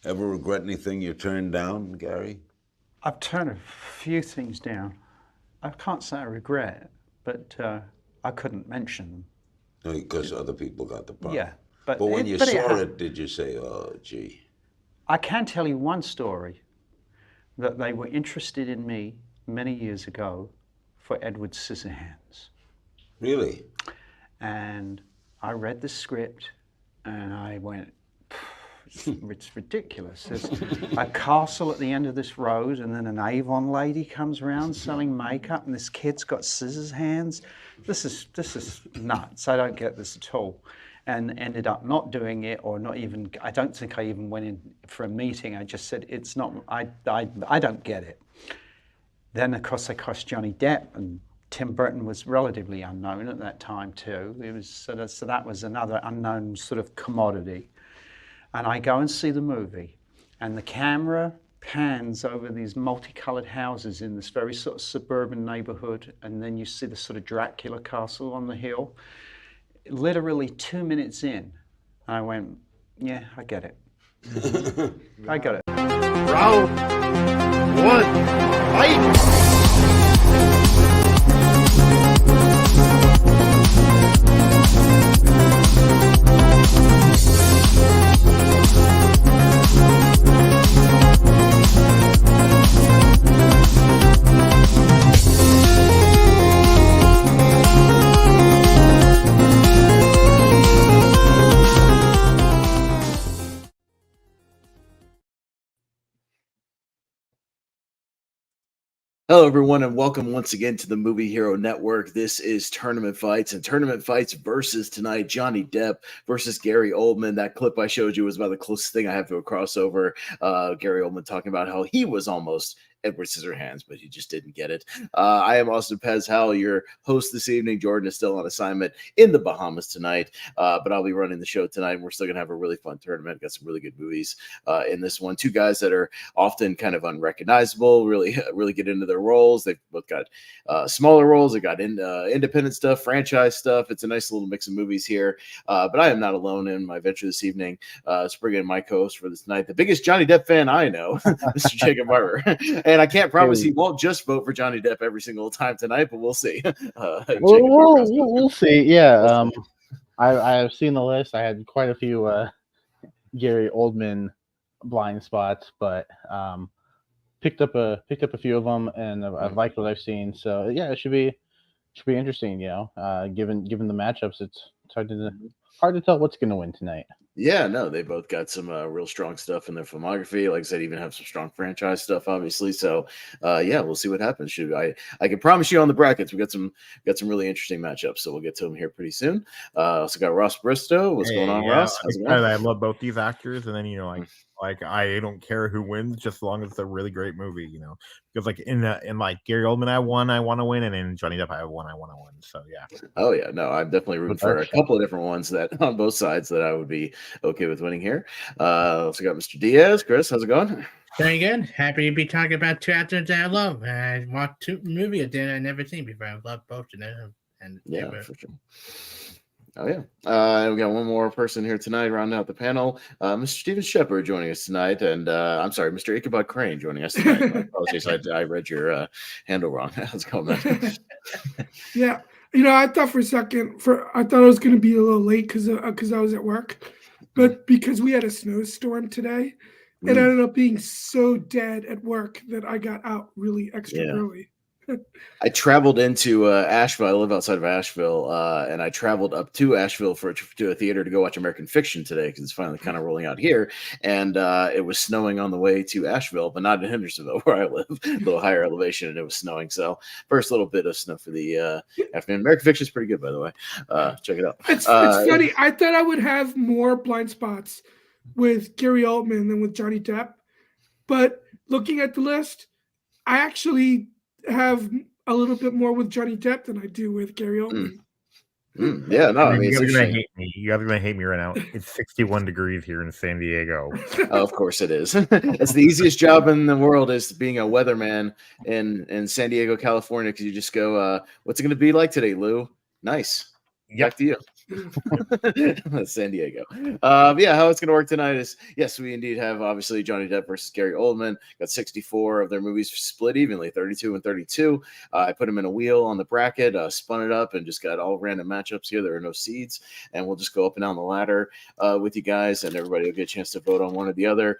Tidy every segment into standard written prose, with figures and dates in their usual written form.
Ever regret anything you turned down, Gary? I've turned a few things down. I can't say I regret, but I couldn't mention them. No, because other people got the part. Yeah, but But when you but it saw ha- it, did you say, "Oh, gee"? I can tell you one story that they were interested in me many years ago for Edward Scissorhands, Really? and I read the script and I went, it's ridiculous. There's a castle at the end of this road, and then an Avon lady comes around selling makeup, and this kid's got scissors hands. This is nuts. I don't get this at all. And ended up not doing it, or not even. I don't think I even went in for a meeting. I just said it's not. I don't get it. Then of course I crossed Johnny Depp, and Tim Burton was relatively unknown at that time too. It was so that was another unknown sort of commodity. And I go and see the movie, and the camera pans over these multicolored houses in this very sort of suburban neighborhood, and then you see the sort of Dracula castle on the hill. Literally 2 minutes in, I went, yeah, I get it. I got it. Round one, fight! Hello, everyone, and welcome once again to the Movie Hero Network. This is Tournament Fights, and Tournament Fights versus tonight, Johnny Depp versus Gary Oldman. That clip I showed you was about the closest thing I have to a crossover. Gary Oldman talking about how he was almost Edward Scissorhands, but he just didn't get it. I am Austin Pez Howell, your host this evening. Jordan is still on assignment in the Bahamas tonight, but I'll be running the show tonight. And we're still going to have a really fun tournament. Got some really good movies in this one. Two guys that are often kind of unrecognizable, really get into their roles. They've both got smaller roles. They got independent stuff, franchise stuff. It's a nice little mix of movies here. But I am not alone in my venture this evening. Let's bring in my co-host for this night, the biggest Johnny Depp fan I know, Mr. Jacob Barber. And I can't promise he won't just vote for Johnny Depp every single time tonight, but we'll see. We'll see. Yeah, I have seen the list. I had quite a few Gary Oldman blind spots, but picked up a few of them, and I've liked what I've seen. So yeah, it should be interesting. You know, given the matchups, it's hard to tell what's going to win tonight. Yeah, no, they both got some real strong stuff in their filmography. Like I said, even have some strong franchise stuff, obviously. So, yeah, we'll see what happens. I can promise you on the brackets, we got some really interesting matchups. So we'll get to them here pretty soon. Also got Ross Bristow. What's going on, Ross? How's it going? I love both these actors, and then like I don't care who wins, just as long as it's a really great movie, you know. Because like in like Gary Oldman, I want to win, and in Johnny Depp, I want to win. So yeah. Oh yeah, no, I'm definitely rooting for a couple of different ones that on both sides that I would be okay with winning here. Also got Mr. Diaz. Chris, how's it going? Very good. Happy to be talking about two actors that I love. I watched two movies that I never seen before. I love both of them. And yeah, for sure. Oh yeah, we got one more person here tonight, rounding out the panel. Mr. Steven Shepard joining us tonight, and I'm sorry, Mr. Ichabod Crane joining us tonight. My apologies, I read your handle wrong. How's it going, man? Yeah, you know, I thought for a second, I thought I was going to be a little late because I was at work, but because we had a snowstorm today, it ended up being so dead at work that I got out really extra early. I traveled into Asheville. I live outside of Asheville, and I traveled up to Asheville to a theater to go watch American Fiction today because it's finally kind of rolling out here. And it was snowing on the way to Asheville, but not in Hendersonville where I live, a little higher elevation, and it was snowing. So first little bit of snow for the afternoon. American Fiction is pretty good, by the way. Check it out. It's funny. I thought I would have more blind spots with Gary Oldman than with Johnny Depp, but looking at the list, I actually have a little bit more with Johnny Depp than I do with Gary Oldman. Yeah, no, I mean, you guys are gonna hate me. You guys are gonna hate me right now. It's 61 degrees here in San Diego. Oh, of course it is. That's the easiest job in the world, is being a weatherman in San Diego, California, because you just go, what's it going to be like today, Lou? Nice. Yep. Back to you. San Diego. Yeah, how it's going to work tonight is, yes, we indeed have obviously Johnny Depp versus Gary Oldman. Got 64 of their movies split evenly, 32 and 32. I put them in a wheel on the bracket, spun it up, and just got all random matchups here. There are no seeds, and we'll just go up and down the ladder with you guys, and everybody will get a chance to vote on one or the other.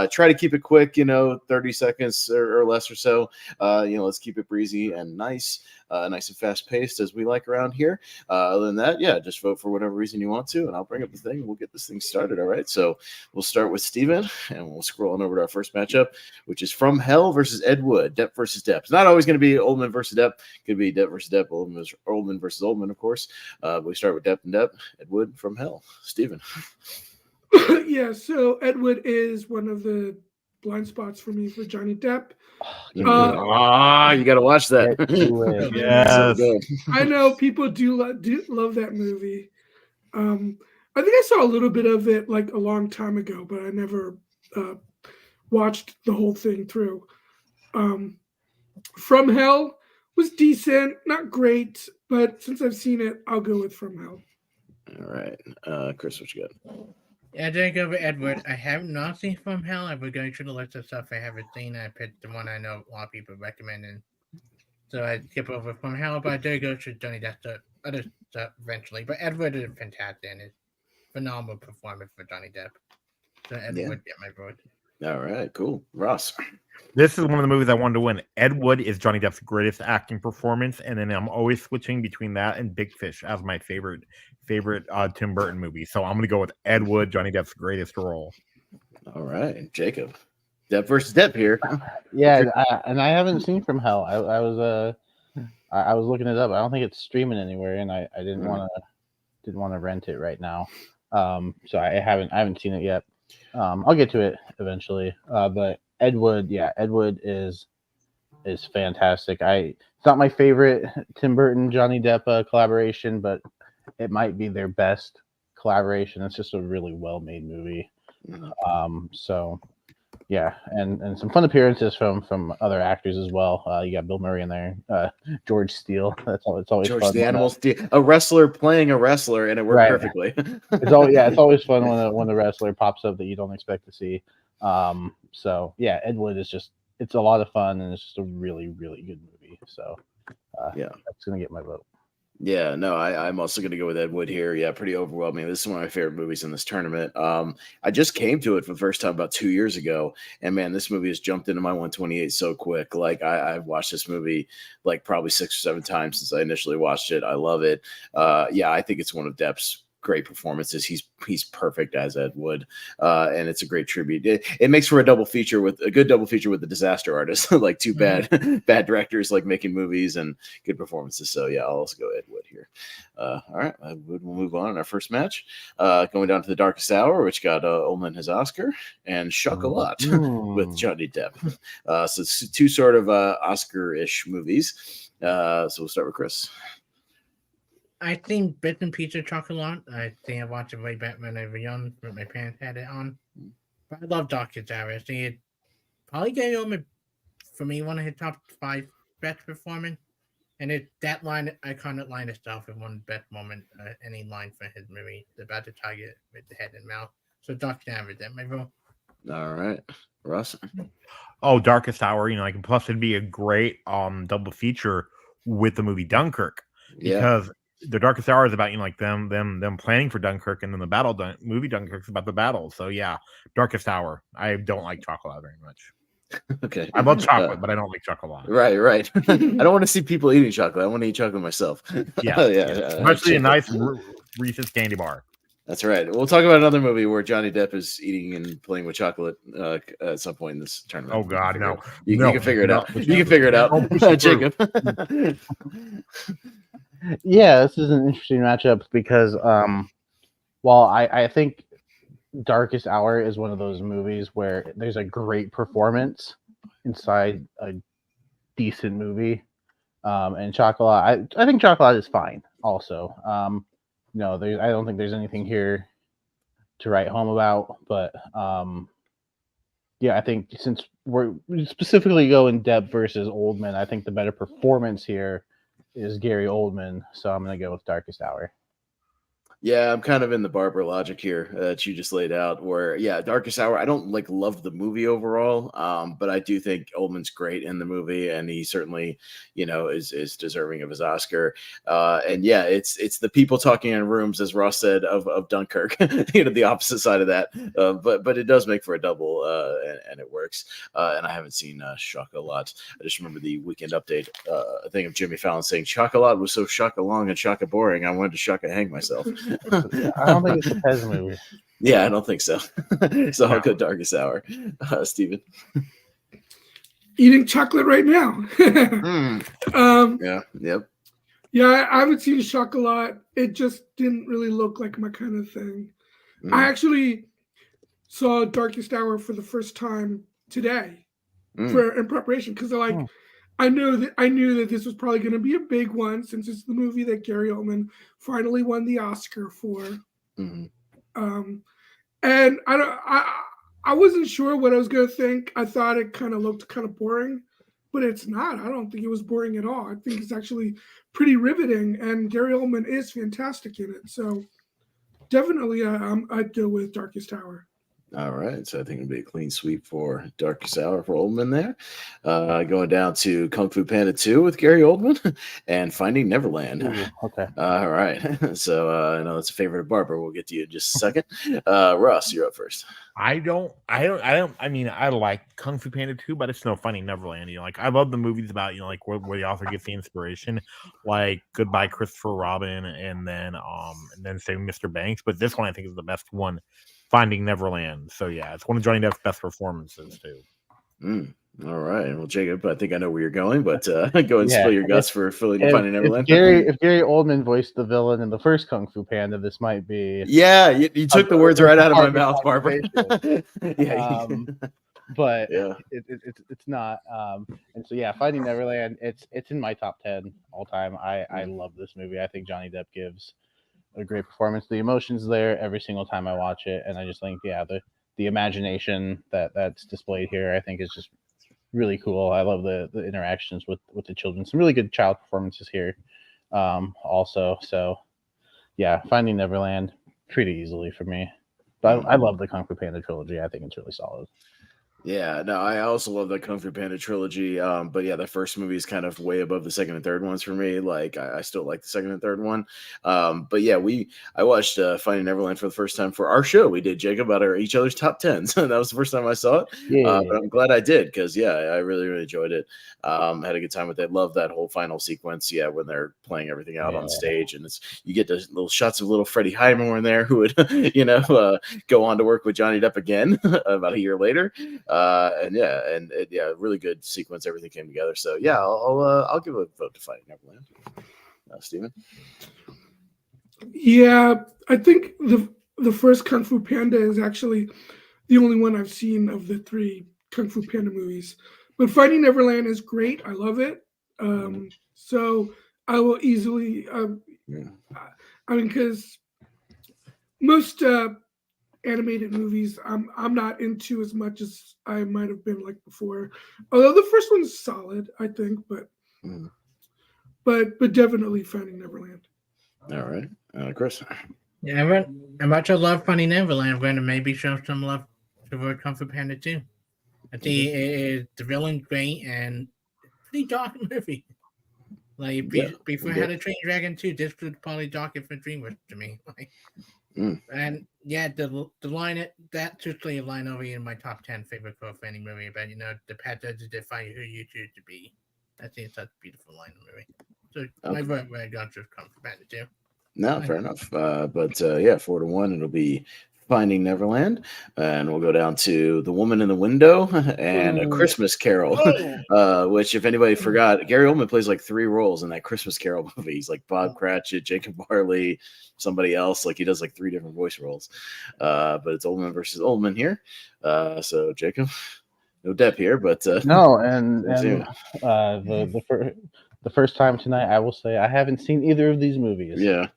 Try to keep it quick, 30 seconds or less or so. Let's keep it breezy and nice and fast paced as we like around here. Other than that, yeah, just vote for whatever reason you want to, and I'll bring up the thing and we'll get this thing started. All right. So we'll start with Steven, and we'll scroll on over to our first matchup, which is From Hell versus Ed Wood, Depp versus Depp. It's not always going to be Oldman versus Depp. Could be Depp versus Depp, Oldman versus Oldman, of course. But we start with Depp and Depp. Ed Wood, From Hell. Steven. Yeah, so Ed Wood is one of the blind spots for me for Johnny Depp. You got to watch that. Yes. So I know people do love that movie. I think I saw a little bit of it like a long time ago, but I never watched the whole thing through. From Hell was decent, not great, but since I've seen it, I'll go with From Hell. All right. Chris, what you got? Yeah, I didn't go with Edward. I have not seen From Hell. I was going through the list of stuff I haven't seen. I picked the one I know a lot of people recommended. So I skip over From Hell, but I did go to Johnny Depp other stuff eventually. But Edward is fantastic and it's phenomenal performance for Johnny Depp. So Edward get my vote. All right, cool. Ross. This is one of the movies I wanted to win. Ed Wood is Johnny Depp's greatest acting performance, and then I'm always switching between that and Big Fish as my favorite Tim Burton movie. So I'm going to go with Ed Wood, Johnny Depp's greatest role. All right, Jacob. Depp versus Depp here. Yeah, and I haven't seen From Hell. I was looking it up. I don't think it's streaming anywhere, and I didn't want to rent it right now. So I haven't seen it yet. I'll get to it eventually. But Ed Wood is fantastic. It's not my favorite Tim Burton Johnny Depp collaboration, but it might be their best collaboration. It's just a really well-made movie. So yeah, and some fun appearances from other actors as well. You got Bill Murray in there, George Steele. It's always George fun. The Animal Steele, a wrestler playing a wrestler, and it worked perfectly. It's always fun when the wrestler pops up that you don't expect to see. So yeah, Ed Wood it's a lot of fun, and it's just a really, really good movie. So that's gonna get my vote. Yeah, no, I'm also going to go with Ed Wood here. Yeah, pretty overwhelming. This is one of my favorite movies in this tournament. I just came to it for the first time about 2 years ago, and man, this movie has jumped into my 128 so quick. Like I've watched this movie like probably 6 or 7 times since I initially watched it. I love it. I think it's one of Depp's great performances. He's perfect as Ed Wood, and it's a great tribute. It makes for a good double feature with the Disaster Artist, like two bad directors like making movies and good performances. So yeah, I'll also go Ed Wood here. All right, we'll move on in our first match, going down to the Darkest Hour, which got Oldman his Oscar, and Chocolat with Johnny Depp. So it's two sort of Oscar-ish movies. So we'll start with Chris. I think Bits and Pieces of Chocolat. I think I watched it way back when I was young, but my parents had it on. But I love Darkest Hour. I think it probably Gary Oldman, for me, one of his top 5 best performance. And that iconic line itself is one of the best moments, any line for his movie, about the target with the head and mouth. So Darkest Hour is that my vote. All right, Russ. Oh, Darkest Hour. Plus it'd be a great double feature with the movie Dunkirk, because the Darkest Hour is about them planning for Dunkirk, and then the movie Dunkirk's about the battle. So yeah, Darkest Hour. I don't like chocolate very much. Okay, I love chocolate, but I don't like chocolate. Right. I don't want to see people eating chocolate. I want to eat chocolate myself. Especially a nice Reese's candy bar. That's right. We'll talk about another movie where Johnny Depp is eating and playing with chocolate at some point in this tournament. Oh God, no! You can figure it out. You can figure it out, Jacob. Yeah, this is an interesting matchup because while I think Darkest Hour is one of those movies where there's a great performance inside a decent movie, and Chocolat, I think Chocolat is fine also. I don't think there's anything here to write home about, but I think since we're specifically going Depp versus Oldman, I think the better performance here is Gary Oldman, so I'm going to go with Darkest Hour. Yeah, I'm kind of in the Barber logic here that you just laid out. Where, yeah, Darkest Hour. I don't love the movie overall, but I do think Oldman's great in the movie, and he certainly, is deserving of his Oscar. And yeah, it's the people talking in rooms, as Ross said of Dunkirk. The opposite side of that. But it does make for a double, and it works. And I haven't seen Chocolat. I just remember the Weekend Update thing of Jimmy Fallon saying Chocolat was so shocka long and shocka boring. I wanted to shocka hang myself. I don't think it's a Pez movie. Yeah, I don't think so. So I'll go Darkest Hour. Steven? Eating chocolate right now. Yeah, yep. Yeah, I haven't seen Chocolat. It just didn't really look like my kind of thing. I actually saw Darkest Hour for the first time today in preparation because I knew that this was probably going to be a big one since it's the movie that Gary Oldman finally won the Oscar for. And I wasn't sure what I was going to think. I thought it kind of looked kind of boring, but it's not. I don't think it was boring at all. I think it's actually pretty riveting, and Gary Oldman is fantastic in it. So definitely, I'd go with Darkest Hour. All right, so I think it'll be a clean sweep for Darkest Hour for Oldman there. Going down to Kung Fu Panda 2 with Gary Oldman and Finding Neverland. Ooh, okay. All right, so I know it's a favorite of Barber. We'll get to you in just a second. Ross, you're up first. I mean, I like Kung Fu Panda 2, but it's no Finding Neverland. I love the movies about, where the author gets the inspiration, like Goodbye Christopher Robin and then Saving Mr. Banks. But this one I think is the best one, Finding Neverland. So yeah, it's one of Johnny Depp's best performances too. All right. Well, Jacob, I think I know where you're going, but go ahead and spill your guts for Finding Neverland. If Gary Oldman voiced the villain in the first Kung Fu Panda, this might be. Yeah, you took the words right out of my mouth, Barber. But it's not. And so yeah, Finding Neverland. It's in my top 10 all time. I love this movie. I think Johnny Depp gives a great performance. The emotions there every single time I watch it, and I just think the imagination that's displayed here I think is just really cool. I love the interactions with the children. Some really good child performances here also. So yeah, Finding Neverland pretty easily for me. But I love the Kung Fu Panda trilogy. I think it's really solid. Yeah, no, I also love the Kung Fu Panda trilogy. But yeah, the first movie is kind of way above the second and third ones for me. Like, I still like the second and third one. But yeah, I watched Finding Neverland for the first time for our show. We did, Jacob, about each other's top 10s. That was the first time I saw it. But I'm glad I did because yeah, I really, really enjoyed it. Had a good time with it. Love that whole final sequence. Yeah, when they're playing everything out on stage, and you get those little shots of little Freddie Highmore in there, who would go on to work with Johnny Depp again about a year later. Really good sequence. Everything came together. So yeah, I'll give a vote to Finding Neverland. Steven? Yeah, I think the first Kung Fu Panda is actually the only one I've seen of the 3 Kung Fu Panda movies. But Finding Neverland is great. I love it. So I will easily. Because most animated movies I'm not into as much as I might have been like before. Although the first one's solid, I think, but definitely Finding Neverland. All right, Chris. Yeah, I much love Finding Neverland. I'm going to maybe show some love to Kung Fu Panda 2. I think the villain's great and pretty dark movie. Like before I had a Train Dragon 2, this was probably darker for DreamWorks to me. And yeah, the line that totally a line over in my top 10 favorite quote for any movie. But the pet doesn't define who you choose to be. I think it's such a beautiful line in the movie. So my vote where I got to Kung Fu Panda 2. No, fair enough. But 4-1, it'll be Finding Neverland, and we'll go down to The Woman in the Window and A Christmas Carol, which, if anybody forgot, Gary Oldman plays like 3 roles in that Christmas Carol movie. He's like Bob Cratchit, Jacob Marley, somebody else. Like, he does like 3 different voice roles. But it's Oldman versus Oldman here. So Jacob, no Depp here, but no, and the first time tonight, I will say I haven't seen either of these movies. Yeah.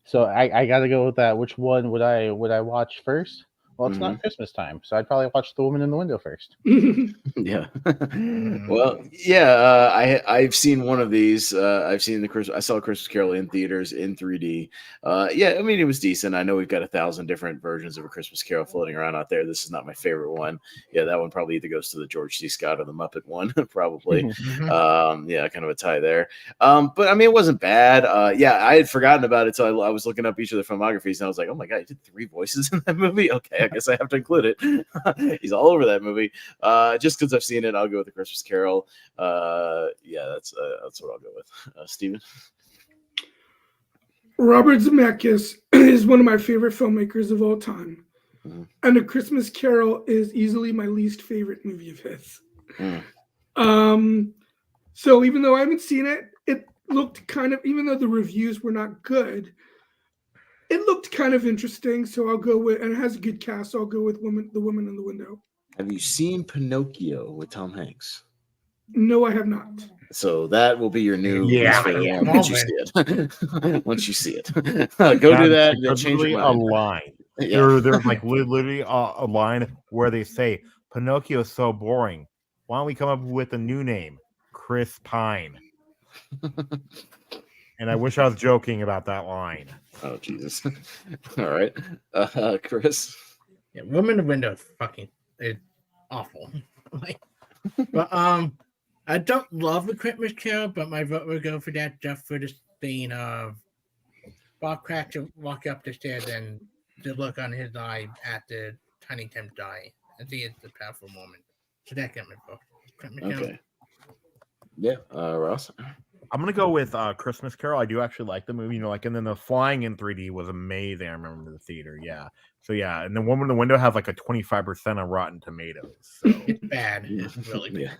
So I got to go with that. Which one would I watch first? Well, it's not Christmas time, so I'd probably watch The Woman in the Window first. Yeah. Well, yeah. I've seen one of these. I've seen I saw Christmas Carol in theaters in 3D. Yeah, I mean it was decent. I know we've got 1,000 different versions of A Christmas Carol floating around out there. This is not my favorite one. Yeah, that one probably either goes to the George C. Scott or the Muppet one, probably. Yeah, kind of a tie there. But I mean, it wasn't bad. Yeah, I had forgotten about it, so I was looking up each of the filmographies, and I was like, oh my god, he did 3 voices in that movie. Okay, I guess I have to include it. He's all over that movie. Just because I've seen it, I'll go with The Christmas Carol. Yeah, that's what I'll go with. Steven? Robert Zemeckis is one of my favorite filmmakers of all time. And A Christmas Carol is easily my least favorite movie of his. So even though I haven't seen it, it looked kind of, even though the reviews were not good, it looked kind of interesting. So I'll go with, and it has a good cast, so I'll go with The Woman in the Window. Have you seen Pinocchio with Tom Hanks? No, I have not. So that will be your new one once you see it. Once you see it, go do that. You'll change your mind. A line. Yeah. There's like literally a line where they say Pinocchio is so boring. Why don't we come up with a new name, Chris Pine? And I wish I was joking about that line. Oh Jesus! All right, Chris. Yeah, Woman in the Window is fucking awful. But I don't love The Christmas Carol, but my vote would go for that just for the scene of Bob Cratchit walk up the stairs and the look on his eye after Tiny Tim die. I think it's a powerful moment. So that got my vote. Okay. Yeah, Ross. I'm gonna go with Christmas Carol. I do actually like the movie, and then the flying in 3D was amazing. I remember the theater, yeah. So yeah, and the Woman in the Window has like a 25% on Rotten Tomatoes. So. It's bad, really bad.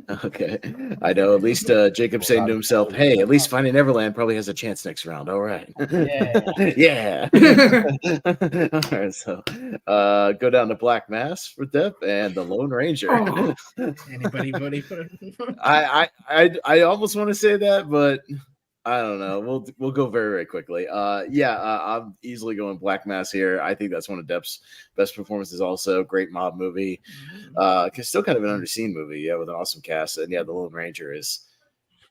Yeah. Okay, I know. At least Jacob saying to himself, "Hey, at least Finding Neverland probably has a chance next round." All right. Yeah. All right. So, go down to Black Mass for Depp and The Lone Ranger. Anybody voting for? I almost want to say that, but I don't know. We'll go very, very quickly. I'm easily going Black Mass here. I think that's one of Depp's best performances. Also, great mob movie. Still kind of an underseen movie. Yeah, with an awesome cast. And yeah, The Lone Ranger is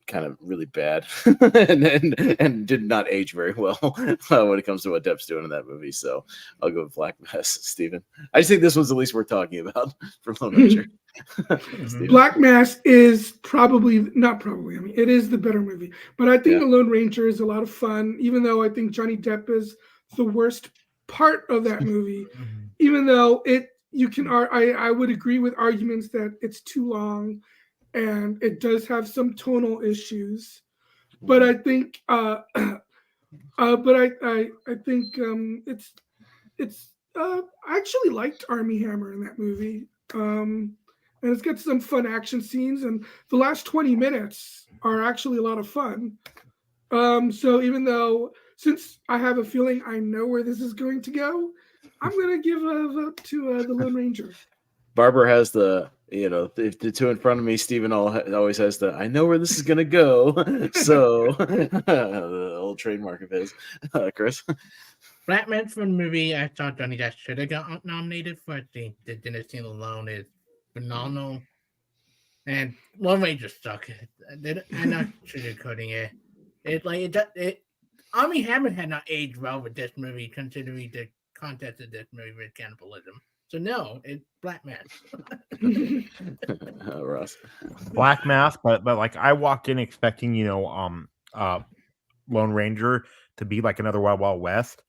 kind of really bad and did not age very well when it comes to what Depp's doing in that movie. So I'll go with Black Mass. Steven, I just think this one's the least worth talking about for Lone Ranger. Black Mass is not probably. I mean, it is the better movie, but I think The Lone Ranger is a lot of fun. Even though I think Johnny Depp is the worst part of that movie, even though I would agree with arguments that it's too long, and it does have some tonal issues. But I think, I actually liked Armie Hammer in that movie. And it's got some fun action scenes, and the last 20 minutes are actually a lot of fun. So even though, since I have a feeling I know where this is going to go, I'm going to give a vote to The Lone Ranger. Barber has the two in front of me. Steven always has I know where this is going to go. So the old trademark of his. Chris? Black Man from the movie, I thought Johnny Depp should have got nominated for. The dinner scene alone is phenomenal. And Lone Ranger suck. I'm not sugarcoating it. Armie Hammer had not aged well with this movie, considering the context of this movie with cannibalism. So no, it's Black Mass. Ross. Black Mass, but like I walked in expecting, Lone Ranger to be like another Wild Wild West,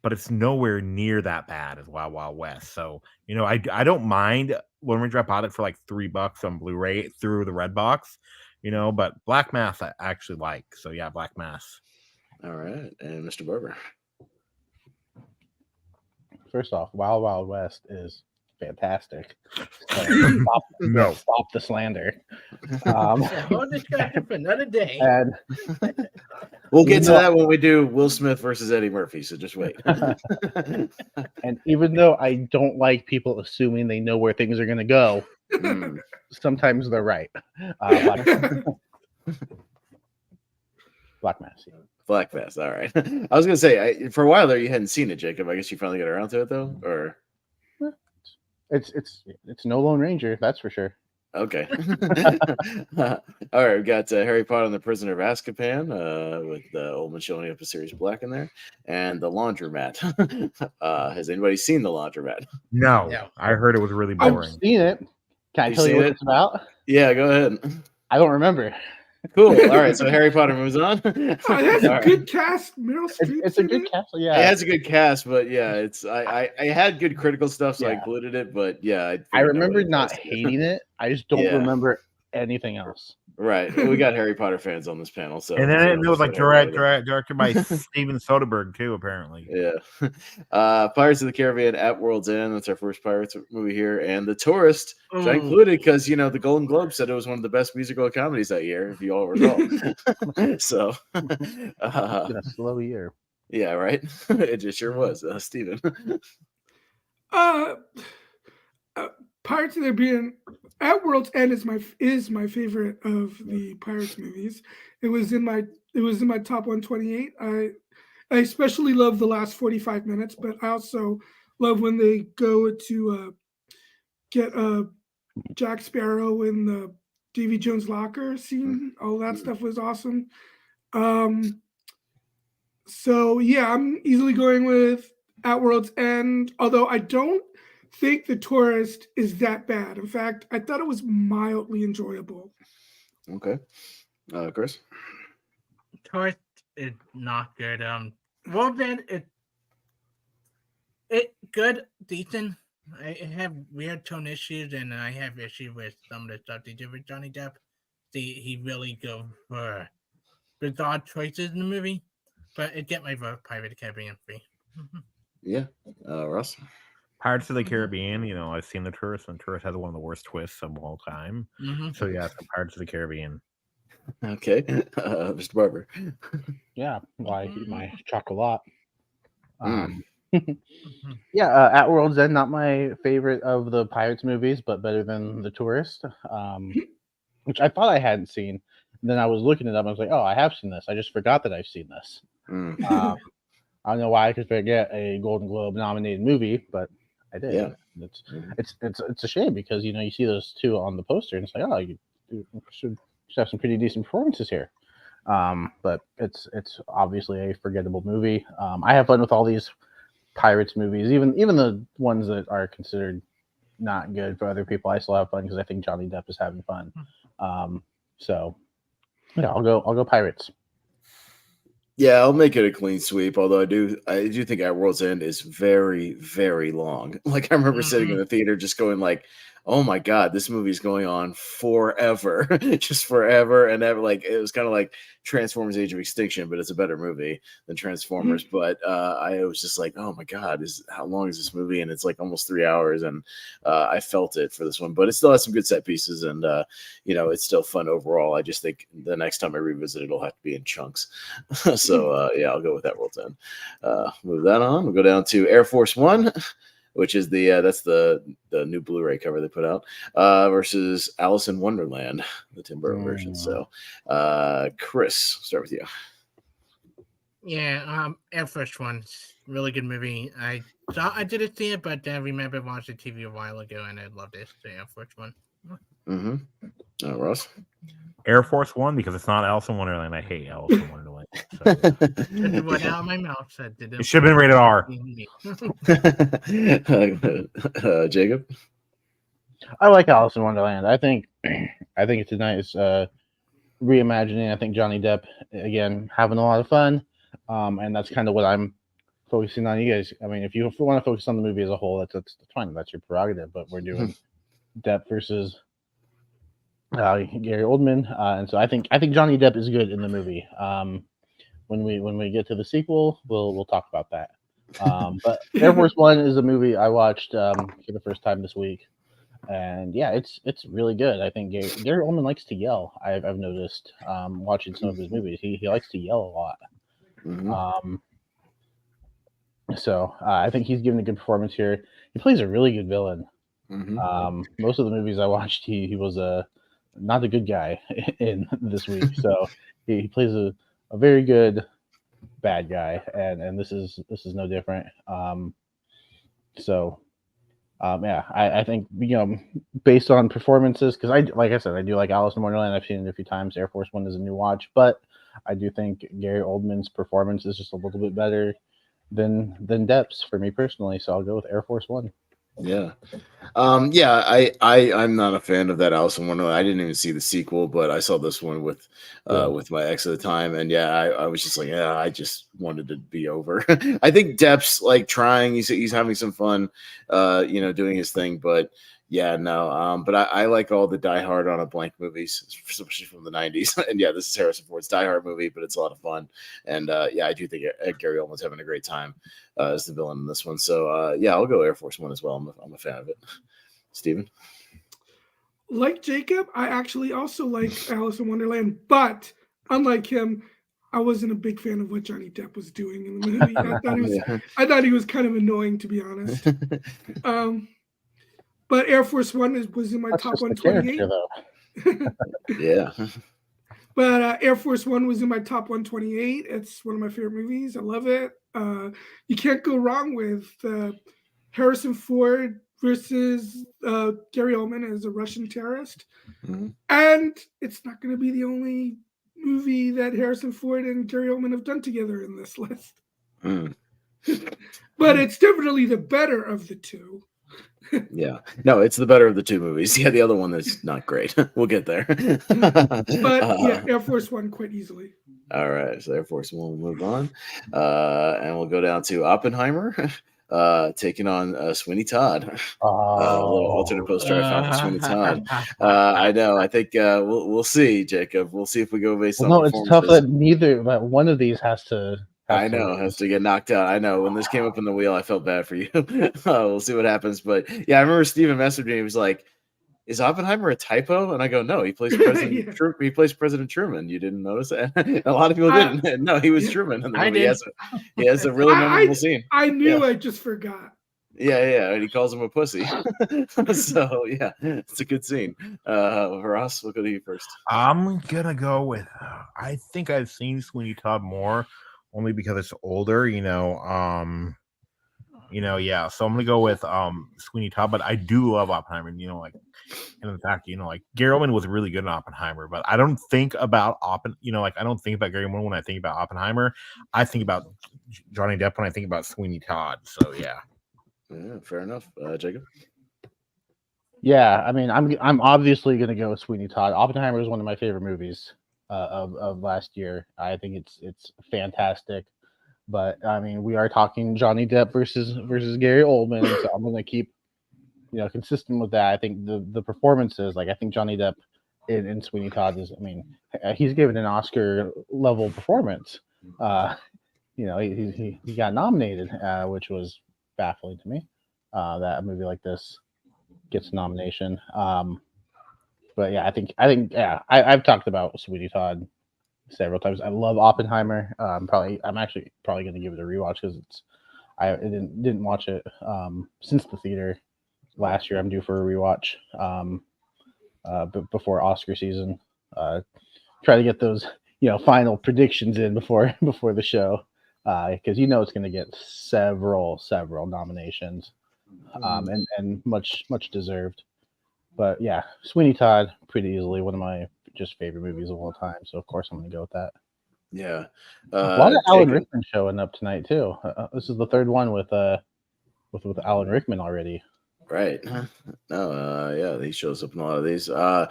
but it's nowhere near that bad as Wild Wild West. So, I don't mind Lone Ranger. I bought it for like $3 on Blu-ray through the Red Box, but Black Mass I actually like. So yeah, Black Mass. All right. And Mr. Barber. First off, Wild Wild West is fantastic. So stop the slander. Discussion for another day. And we'll get to that when we do Will Smith versus Eddie Murphy. So just wait. And even though I don't like people assuming they know where things are going to go, sometimes they're right. Black Mass. Black Mass. All right. I was gonna say for a while there you hadn't seen it, Jacob. I guess you finally got around to it though, or It's no Lone Ranger, that's for sure. Okay. All right, we got Harry Potter and the Prisoner of Azkaban with Oldman showing up as Sirius Black in there, and The Laundromat. Has anybody seen The Laundromat? No, No. I heard it was really I've boring. seen it. Can I You've tell you seen what it? it's about? Yeah, go ahead. I don't remember. Cool. All right, so Harry Potter moves on. Oh, it has All a right. good cast. Meryl Streep. It's a good castle, It yeah. has a good cast, but yeah, it's I had good critical stuff, so I Yeah. included it. But yeah, I figured remember nobody not does. hating it. I just don't Yeah. remember anything else. Right. Well, we got Harry Potter fans on this panel, so And then it was like Harry directed by Steven Soderbergh too, apparently. Yeah. Pirates of the Caribbean at World's End. That's our first Pirates movie here. And The Tourist, which I included because, the Golden Globe said it was one of the best musical comedies that year, if you all recall. So, It's been a slow year. yeah, right? It just sure was, Steven. Pirates of the Caribbean at World's End is my favorite of the Pirates movies. It was in my top 128. I especially love the last 45 minutes, but I also love when they go to get Jack Sparrow in the Davy Jones locker scene. All that stuff was awesome. So yeah, I'm easily going with At World's End, although I don't think The Tourist is that bad. In fact, I thought it was mildly enjoyable. Okay. Chris? Tourist is not good. World's End, it good, decent. I have weird tone issues, and I have issues with some of the stuff they did with Johnny Depp. He really goes for bizarre choices in the movie, but it get my vote Pirate of the Caribbean 3. Yeah. Russ? Pirates of the Caribbean, I've seen The Tourist, and Tourist has one of the worst twists of all time. So yeah, it's Pirates of the Caribbean. Okay. Mr. Barber? Yeah, well, I eat my chocolate. Yeah, At World's End, not my favorite of the Pirates movies, but better than The Tourist, which I thought I hadn't seen. And then I was looking it up, and I was like, oh, I have seen this. I just forgot that I've seen this. I don't know why I could forget a Golden Globe nominated movie, but I did. Yeah. It's a shame because you see those two on the poster, and it's like, oh, you should have some pretty decent performances here. But it's obviously a forgettable movie. I have fun with all these Pirates movies, even the ones that are considered not good for other people. I still have fun because I think Johnny Depp is having fun. So yeah, I'll go Pirates. Yeah, I'll make it a clean sweep. Although I do think At World's End is very, very long. Like I remember sitting in the theater just going like, "Oh my god, this movie's going on forever, just forever." And ever, like it was kind of like Transformers: Age of Extinction, but it's a better movie than Transformers. But I was just like, "Oh my god, how long is this movie?" And it's like almost 3 hours, and I felt it for this one. But it still has some good set pieces, and it's still fun overall. I just think the next time I revisit it, it'll have to be in chunks. So yeah, I'll go with That World's End. Move that on. We'll go down to Air Force One, which is that's the new Blu-ray cover they put out, versus Alice in Wonderland, the Tim Burton version. So, Chris, start with you. Yeah, Air Force One, really good movie. I didn't see it, but I remember watching TV a while ago, and I loved it. So Air Force One. Ross? Air Force One, because it's not Alice in Wonderland. I hate Alice in Wonderland. So. It went out of my mouth. It should have been rated R. Jacob? I like Alice in Wonderland. I think it's a nice reimagining. I think Johnny Depp again having a lot of fun, and that's kind of what I'm focusing on. You guys, I mean, if you want to focus on the movie as a whole, that's fine. That's your prerogative. But we're doing Depp versus Gary Oldman, and so I think Johnny Depp is good in the movie. When we get to the sequel, we'll talk about that. But Air Force One is a movie I watched for the first time this week, and yeah, it's really good. I think Gary Oldman likes to yell. I've noticed watching some of his movies. He likes to yell a lot. So I think he's giving a good performance here. He plays a really good villain. Most of the movies I watched, he was not a good guy in this week. So he plays a very good bad guy, and this is no different. So Yeah, I think based on performances, because like I said, I do like Alice in Wonderland. I've seen it a few times. Air Force One is a new watch, but I do think Gary Oldman's performance is just a little bit better than Depp's for me personally. So I'll go with Air Force One. Yeah. I'm not a fan of that Alice in Wonderland. I didn't even see the sequel, but I saw this one with my ex at the time, and I was just like, I just wanted to be over. I think Depp's like trying. He's having some fun, doing his thing, but no. But I like all the Die Hard on a Blank movies, especially from the '90s. And this is Harrison Ford's Die Hard movie, but it's a lot of fun. And I do think Gary Oldman's having a great time as the villain in this one. So I'll go Air Force One as well. I'm a fan of it. Steven? Like Jacob, I actually also like Alice in Wonderland, but unlike him, I wasn't a big fan of what Johnny Depp was doing in the movie. I thought he was kind of annoying, to be honest. But Air Force One was in my top 128. Yeah. But Air Force One was in my top 128. It's one of my favorite movies. I love it. You can't go wrong with Harrison Ford versus Gary Oldman as a Russian terrorist. Mm-hmm. And it's not going to be the only movie that Harrison Ford and Gary Oldman have done together in this list. Mm. But it's definitely the better of the two. Yeah. No, it's the better of the two movies. Yeah, the other one is not great. We'll get there. But Air Force One quite easily. All right. So Air Force One will move on. And we'll go down to Oppenheimer. Taking on Sweeney Todd. A little alternate poster I found for Sweeney Todd. I know. I think we'll see, Jacob. We'll see if we go based on. No, it's tough that one of these has to. Has to get knocked out. I know. When this came up in the wheel, I felt bad for you. We'll see what happens. But I remember Steven messaged me. He was like, "Is Oppenheimer a typo?" And I go, "No, he plays President. He plays President Truman. You didn't notice it?" A lot of people didn't. No, he was Truman. In the movie. He has a really memorable scene. I knew. I just forgot. Yeah. And he calls him a pussy. So it's a good scene. Ross, we'll go to you first. I'm gonna go with. I think I've seen Sweeney Todd more, only because it's older. So I'm gonna go with Sweeney Todd, but I do love Oppenheimer. And in fact, Gary Oldman was really good in Oppenheimer, but I don't think about I don't think about Gary Oldman when I think about Oppenheimer. I think about Johnny Depp when I think about Sweeney Todd. So yeah, fair enough. Jacob? Yeah, I mean, I'm obviously gonna go with Sweeney Todd. Oppenheimer is one of my favorite movies of last year. I think it's fantastic. But I mean, we are talking Johnny Depp versus Gary Oldman, so I'm gonna keep consistent with that. I think the performances, I think Johnny Depp in Sweeney Todd is, he's given an Oscar level performance. He got nominated, which was baffling to me. That a movie like this gets a nomination. But I think I've talked about Sweeney Todd several times. I love Oppenheimer. I'm actually probably going to give it a rewatch because I didn't watch it since the theater last year. I'm due for a rewatch before Oscar season. Try to get those final predictions in before the show because it's going to get several nominations and much deserved. But Sweeney Todd pretty easily one of my just favorite movies of all time. So of course I'm going to go with that. Yeah, a lot of Alan Rickman showing up tonight too. This is the third one with Alan Rickman already. Right. No, he shows up in a lot of these. I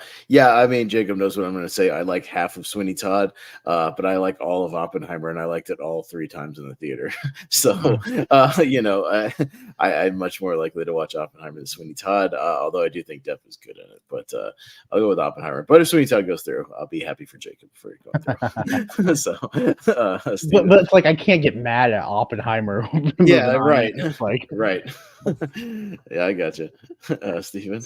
mean, Jacob knows what I'm going to say. I like half of Sweeney Todd, but I like all of Oppenheimer, and I liked it all 3 times in the theater. So, I'm much more likely to watch Oppenheimer than Sweeney Todd, although I do think Depp is good in it. But I'll go with Oppenheimer. But if Sweeney Todd goes through, I'll be happy for Jacob before he goes through. So, but it's I can't get mad at Oppenheimer. Right. Right. Yeah, I got you. Steven?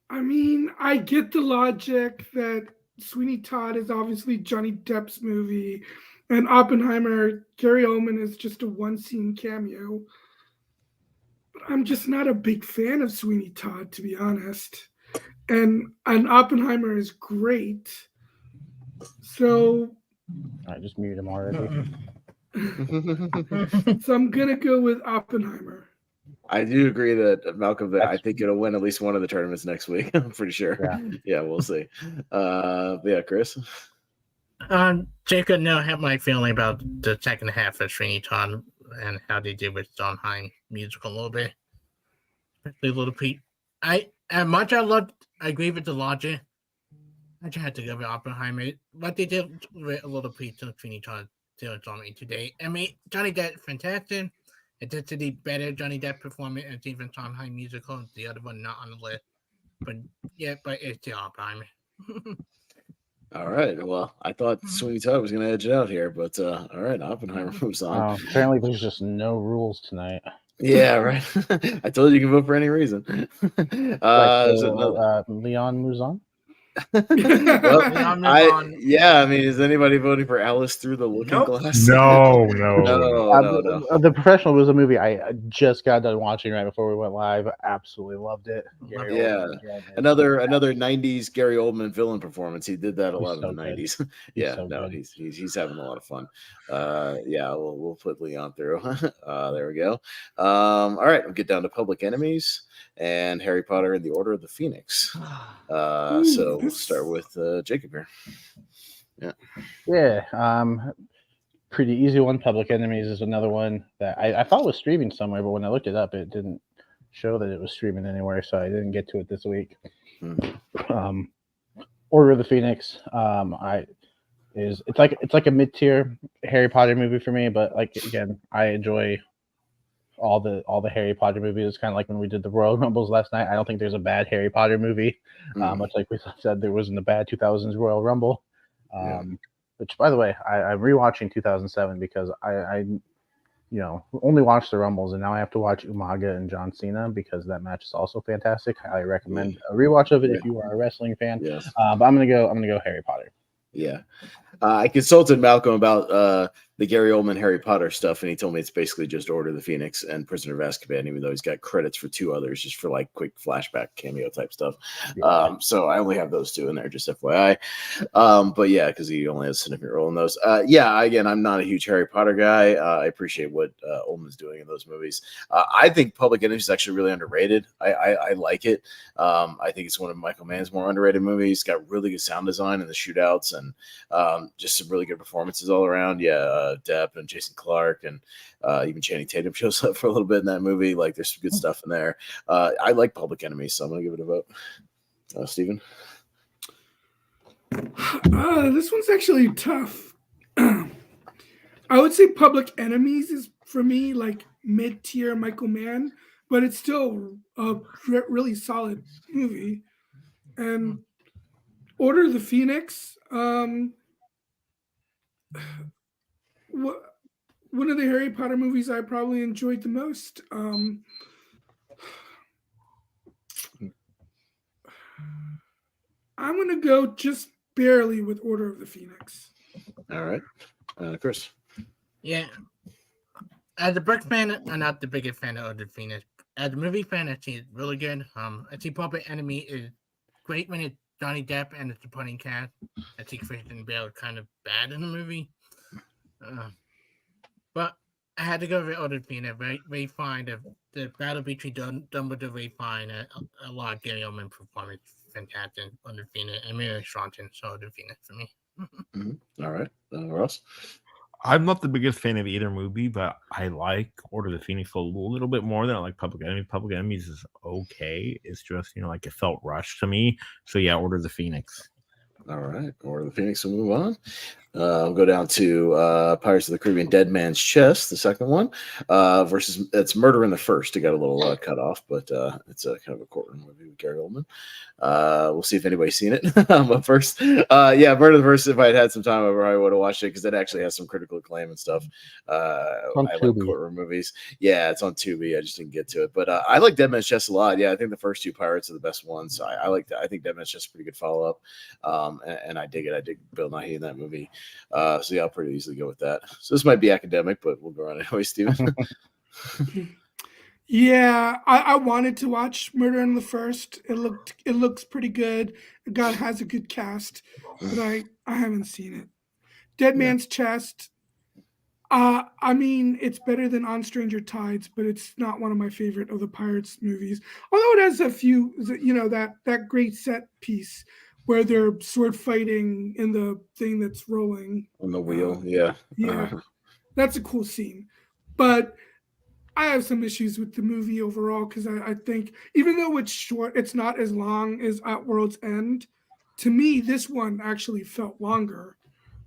I mean, I get the logic that Sweeney Todd is obviously Johnny Depp's movie, and Oppenheimer, Gary Oldman is just a one-scene cameo. But I'm just not a big fan of Sweeney Todd, to be honest. And Oppenheimer is great. So I just muted him already. So I'm gonna go with Oppenheimer. I do agree that Malcolm. I think it'll win at least one of the tournaments next week. I'm pretty sure. Yeah, we'll see. Yeah, Chris. Jacob, know my feeling about the second half of Sweeney Todd and how they did with Sondheim musical a little bit, especially Little Pete. I agree with the logic. I just had to go with Oppenheimer. What they did with a Little Pete and Sweeney Todd still on me today. I mean, Johnny Depp, fantastic. It did the better Johnny Depp performance and even Sondheim musical. The other one not on the list, but it's the Oppenheimer. All right. Well, I thought Sweeney Todd was going to edge it out here, but all right, Oppenheimer moves on. Apparently, there's just no rules tonight. Yeah, right. I told you can vote for any reason. Leon moves on. Well, I mean, is anybody voting for Alice Through the Looking Glass? No. The Professional was a movie I just got done watching right before we went live. Absolutely loved it. Another 90s Gary Oldman villain performance. He did that a lot in the 90s. He's having a lot of fun. We'll put Leon through. There we go. All right, we'll get down to Public Enemies and Harry Potter and the Order of the Phoenix. So we'll start with Jacob here. Pretty easy one. Public Enemies is another one that I thought was streaming somewhere, but when I looked it up, it didn't show that it was streaming anywhere, so I didn't get to it this week. Order of the Phoenix, it's like a mid-tier Harry Potter movie for me, but like again, I enjoy all the Harry Potter movies. It's kind of like when we did the Royal Rumbles last night. I don't think there's a bad Harry Potter movie. Much like we said, there wasn't a bad 2000s Royal Rumble. Which, by the way, I'm rewatching 2007 because I only watched the Rumbles, and now I have to watch Umaga and John Cena because that match is also fantastic. I recommend a rewatch of it if you are a wrestling fan. Yes. But I'm gonna go Harry Potter. Yeah. I consulted Malcolm about the Gary Oldman Harry Potter stuff, and he told me it's basically just Order of the Phoenix and Prisoner of Azkaban, even though he's got credits for two others just for like quick flashback cameo type stuff. So I only have those two in there, just FYI. But yeah, because he only has a significant role in those. Again, I'm not a huge Harry Potter guy. I appreciate what Oldman's doing in those movies. I think Public Enemy is actually really underrated. I like it. I think it's one of Michael Mann's more underrated movies. It's got really good sound design in the shootouts and just some really good performances all around. Depp and Jason Clarke and even Channing Tatum shows up for a little bit in that movie. Like there's some good stuff in there. I like Public Enemy, so I'm gonna give it a vote. Steven? This one's actually tough. I would say Public Enemies is for me like mid-tier Michael Mann, but it's still a really solid movie. And Order of the Phoenix, one of the Harry Potter movies I probably enjoyed the most. I'm gonna go just barely with Order of the Phoenix. All right, Chris. Yeah, as a book fan, I'm not the biggest fan of Order of the Phoenix. As a movie fan, I think it's really good. I think Public Enemy is great when it's Johnny Depp and the supporting cast. I think Christian Bale is kind of bad in the movie. But I had to go with Order of the Phoenix. Very fine. The battle between Dumbledore, very fine. A lot of Gary Oldman performance, fantastic. Order of the Phoenix. And Mary Staunton, so Order of the Phoenix for me. All right, Ross. I'm not the biggest fan of either movie, but I like Order of the Phoenix a little bit more than I like Public Enemy. Public Enemies is okay. It's just, like it felt rushed to me. So yeah, Order of the Phoenix. All right, Order of the Phoenix. We'll move on. We'll go down to Pirates of the Caribbean: Dead Man's Chest, the second one, versus it's Murder in the First. It got a little cut off, but it's a kind of a courtroom movie with Gary Oldman. We'll see if anybody's seen it. But first, Murder in the First. If I had some time, I probably would have watched it because it actually has some critical acclaim and stuff. I like courtroom movies. Yeah, it's on Tubi. I just didn't get to it, but I like Dead Man's Chest a lot. Yeah, I think the first two Pirates are the best ones. So I like that. I think Dead Man's Chest is a pretty good follow up, and I dig it. I dig Bill Nighy in that movie. So yeah, I'll pretty easily go with that. So this might be academic, but we'll go on anyway, Steven. Yeah, I wanted to watch Murder in the First. It looks pretty good. God has a good cast, but I haven't seen it. Dead Man's Chest. I mean, it's better than On Stranger Tides, but it's not one of my favorite of the Pirates movies. Although it has a few, that great set piece where they're sword fighting in the thing that's rolling on the wheel. Yeah. Yeah, that's a cool scene. But I have some issues with the movie overall because I think even though it's short, it's not as long as At World's End. To me, this one actually felt longer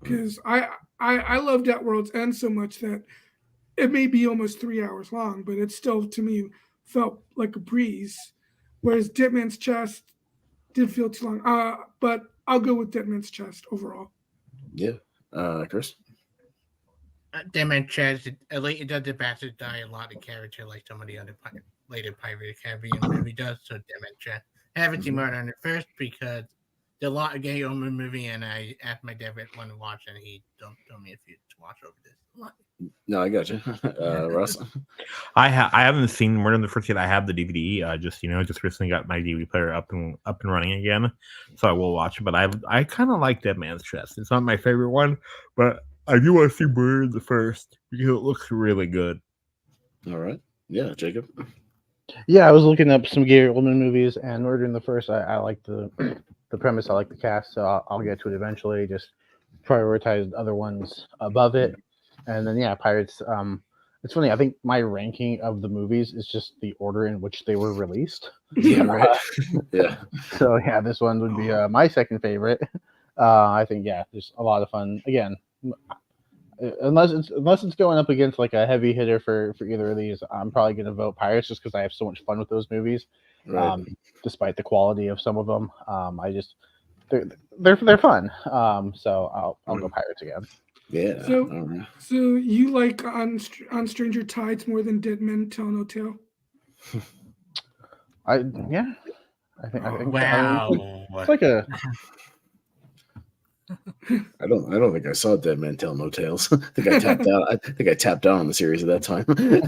because I loved At World's End so much that it may be almost 3 hours long, but it still to me felt like a breeze. Whereas Dead Man's Chest did feel too long. But I'll go with Dead Man's Chest overall. Yeah. Chris? Dead Man's Chest, it does the bastard die a lot of character like some of the other later Pirates of the Caribbean movie does. So Dead Man's Chest. I haven't seen Murder on the First because there's a lot of Gary Oldman movie, and I asked my dad want to watch, and he told me if you to watch over this. No, I got you. Russ? I haven't seen Murder on the First yet. I have the DVD. Just recently got my DVD player up and running again, so I will watch it. But I kind of like Dead Man's Chest. It's not my favorite one, but I do want to see Murder on the First because it looks really good. All right. Yeah, Jacob. Yeah, I was looking up some Gary Oldman movies, and Murder in the First. I like the premise. I like the cast, so I'll get to it eventually. Just prioritize other ones above it, and then Pirates. It's funny. I think my ranking of the movies is just the order in which they were released. Yeah, right. Yeah. So this one would be my second favorite. I think there's a lot of fun. Again, unless it's going up against like a heavy hitter for either of these, I'm probably going to vote Pirates just because I have so much fun with those movies. Right. Despite the quality of some of them, they're fun. So I'll go Pirates again. Yeah. So you like on Stranger Tides more than Dead Men Tell No Tale? I think Wow. It's like a. I don't think I saw Dead Man Tell No Tales. I think I tapped out. I think I tapped out on the series at that time. We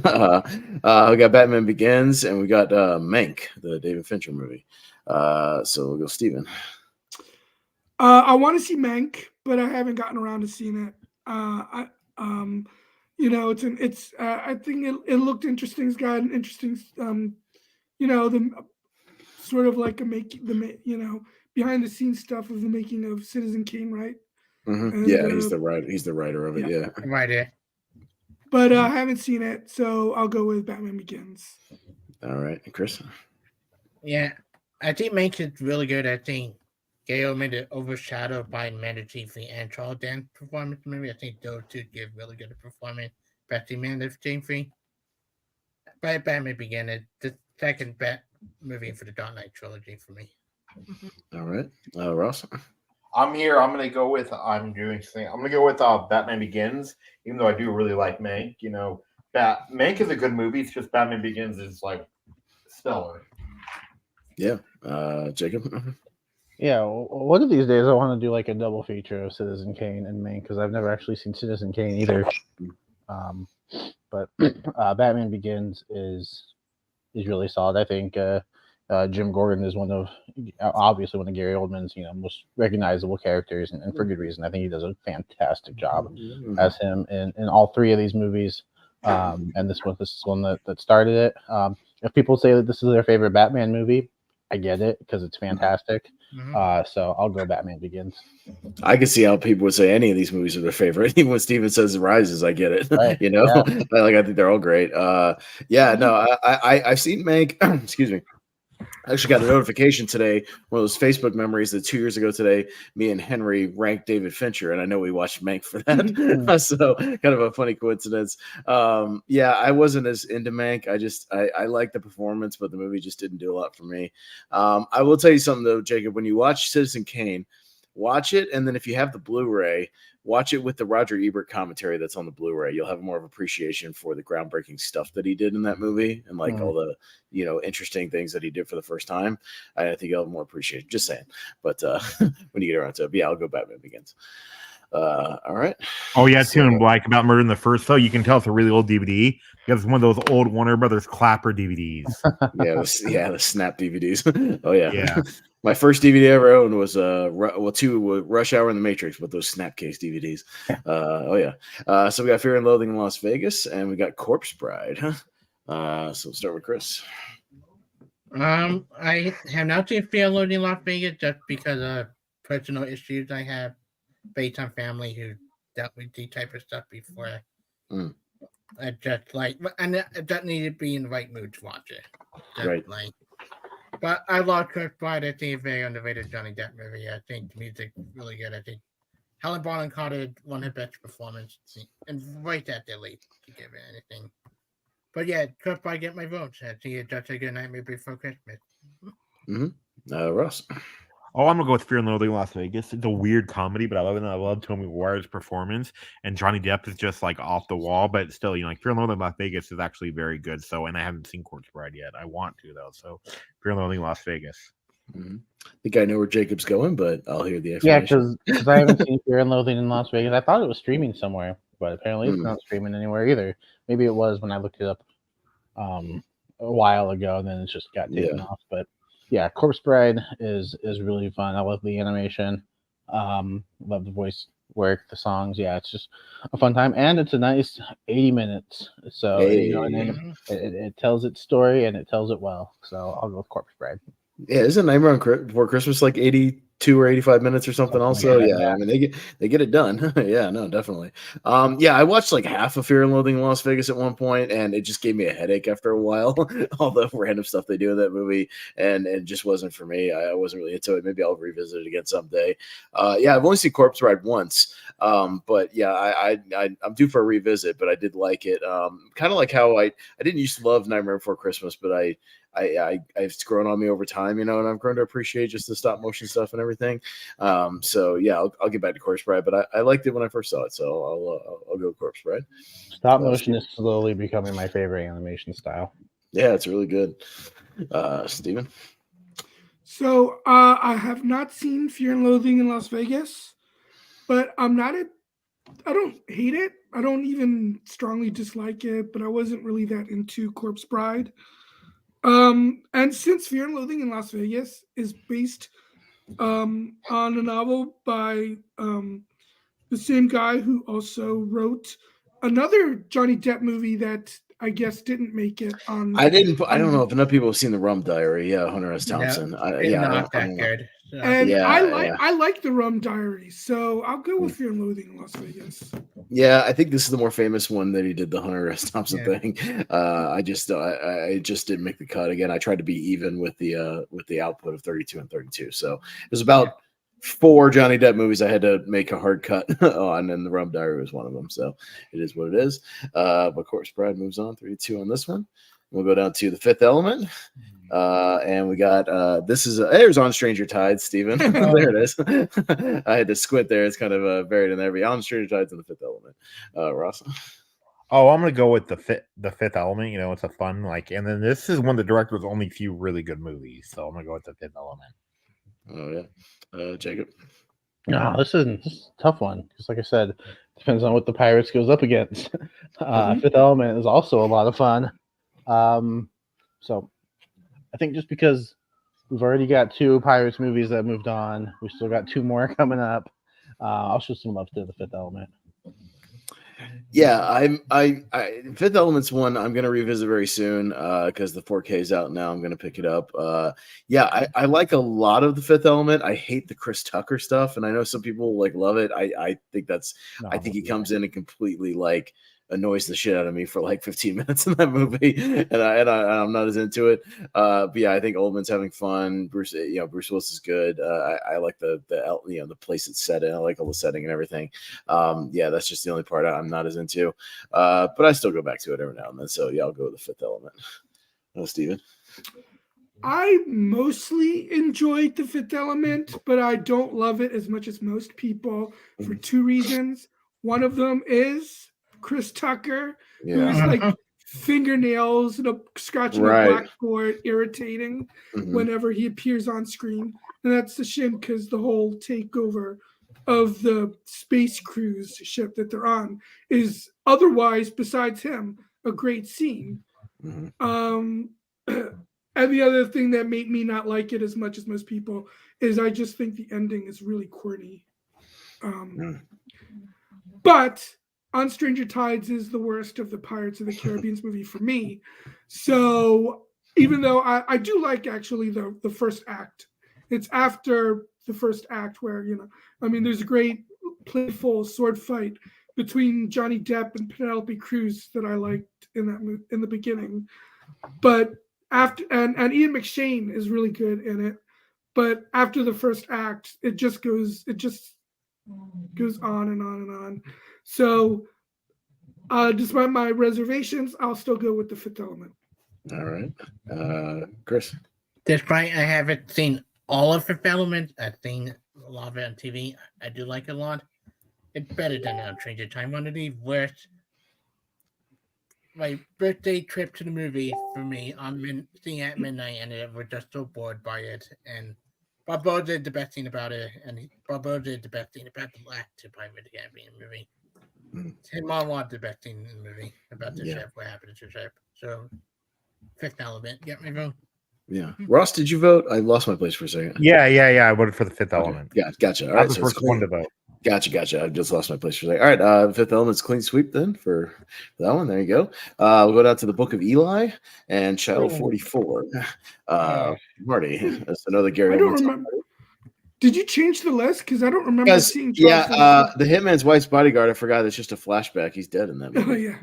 got Batman Begins and we got Mank, the David Fincher movie. So we'll go Steven. I want to see Mank, but I haven't gotten around to seeing it. I think it looked interesting. It's got an interesting, the sort of like behind the scenes stuff of the making of Citizen Kane, right? Mm-hmm. And, he's the writer. He's the writer of it. Yeah, right there. But I haven't seen it, so I'll go with Batman Begins. All right, and Chris. Yeah, I think Mank is really good. I think Gary Oldman is overshadowed by Amanda Seyfried and Charles Dance performance. Maybe I think those two give really good performance. Especially Amanda Seyfried. But Batman Begins is the second movie for the Dark Knight trilogy for me. All right, Ross. I'm here. I'm gonna go with. I'm gonna go with Batman Begins, even though I do really like Mank. Mank is a good movie. It's just Batman Begins is like stellar. Yeah, Jacob. Yeah, one of these days I want to do like a double feature of Citizen Kane and Mank because I've never actually seen Citizen Kane either. But Batman Begins is really solid. I think Jim Gordon is obviously one of Gary Oldman's most recognizable characters, and for good reason. I think he does a fantastic job as him in all three of these movies. And this is one that started it. If people say that this is their favorite Batman movie, I get it because it's fantastic. So I'll go Batman Begins. I can see how people would say any of these movies are their favorite. Even when Steven says It Rises, I get it. Right. I think they're all great. I've seen Mank. Excuse me. I actually got a notification today, one of those Facebook memories that 2 years ago today, me and Henry ranked David Fincher, and I know we watched Mank for that. So kind of a funny coincidence. I wasn't as into Mank. I liked the performance, but the movie just didn't do a lot for me. I will tell you something though, Jacob, when you watch Citizen Kane, watch it, and then if you have the Blu-ray, watch it with the Roger Ebert commentary that's on the Blu-ray. You'll have more of appreciation for the groundbreaking stuff that he did in that movie and like all the, interesting things that he did for the first time. I think you'll have more appreciation. Just saying. But when you get around to it, I'll go Batman Begins. All right. Oh yeah, So- too. And like about Murder in the First Flow, you can tell it's a really old DVD because it's one of those old Warner Brothers Clapper DVDs. the Snap DVDs. Oh yeah. Yeah. My first DVD I ever owned was two Rush Hour and The Matrix with those Snapcase DVDs. So we got Fear and Loathing in Las Vegas, and we got Corpse Bride. So we'll start with Chris. I have not seen Fear and Loathing in Las Vegas just because of personal issues I have based on family who dealt with the type of stuff before. I just and that needed to be in the right mood to watch it. Right. But I love Corpse Bride. I think it's very underrated Johnny Depp movie. I think the music's really good. I think Helen Bonham Carter won her best performance, and right at the lead to give it anything. But yeah, Corpse Bride get my votes. I think it's just a good night movie before Christmas. Ross. Oh, I'm gonna go with Fear and Loathing in Las Vegas. It's a weird comedy, but I love it. And I love Tommy Maguire's performance, and Johnny Depp is just like off the wall, but still, like Fear and Loathing in Las Vegas is actually very good. So, and I haven't seen Corpse Bride yet. I want to though. So, Fear and Loathing in Las Vegas. I think I know where Jacob's going, but I'll hear the explanation. explanation. Yeah, because I haven't seen Fear and Loathing in Las Vegas. I thought it was streaming somewhere, but apparently it's not streaming anywhere either. Maybe it was when I looked it up a while ago, and then it just got taken off. But yeah, Corpse Bride is really fun. I love the animation. Love the voice work, the songs. Yeah, it's just a fun time, and it's a nice 80 minutes. So it tells its story and it tells it well. So I'll go with Corpse Bride. Yeah, isn't Nightmare Before Christmas like 82 or 85 minutes or something? Also, I mean they get it done. Yeah, no, definitely. I watched like half of Fear and Loathing in Las Vegas at one point, and it just gave me a headache after a while. All the random stuff they do in that movie, and it just wasn't for me. I wasn't really into it. Maybe I'll revisit it again someday. I've only seen Corpse Bride once, but yeah, I'm due for a revisit. But I did like it. Kind of like how I didn't used to love Nightmare Before Christmas, but it's grown on me over time, and I've grown to appreciate just the stop motion stuff and everything. I'll get back to Corpse Bride, but I liked it when I first saw it, so I'll go Corpse Bride. Stop motion is slowly becoming my favorite animation style. Yeah, it's really good. Steven? So I have not seen Fear and Loathing in Las Vegas, but I don't hate it. I don't even strongly dislike it, but I wasn't really that into Corpse Bride. And since Fear and Loathing in Las Vegas is based on a novel by the same guy who also wrote another Johnny Depp movie that I guess didn't make it on. I don't know if enough people have seen The Rum Diary. Yeah, Hunter S. Thompson. Not that good. And I like The Rum Diary, so I'll go with Fear and Loathing in Las Vegas. Yeah, I think this is the more famous one that he did the Hunter S. Thompson thing. I just didn't make the cut. Again, I tried to be even with the output of 32 and 32. So it was about 4 Johnny Depp movies I had to make a hard cut on, and The Rum Diary was one of them. So it is what it is. But Corpse Bride moves on 3-2 on this one. We'll go down to The Fifth Element. And we got there's On Stranger Tides, Steven. There it is. I had to squint there. It's kind of buried in there. But On Stranger Tides and The Fifth Element. Ross? Oh, I'm gonna go with the Fifth Element. It's a fun and then this is one of the director's only few really good movies. So I'm gonna go with The Fifth Element. Oh yeah, Jacob. No, this is a tough one because, like I said, it depends on what the Pirates goes up against. Fifth Element is also a lot of fun. So I think just because we've already got 2 Pirates movies that moved on, we still got 2 more coming up. I'll show some love to The Fifth Element. Yeah, I Fifth Element's one I'm gonna revisit very soon because the 4K is out now. I'm gonna pick it up. I like a lot of the Fifth Element. I hate the Chris Tucker stuff, and I know some people love it. I think I think he comes in and completely annoys the shit out of me for 15 minutes in that movie, and I'm not as into it. But yeah, I think Oldman's having fun. Bruce Willis is good. I like the place it's set in. I like all the setting and everything. That's just the only part I'm not as into. But I still go back to it every now and then. So yeah, I'll go with The Fifth Element. Steven? I mostly enjoyed The Fifth Element, but I don't love it as much as most people for 2 reasons. One of them is Chris Tucker, who's fingernails and scratching a blackboard, irritating whenever he appears on screen. And that's a shame because the whole takeover of the space cruise ship that they're on is otherwise, besides him, a great scene. And the other thing that made me not like it as much as most people is I just think the ending is really corny. But On Stranger Tides is the worst of the Pirates of the Caribbean movie for me. So even though I do like actually the first act, it's after the first act where, there's a great playful sword fight between Johnny Depp and Penelope Cruz that I liked in the beginning. But after and Ian McShane is really good in it. But after the first act, it just goes on and on and on. So despite my reservations, I'll still go with The Fifth Element. All right. Chris? Despite I haven't seen all of Fifth Element, I've seen a lot of it on TV. I do like it a lot. It's better than Stranger Time. One of the worst. My birthday trip to the movie for me, seeing it at midnight, and we're just so bored by it. And Barber did the best thing about it, and Barber did the best thing about the last two Pirates of the Caribbean movie. Him on wanted the best thing in the movie about the ship, what happened to the ship. So, Fifth Element, get my vote. Yeah. Ross, did you vote? I lost my place for a second. Yeah. I voted for The Fifth Element. Yeah, gotcha. All I right, was the first one to vote. Gotcha. I just lost my place for a second. All right, Fifth Element's clean sweep then for that one. There you go. We'll go down to the Book of Eli and Child 44. Marty, that's another Gary. I don't remember. Did you change the list? Because I don't remember seeing Child 44. The Hitman's Wife's Bodyguard. I forgot it's just a flashback. He's dead in that movie. Oh, yeah.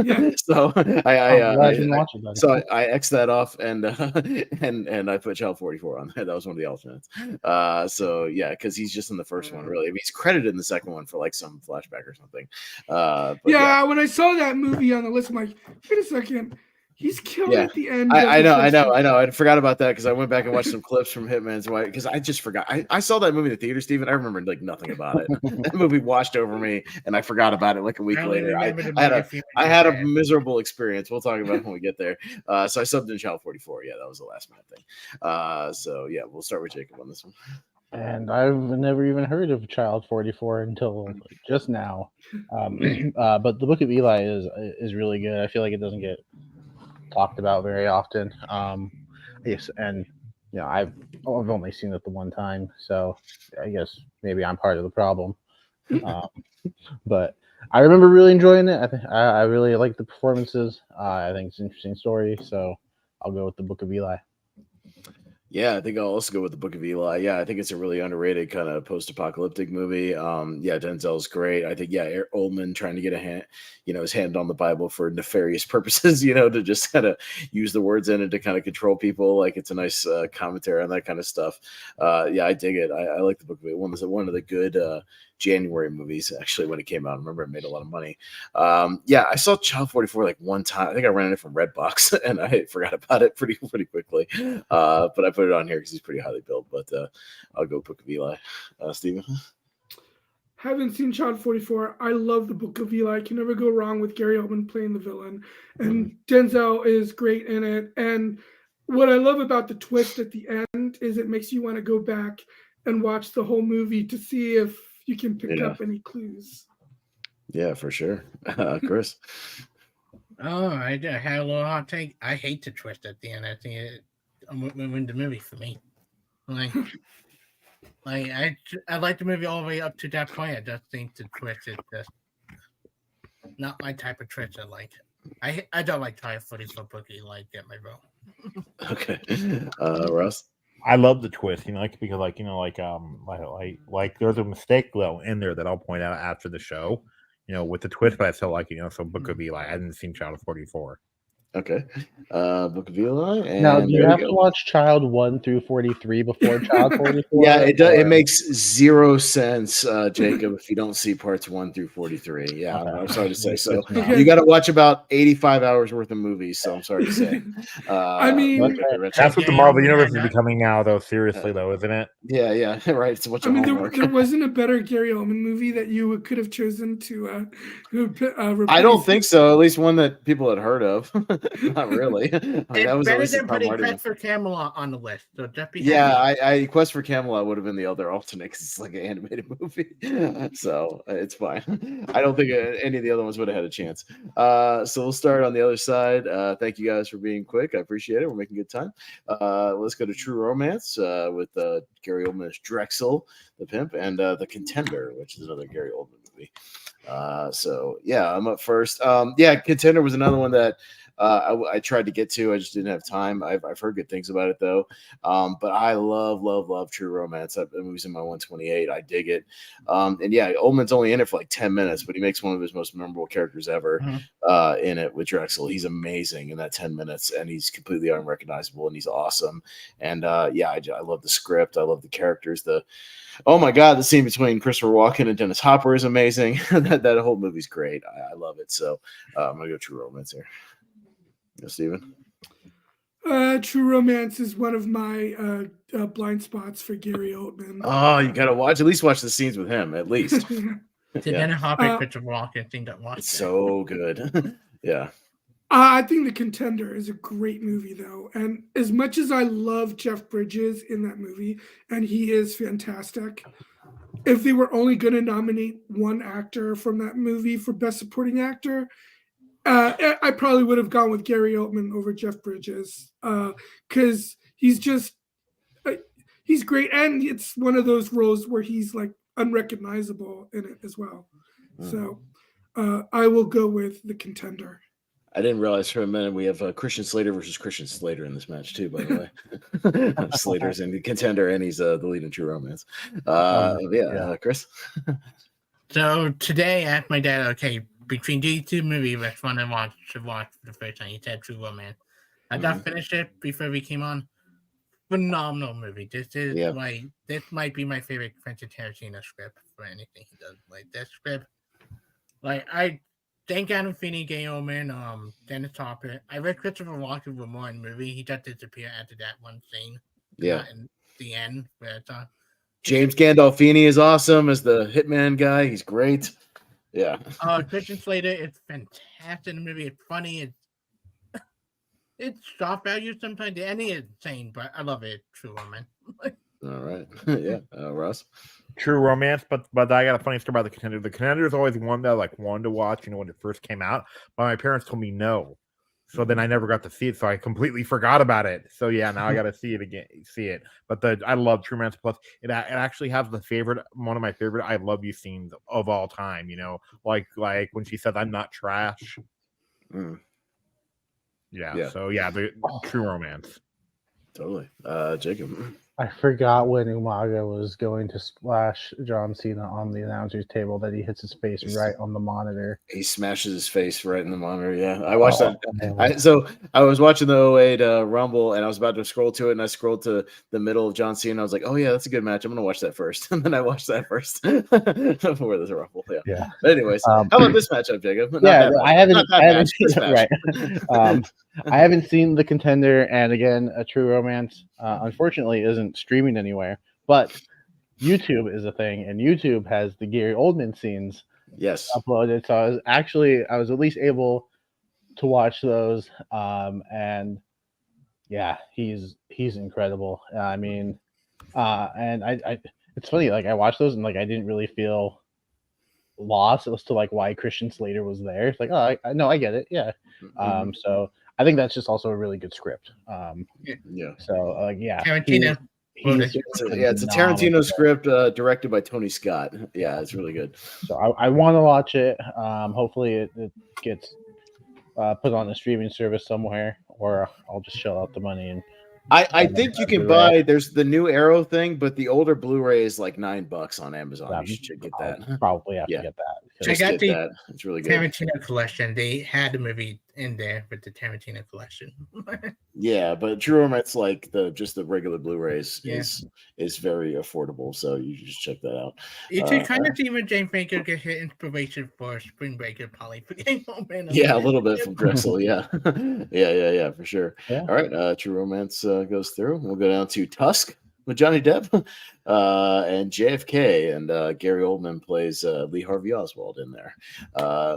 Yeah. So I X'd that off and I put Child 44 on there. That was one of the alternates. So yeah, because he's just in the first one, really. I mean, he's credited in the second one for like some flashback or something. When I saw that movie on the list, I'm like, wait a second. He's killed at the end. I know. I forgot about that because I went back and watched some clips from Hitman's Wife because I just forgot. I saw that movie in the theater, Steven. I remember like nothing about it. That movie washed over me, and I forgot about it like a week later. I had a miserable experience. We'll talk about it when we get there. So I subbed in Child 44. Yeah, that was the last minute thing. So yeah, we'll start with Jacob on this one. And I've never even heard of Child 44 until just now. But the Book of Eli is really good. I feel like it doesn't get talked about very often. Yes, and I've only seen it the one time, so I guess maybe I'm part of the problem. But I remember really enjoying it. I really like the performances. I think it's an interesting story, so I'll go with the Book of Eli. Yeah, I think I'll also go with the Book of Eli. Yeah, I think it's a really underrated kind of post-apocalyptic movie. Denzel's great. I think Oldman trying to get his hand on the Bible for nefarious purposes, to just kind of use the words in it to kind of control people. Like it's a nice commentary on that kind of stuff. I dig it. I like the Book of Eli. One of the good January movies actually when it came out. I remember it made a lot of money. I saw Child 44 like one time. I think I rented it from Redbox and I forgot about it pretty quickly. But I put it on here because he's pretty highly billed. But I'll go Book of Eli. Steven? Haven't seen Child 44. I love the Book of Eli. I can never go wrong with Gary Oldman playing the villain. And Denzel is great in it. And what I love about the twist at the end is it makes you want to go back and watch the whole movie to see if you can pick up any clues. Yeah, for sure. Chris? Oh, I had a little hot take. I hate the twist at the end. I think it ruined the movie for me. I like the movie all the way up to that point. I just think the twist is just not my type of twist. I like it. I don't like Child 44 Bookie. Get my vote. Okay, Russ. I love the twist, because there's a mistake though in there that I'll point out after the show, with the twist, but I still like it, so Book of Eli. I hadn't seen Child 44. Okay. Book of Eli. And now, do you have to watch Child 1 through 43 before Child 44? Yeah, it does. It makes zero sense, Jacob, if you don't see parts 1 through 43. Yeah, okay. I'm sorry to say. So you got to watch about 85 hours worth of movies. So I'm sorry to say. That's what the Marvel Universe is becoming now, though. Seriously, though, isn't it? Yeah, right. It's a bunch of homework. There wasn't a better Gary Oldman movie that you could have chosen to. I don't think so. At least one that people had heard of. Not really. I mean, that It's was better always than putting Marty. Quest for Camelot on the list. So just be Yeah, happy. I Quest for Camelot would have been the other alternate because it's like an animated movie, so it's fine. I don't think any of the other ones would have had a chance. So we'll start on the other side. Thank you guys for being quick. I appreciate it. We're making good time. Let's go to True Romance with Gary Oldman as Drexel, the pimp, and The Contender, which is another Gary Oldman movie. So yeah, I'm up first. Yeah, Contender was another one that I tried to get to. I just didn't have time. I've heard good things about it though. But I love True Romance. That movie's in my 128. I dig it. And yeah, Oldman's only in it for like 10 minutes, but he makes one of his most memorable characters ever in it with Drexel. He's amazing in that 10 minutes, and he's completely unrecognizable, and he's awesome. And yeah, I love the script. I love the characters. Oh my God, the scene between Christopher Walken and Dennis Hopper is amazing. that whole movie's great. I love it. So I'm gonna go True Romance here. Yeah, Steven? True Romance is one of my blind spots for Gary Oldman. Oh, you gotta at least watch the scenes with him, at least. Dennis Hopper, Christopher Walken thing that watched. It's so good. Yeah. I think The Contender is a great movie, though. And as much as I love Jeff Bridges in that movie, and he is fantastic, if they were only going to nominate one actor from that movie for Best Supporting Actor, I probably would have gone with Gary Oldman over Jeff Bridges because he's great. And it's one of those roles where he's like unrecognizable in it as well. So I will go with The Contender. I didn't realize for a minute we have Christian Slater versus Christian Slater in this match too, by the way. Slater's in The Contender, and he's the lead in True Romance. Chris? So today, I asked my dad, okay, between these two movies, which one I want to watch for the first time? He said True Romance. I just finished it before we came on. Phenomenal movie. This might be my favorite Quentin Tarantino script for anything he does. Like this script, like I thank Gandolfini, Gary Oldman, Dennis Hopper. I read Christopher Walken with more in the movie. He just disappeared after that one scene. Yeah. In the end, where James Gandolfini is awesome as the hitman guy. He's great. Yeah. Christian Slater is fantastic in the movie. It's funny. It's shock value sometimes. The ending is insane, but I love it. True Romance. All right. Yeah. Ross? True Romance, but I got a funny story about The Contender. The Contender is always one that I wanted to watch, when it first came out, but my parents told me no. So then I never got to see it, so I completely forgot about it. So yeah, now I got to see it. But I love True Romance. Plus, it actually has one of my favorite "I love you" scenes of all time. Like when she says, "I'm not trash." Yeah. So yeah, the True Romance. Totally. Jacob? I forgot when Umaga was going to splash John Cena on the announcer's table that he hits his face right on the monitor. He smashes his face right in the monitor. Yeah, I watched that. So I was watching the 08 Rumble, and I was about to scroll to it, and I scrolled to the middle of John Cena. I was like, "Oh yeah, that's a good match. I'm gonna watch that first." And then I watched that first before this Rumble. Yeah. But anyways, how about this matchup, Jacob? I haven't seen The Contender, and again, a True Romance. Unfortunately, isn't streaming anywhere, but YouTube is a thing, and YouTube has the Gary Oldman scenes uploaded. So I was at least able to watch those, and yeah, he's incredible. I mean, and I it's funny, like I watched those and like I didn't really feel lost as to like why Christian Slater was there. It's like, oh, I get it, yeah. So I think that's just also a really good script. So yeah, Tarantino. It's a Tarantino script directed by Tony Scott. Yeah, it's really good. So I want to watch it. Hopefully it gets put on a streaming service somewhere, or I'll just shell out the money. And I think you can buy. There's the new Arrow thing, but the older Blu-ray is like $9 on Amazon. You should get that. Probably have to get that. Check out that. It's really good. Tarantino collection. They had the movie in there with the Tarantino collection. Yeah, but True Romance, like just the regular Blu-rays, is very affordable. So you should check that out. You should kind of see when James Baker gets his inspiration for Spring Breaker, probably. Yeah, a little bit from Drexel. Yeah, yeah, for sure. Yeah. All right, True Romance goes through. We'll go down to Tusk with Johnny Depp and JFK, and Gary Oldman plays Lee Harvey Oswald in there.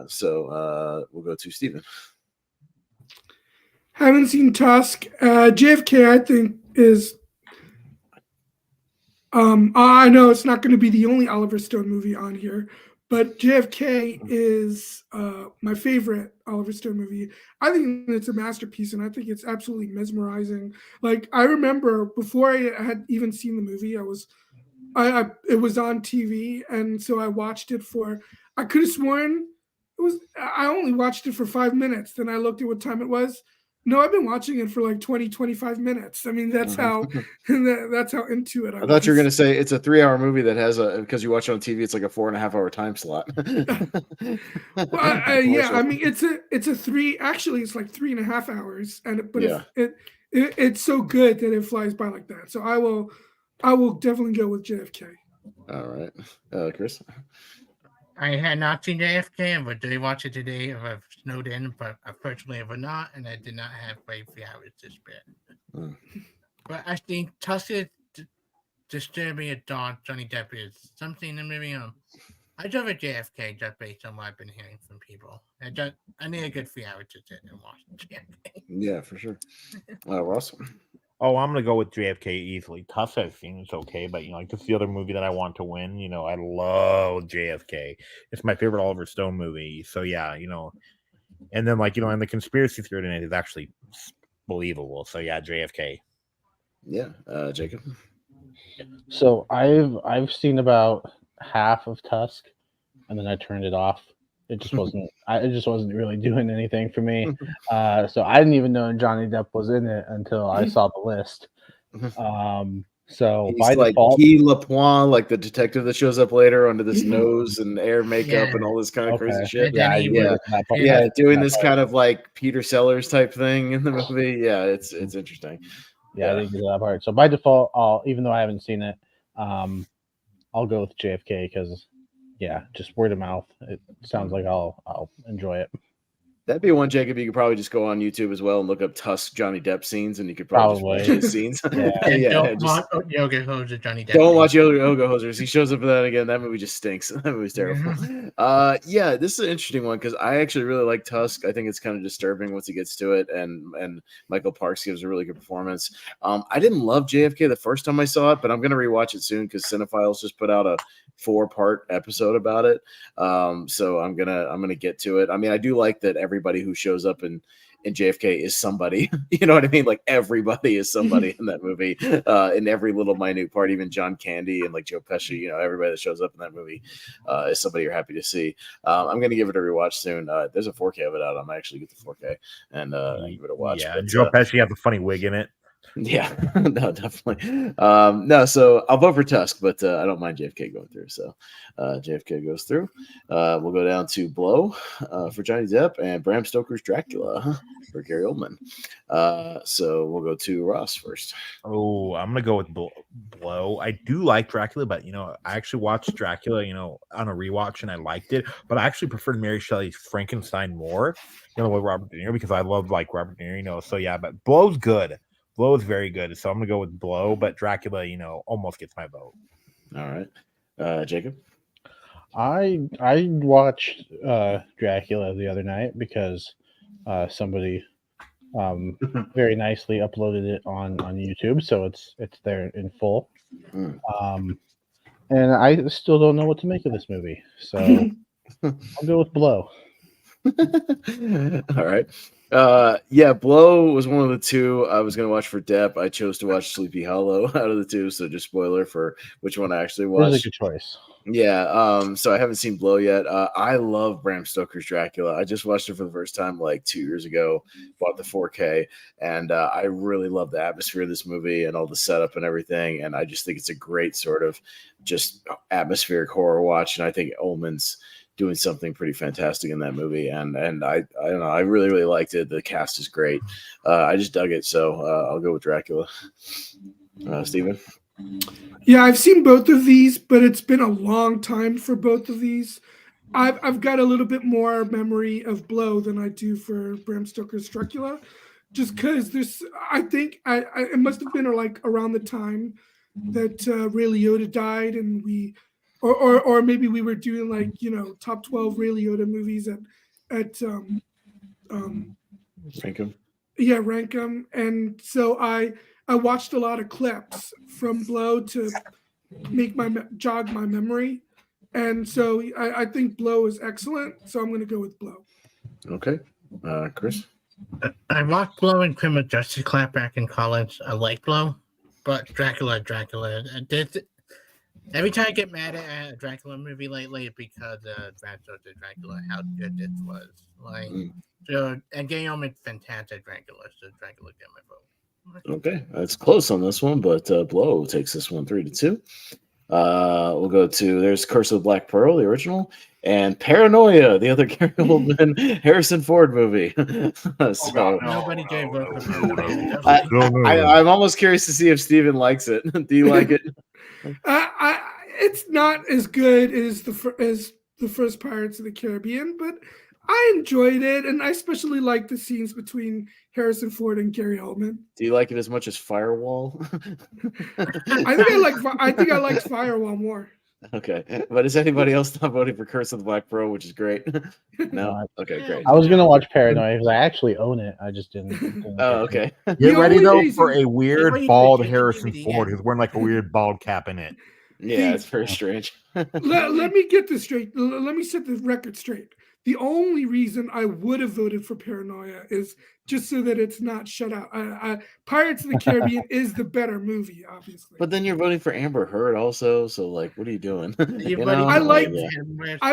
So we'll go to Steven. Haven't seen Tusk. JFK, I think, is. I know it's not going to be the only Oliver Stone movie on here, but JFK is my favorite Oliver Stone movie. I think it's a masterpiece, and I think it's absolutely mesmerizing. Like, I remember before I had even seen the movie, it was on TV, and so I watched it for. I could have sworn it was. I only watched it for 5 minutes. Then I looked at what time it was. No, I've been watching it for like 20, 25 minutes. I mean, that's how that's how into it I I was. thought you were gonna say it's a 3-hour movie that has because you watch it on TV, it's like a 4.5-hour time slot. Well, yeah, I mean, it's a three. Actually, it's like 3.5 hours, but Yeah. it's so good that it flies by like that. So I will definitely go with JFK. All right, Chris. I had not seen JFK, but did watch it today. I've snowed in, but unfortunately, I have not, and I did not have 5 hours to spare. But I think Tusk is disturbing a dog. Johnny Depp is something in the movie. I drove a JFK just based on what I've been hearing from people. I need a good 3 hours to sit and watch JFK. Yeah, for sure. Ross. Oh, I'm gonna go with JFK easily. Tusk I've seen, it's okay, but like this is the other movie that I want to win. I love JFK. It's my favorite Oliver Stone movie. So yeah, and then and the conspiracy theory in it is actually believable. So yeah, JFK. Yeah, Jacob. So I've seen about half of Tusk, and then I turned it off. It just wasn't. It just wasn't really doing anything for me. So I didn't even know Johnny Depp was in it until I saw the list. So He's by like default, Guy Lapointe, like the detective that shows up later under this nose and air makeup and all this kind of crazy shit. Doing this kind of like Peter Sellers type thing in the movie. Yeah, it's interesting. Yeah, I didn't get that part. So by default, even though I haven't seen it, I'll go with JFK because, yeah, just word of mouth. It sounds like I'll enjoy it. That'd be one, Jacob. You could probably just go on YouTube as well and look up Tusk Johnny Depp scenes, and you could probably just watch his scenes. Don't watch Yoga Hoser Johnny Depp. Don't watch Yoga Hosers. He shows up in that again. That movie just stinks. That movie's terrible. Yeah, this is an interesting one because I actually really like Tusk. I think it's kind of disturbing once he gets to it, and Michael Parks gives a really good performance. I didn't love JFK the first time I saw it, but I'm gonna rewatch it soon because Cinephiles just put out a 4-part episode about it. So I'm gonna get to it. I mean, I do like that everybody who shows up in JFK is somebody. You know what I mean? Like everybody is somebody in that movie, in every little minute part, even John Candy and like Joe Pesci, everybody that shows up in that movie is somebody you're happy to see. I'm going to give it a rewatch soon. There's a 4K of it out. I might actually get the 4K and give it a watch. Yeah, but, Joe Pesci has a funny wig in it. Yeah, no, definitely. No, so I'll vote for Tusk, but I don't mind JFK going through. So JFK goes through. We'll go down to Blow for Johnny Depp and Bram Stoker's Dracula for Gary Oldman. So we'll go to Ross first. Oh, I'm gonna go with Blow. I do like Dracula, but I actually watched Dracula, on a rewatch, and I liked it. But I actually preferred Mary Shelley's Frankenstein more, with Robert De Niro because I love Robert De Niro. So yeah, but Blow's good. Blow is very good, so I'm gonna go with Blow, but Dracula, almost gets my vote. All right, Jacob. I watched Dracula the other night because somebody very nicely uploaded it on YouTube, so it's there in full. And I still don't know what to make of this movie, so I'll go with Blow. All right. Yeah, Blow was one of the two I was going to watch for Depp. I chose to watch Sleepy Hollow out of the two, so just spoiler for which one I actually watched. Really good choice. Yeah, so I haven't seen Blow yet. I love Bram Stoker's Dracula. I just watched it for the first time like 2 years ago, bought the 4K, and I really love the atmosphere of this movie and all the setup and everything, and I just think it's a great sort of just atmospheric horror watch, and I think Ullman's doing something pretty fantastic in that movie, and I don't know, I really, really liked it. The cast is great. I just dug it, so I'll go with Dracula. Steven? Yeah, I've seen both of these, but it's been a long time for both of these. I've got a little bit more memory of Blow than I do for Bram Stoker's Dracula, just because I think it must have been like around the time that Ray Liotta died, and or maybe we were doing like top 12 Ray Liotta movies at Rank 'em. Yeah, rank them. And so I watched a lot of clips from Blow to make jog my memory. And so I think Blow is excellent. So I'm going to go with Blow. Okay. Chris? I watched Blow and Criminal Justice Clap back in college. I like Blow, but Dracula. Every time I get mad at a Dracula movie lately, it's because Bristow did Dracula, how good this was. Like, so, and Gary Oldman, fantastic Dracula. So Dracula get my vote. Okay, that's close on this one, but Blow takes this one 3-2. We'll go to there's Curse of the Black Pearl, the original, and Paranoia, the other Gary Oldman Harrison Ford movie. Nobody gave vote for Paranoia. I'm almost curious to see if Steven likes it. Do you like it? It's not as good as the first Pirates of the Caribbean, but I enjoyed it, and I especially like the scenes between Harrison Ford and Gary Oldman. Do you like it as much as Firewall? I think I liked Firewall more. Okay, but is anybody else not voting for Curse of the Black Pearl, which is great? No. Okay, great. I was gonna watch Paranoia because I actually own it. I just didn't Oh, okay. Get ready though for a weird bald Harrison Ford who's wearing like a weird bald cap in it. Yeah, it's very strange. Let me get this straight. Let me set the record straight. The only reason I would have voted for Paranoia is just so that it's not shut out. Pirates of the Caribbean is the better movie, obviously. But then you're voting for Amber Heard also, so like, what are you doing? I've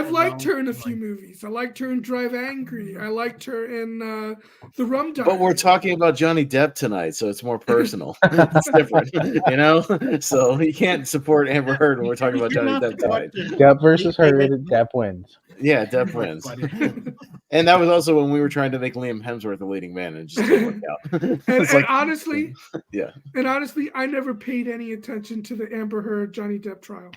liked her in a few movies. I liked her in Drive Angry. I liked her in The Rum Diary. But we're talking about Johnny Depp tonight, so it's more personal. It's different, So you can't support Amber Heard when we're talking about Johnny Depp tonight. Depp versus Heard. Depp wins. Yeah, Depp wins. And that was also when we were trying to make Liam Hemsworth the leading man, and it just didn't work out. And honestly, yeah. And honestly, I never paid any attention to the Amber Heard Johnny Depp trial.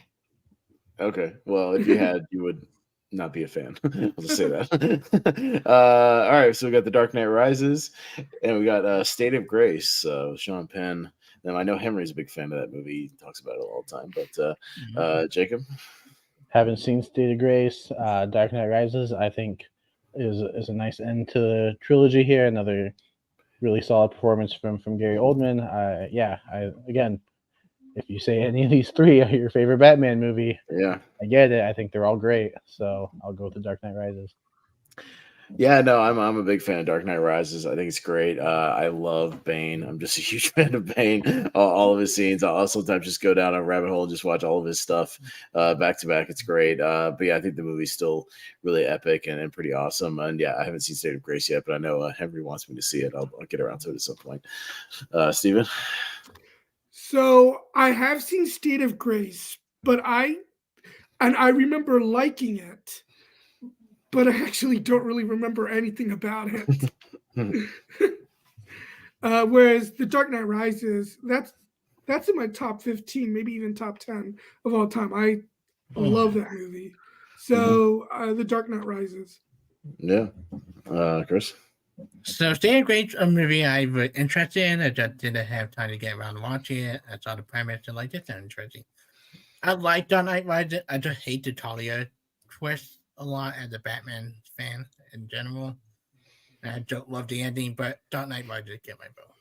Okay, well, if you had, you would not be a fan. I'll just say that. All right, so we got The Dark Knight Rises, and we got State of Grace with Sean Penn. And I know Henry's a big fan of that movie. He talks about it all the time. But Jacob? Haven't seen State of Grace. Dark Knight Rises, I think, is a nice end to the trilogy here. Another really solid performance from Gary Oldman. Again, if you say any of these three are your favorite Batman movie, I get it. I think they're all great. So I'll go with The Dark Knight Rises. Yeah, no, I'm a big fan of Dark Knight Rises. I think it's great. I love Bane. I'm just a huge fan of Bane. All of his scenes. I'll sometimes just go down a rabbit hole and just watch all of his stuff back to back. It's great. But yeah, I think the movie's still really epic and pretty awesome. And yeah, I haven't seen State of Grace yet, but I know Henry wants me to see it. I'll get around to it at some point. Steven? So I have seen State of Grace, but I remember liking it. But I actually don't really remember anything about it. Whereas The Dark Knight Rises, that's in my top 15, maybe even top 10 of all time. I love that movie. So The Dark Knight Rises. Yeah. Chris? So State of Grace, a movie I was interested in. I just didn't have time to get around to watching it. I saw the premise and like, this sounds interesting. I like Dark Knight Rises. I just hate the Talia twist a lot as a Batman fan in general. I don't love the ending, but Dark Knight Rises get my vote.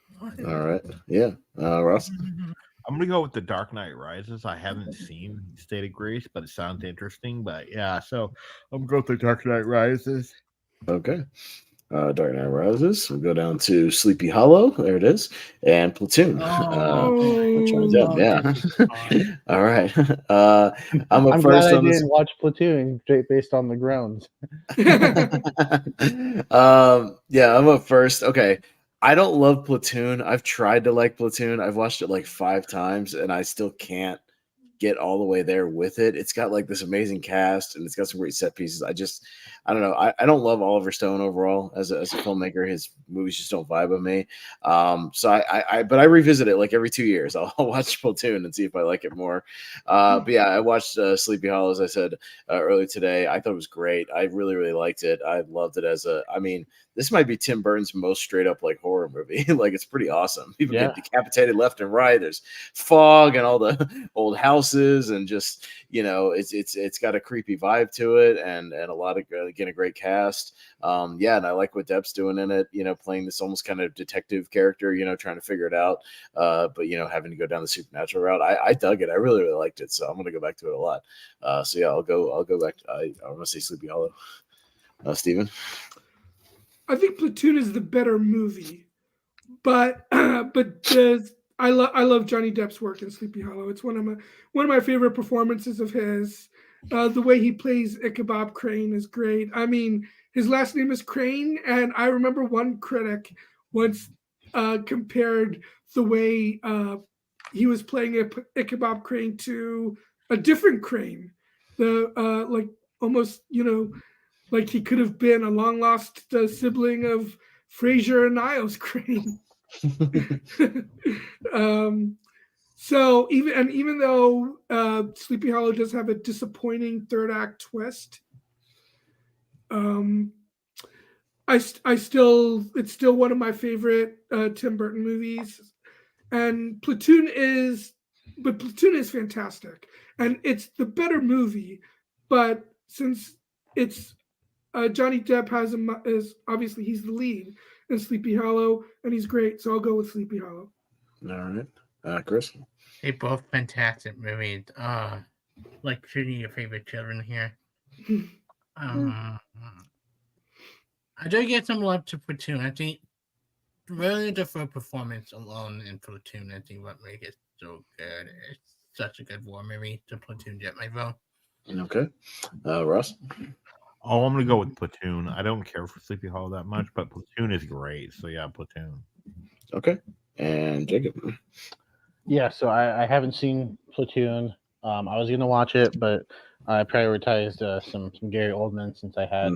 All right. Yeah. Ross? I'm going to go with The Dark Knight Rises. I haven't seen State of Grace, but it sounds interesting. But yeah, so I'm going to go with The Dark Knight Rises. Okay. Dark Knight Rises. We'll go down to Sleepy Hollow. There it is. And Platoon. Yeah. All right. I'm glad I didn't watch Platoon based on the groans. Yeah, I'm up first. Okay. I don't love Platoon. I've tried to like Platoon. I've watched it like 5 times, and I still can't get all the way there with it. It's got like this amazing cast, and it's got some great set pieces. I don't know. I don't love Oliver Stone overall as a filmmaker. His movies just don't vibe with me. But I revisit it like every 2 years. I'll watch Platoon and see if I like it more. But yeah, I watched Sleepy Hollow, as I said earlier today. I thought it was great. I really, really liked it. I loved it this might be Tim Burton's most straight up like horror movie. Like it's pretty awesome. People Yeah. get decapitated left and right. There's fog and all the old houses, and just it's got a creepy vibe to it, and a lot of again a great cast. And I like what Depp's doing in it. Playing this almost kind of detective character. Trying to figure it out. But having to go down the supernatural route. I dug it. I really really liked it. So I'm gonna go back to it a lot. So yeah, I'll go back. I want to say Sleepy Hollow. Steven? I think Platoon is the better movie, but I love Johnny Depp's work in Sleepy Hollow. It's one of my favorite performances of his. The way he plays Ichabod Crane is great. I mean, his last name is Crane, and I remember one critic once compared the way he was playing Ichabod Crane to a different Crane, like almost like he could have been a long lost sibling of Fraser and Niles Crane. So even though Sleepy Hollow does have a disappointing third act twist, it's still one of my favorite Tim Burton movies, and Platoon is fantastic, and it's the better movie, but since it's Johnny Depp is obviously he's the lead in Sleepy Hollow, and he's great, so I'll go with Sleepy Hollow. All right, Chris. They both fantastic movies. Like shooting your favorite children here. I do get some love to Platoon. I think really just for performance alone in Platoon, I think what makes it so good. It's such a good war movie. The Platoon get my vote. Okay, Ross. Oh, I'm gonna go with Platoon. I don't care for Sleepy Hollow that much, but Platoon is great. So yeah, Platoon. Okay, and Jacob. Yeah, so I haven't seen Platoon. I was gonna watch it, but I prioritized some Gary Oldman since I had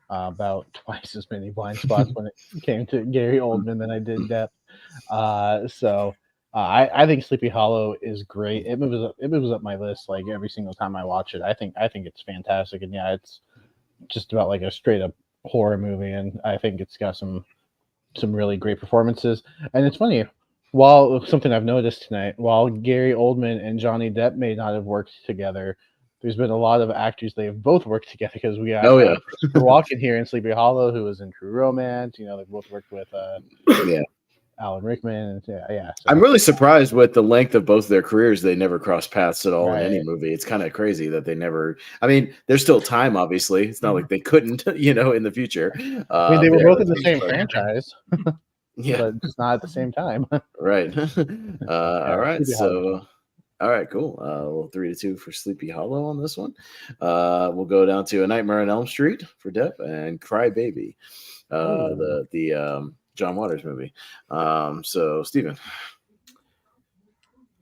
about twice as many blind spots when it came to Gary Oldman than I did Depp. I think Sleepy Hollow is great. It moves up my list like every single time I watch it. I think it's fantastic, and yeah, it's just about like a straight up horror movie, and I think it's got some really great performances. And it's funny, while something I've noticed tonight, while Gary Oldman and Johnny Depp may not have worked together, there's been a lot of actors they have both worked together, because we got Christopher Walken here in Sleepy Hollow, who was in True Romance. They both worked with Alan Rickman. And so. I'm really surprised with the length of both their careers. They never crossed paths at all in any movie. It's kind of crazy that they never. I mean, there's still time. Obviously, it's not like they couldn't. In the future. I mean, they were both in the same franchise. Yeah, but just not at the same time. Right. All right. So. All right, cool. Well, 3-2 for Sleepy Hollow on this one. We'll go down to A Nightmare on Elm Street for Depp and Cry Baby, the John Waters movie. So, Steven.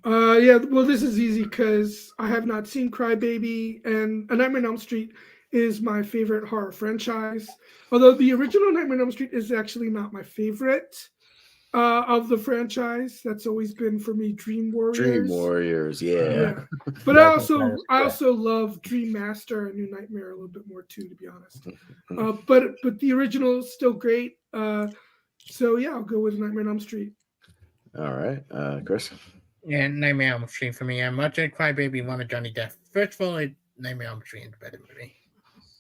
Well, this is easy because I have not seen Cry Baby, and A Nightmare on Elm Street is my favorite horror franchise. Although the original Nightmare on Elm Street is actually not my favorite of the franchise. That's always been for me Dream Warriors. Dream Warriors, yeah. But I also love Dream Master and New Nightmare a little bit more too, to be honest. But the original is still great. So yeah, I'll go with Nightmare on Elm Street. All right, Chris. Yeah, Nightmare on Elm Street for me. I'm watching Cry Baby, one of Johnny Depp. First of all, Nightmare on Elm Street is a better movie.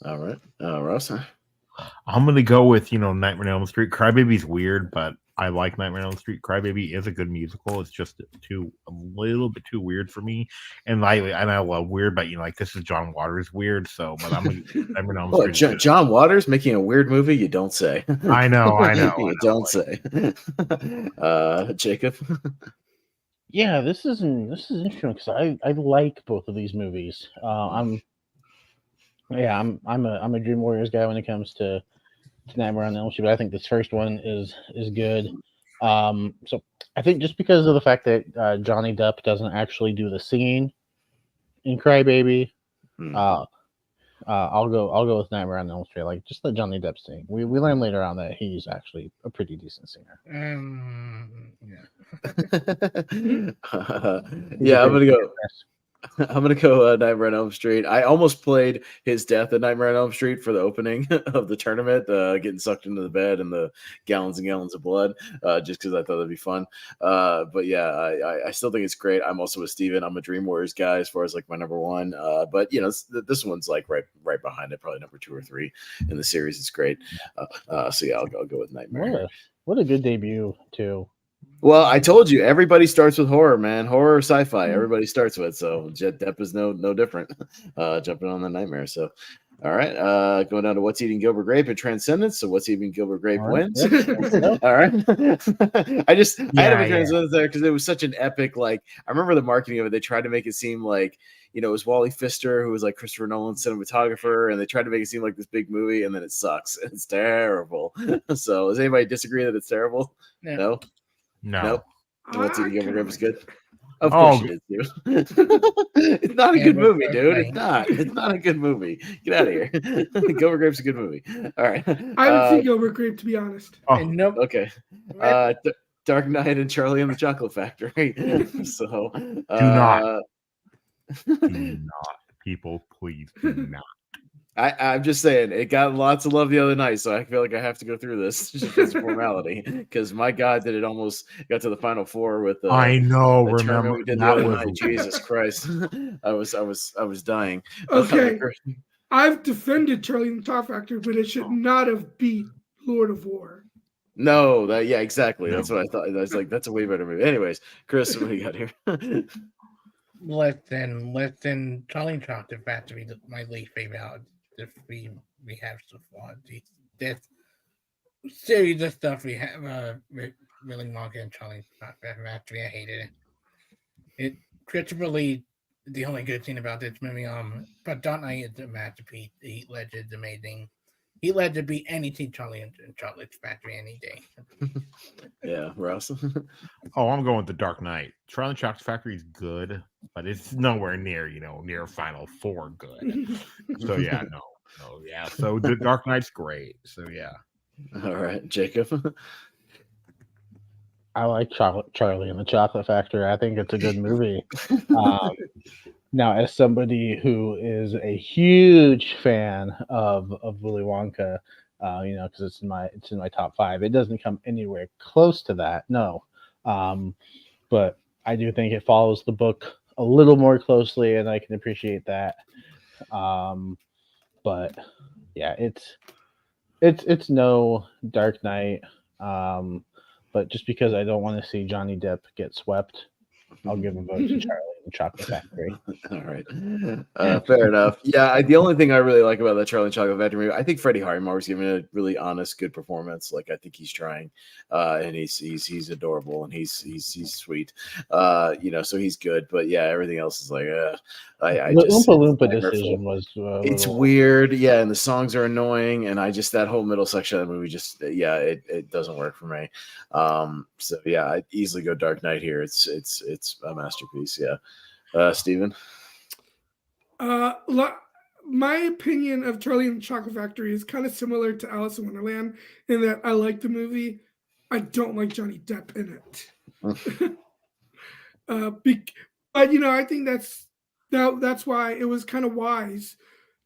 All right, Ross. I'm gonna go with Nightmare on Elm Street. Crybaby's weird, but I like Nightmare on Elm Street. Crybaby is a good musical. It's just a little bit too weird for me, and I love weird, but this is John Waters weird. So, but I'm gonna Nightmare on Elm Street. John Waters making a weird movie? You don't say. I know. You don't say. Jacob. Yeah, this is interesting because I like both of these movies. I'm a Dream Warriors guy when it comes to Nightmare on Elm Street, but I think this first one is good. So I think just because of the fact that Johnny Depp doesn't actually do the singing in Cry Baby, I'll go with Nightmare on Elm Street. Like, just let Johnny Depp sing. We learn later on that he's actually a pretty decent singer. Yeah, I'm gonna go. I'm gonna go Nightmare on Elm Street. I almost played his death in Nightmare on Elm Street for the opening of the tournament, getting sucked into the bed and the gallons and gallons of blood, just because I thought that'd be fun. But yeah, I still think it's great. I'm also with Steven. I'm a Dream Warriors guy as far as like my number one. But you know, this one's like right behind it, probably number 2 or 3 in the series. It's great. So yeah, I'll go with Nightmare. What a good debut too. Well, I told you, everybody starts with horror, man. Horror, sci-fi, everybody starts with. So Jet Depp is no different. Jumping on the Nightmare. So, all right, going down to What's Eating Gilbert Grape and Transcendence. So What's Eating Gilbert Grape wins. All right. I had a Transcendence there because it was such an epic. Like, I remember the marketing of it. They tried to make it seem like, you know, it was Wally Pfister, who was like Christopher Nolan's cinematographer, and they tried to make it seem like this big movie, and then it sucks. It's terrible. So, does anybody disagree that it's terrible? No. Nope. What's Eating Gilbert Grape is good. Of course you did, too. It's not a good movie, dude. It's not. It's not a good movie. Get out of here. Gilbert Grape's a good movie. All right. I haven't seen Gilbert Grape, to be honest. Nope. Okay. Dark Knight and Charlie and the Chocolate Factory. So do not. Do not. People, please do not. I'm just saying, it got lots of love the other night, so I feel like I have to go through this just as a formality. Because my God, did it almost got to the final 4 with I know. the Remember we did the that other was night. Jesus Christ, I was dying. Okay, I've defended Charlie and the Chocolate Factory, but it should not have beat Lord of War. No, exactly. That's what I thought. I was like, that's a way better movie. Anyways, Chris, what do you got here? Less than Charlie and Chocolate Factory, my least favorite. We have so far. This series of stuff we have, Willy Wonka and Charlie Factory. I hated it. Christopher Lee, the only good thing about this movie, but Dark Knight is a masterpiece. Heath Ledger is amazing. Heath Ledger beat anything Charlie and Chocolate Factory any day. Yeah, Ross. I'm going with the Dark Knight. Charlie and Chocolate Factory is good, but it's nowhere near, near Final 4 good. So yeah, no, yeah. So the Dark Knight's great. So yeah. All right, Jacob. I like Charlie and the Chocolate Factory. I think it's a good movie. Now, as somebody who is a huge fan of Willy Wonka, because it's in my top 5, it doesn't come anywhere close to that. No, but I do think it follows the book a little more closely, and I can appreciate that. But yeah, it's no Dark Knight. But just because I don't want to see Johnny Depp get swept, I'll give a vote to Charlie and the Chocolate Factory. All right. Fair enough. Yeah, the only thing I really like about that Charlie and Chocolate Factory movie, I think Freddie Highmore's giving a really honest, good performance. Like, I think he's trying, and he's adorable, and he's sweet. So he's good. But yeah, everything else is like, the Oompa Loompa decision was. It's weird, yeah, and the songs are annoying, and that whole middle section of the movie it doesn't work for me. So yeah, I'd easily go Dark Knight here. It's a masterpiece. Yeah, Steven? My opinion of Charlie and the Chocolate Factory is kind of similar to Alice in Wonderland in that I like the movie. I don't like Johnny Depp in it. But I think that's why it was kind of wise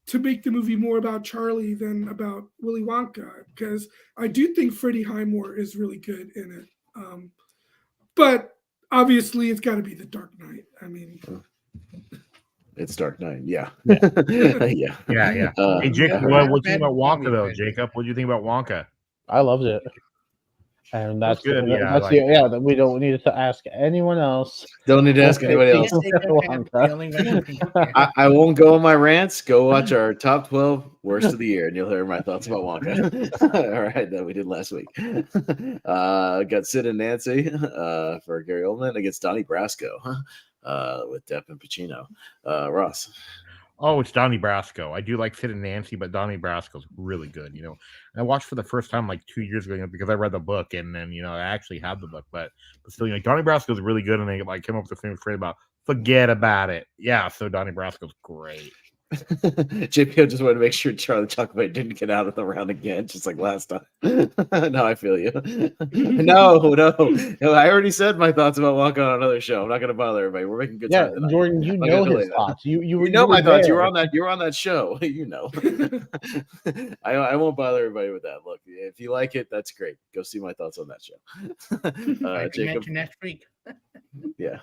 to make the movie more about Charlie than about Willy Wonka, because I do think Freddie Highmore is really good in it. But obviously, it's got to be the Dark Knight. I mean, it's Dark Knight. Yeah. Yeah. Hey, Jacob, what do you think about Wonka, though? Jacob, what do you think about Wonka? I loved it. And that's good. That we don't need to ask anyone else. Don't need to ask anybody else. I won't go on my rants. Go watch our top 12 worst of the year, and you'll hear my thoughts about Wonka. All right, that we did last week. Got Sid and Nancy for Gary Oldman against Donnie Brasco with Depp and Pacino. Ross. Oh, it's Donnie Brasco. I do like Sid and Nancy, but Donnie Brasco's really good, And I watched for the first time like 2 years ago, because I read the book, and then I actually have the book, but still, Donnie Brasco's really good, and they came up with the thing about forget about it. Yeah, so Donnie Brasco's great. JPO just wanted to make sure Charlie Chocolate didn't get out of the round again, just like last time. No, I feel you. No. I already said my thoughts about walking on another show. I'm not going to bother everybody. We're making good time tonight. Jordan, you know his thoughts. You know my thoughts. You were were on that show. You know. I won't bother everybody with that. Look, if you like it, that's great. Go see my thoughts on that show. Jacob. Next week. Yeah.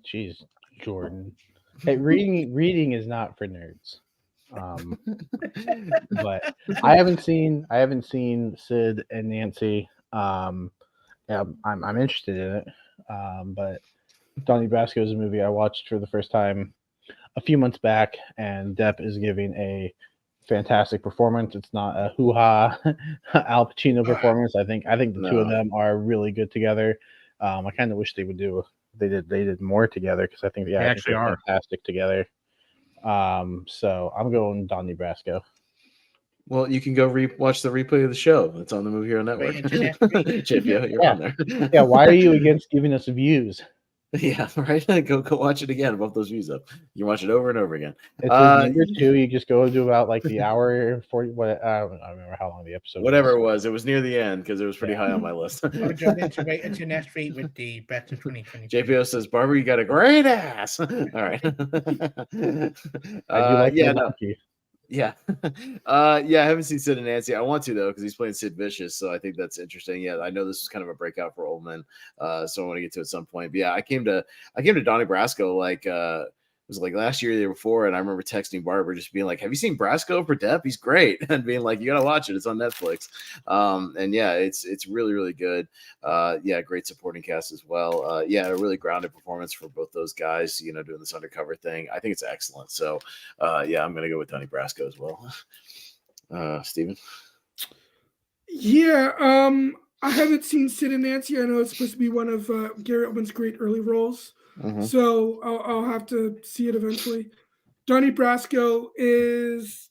Jeez, Jordan. Hey, reading is not for nerds. But I haven't seen Sid and Nancy. I'm interested in it. But Donnie Brasco is a movie I watched for the first time a few months back, and Depp is giving a fantastic performance. It's not a hoo-ha Al Pacino performance. I think the two of them are really good together. I kind of wish they did more together, because I think they actually are fantastic together. So I'm going Donnie Brasco. Well, you can go watch the replay of the show. It's on the Movie Hero Network. You're on there. Yeah, why are you against giving us views? Yeah, right. Go watch it again. Bump those views up. You can watch it over and over again. It's number 2. You just go to about like the hour 40. What I don't remember how long the episode. Whatever was. It was near the end because it was pretty high on my list. Wait until next week with the best of 2020. JPO says, "Barber, you got a great ass." All right. Yeah. I haven't seen Sid and Nancy. I want to, though, because he's playing Sid Vicious, so I think that's interesting. Yeah, I know this is kind of a breakout for Oldman, so I want to get to it at some point. But yeah, I came to Donnie Brasco it was like last year, the year before, and I remember texting Barber just being like, "Have you seen Brasco for Depp? He's great," and being like, "You gotta watch it. It's on Netflix." And yeah, it's really, really good. Great supporting cast as well. A really grounded performance for both those guys. You know, doing this undercover thing. I think it's excellent. So, I'm gonna go with Donnie Brasco as well. Steven? Yeah, I haven't seen Sid and Nancy. I know it's supposed to be one of Gary Oldman's great early roles. Mm-hmm. So I'll have to see it eventually. Donnie Brasco is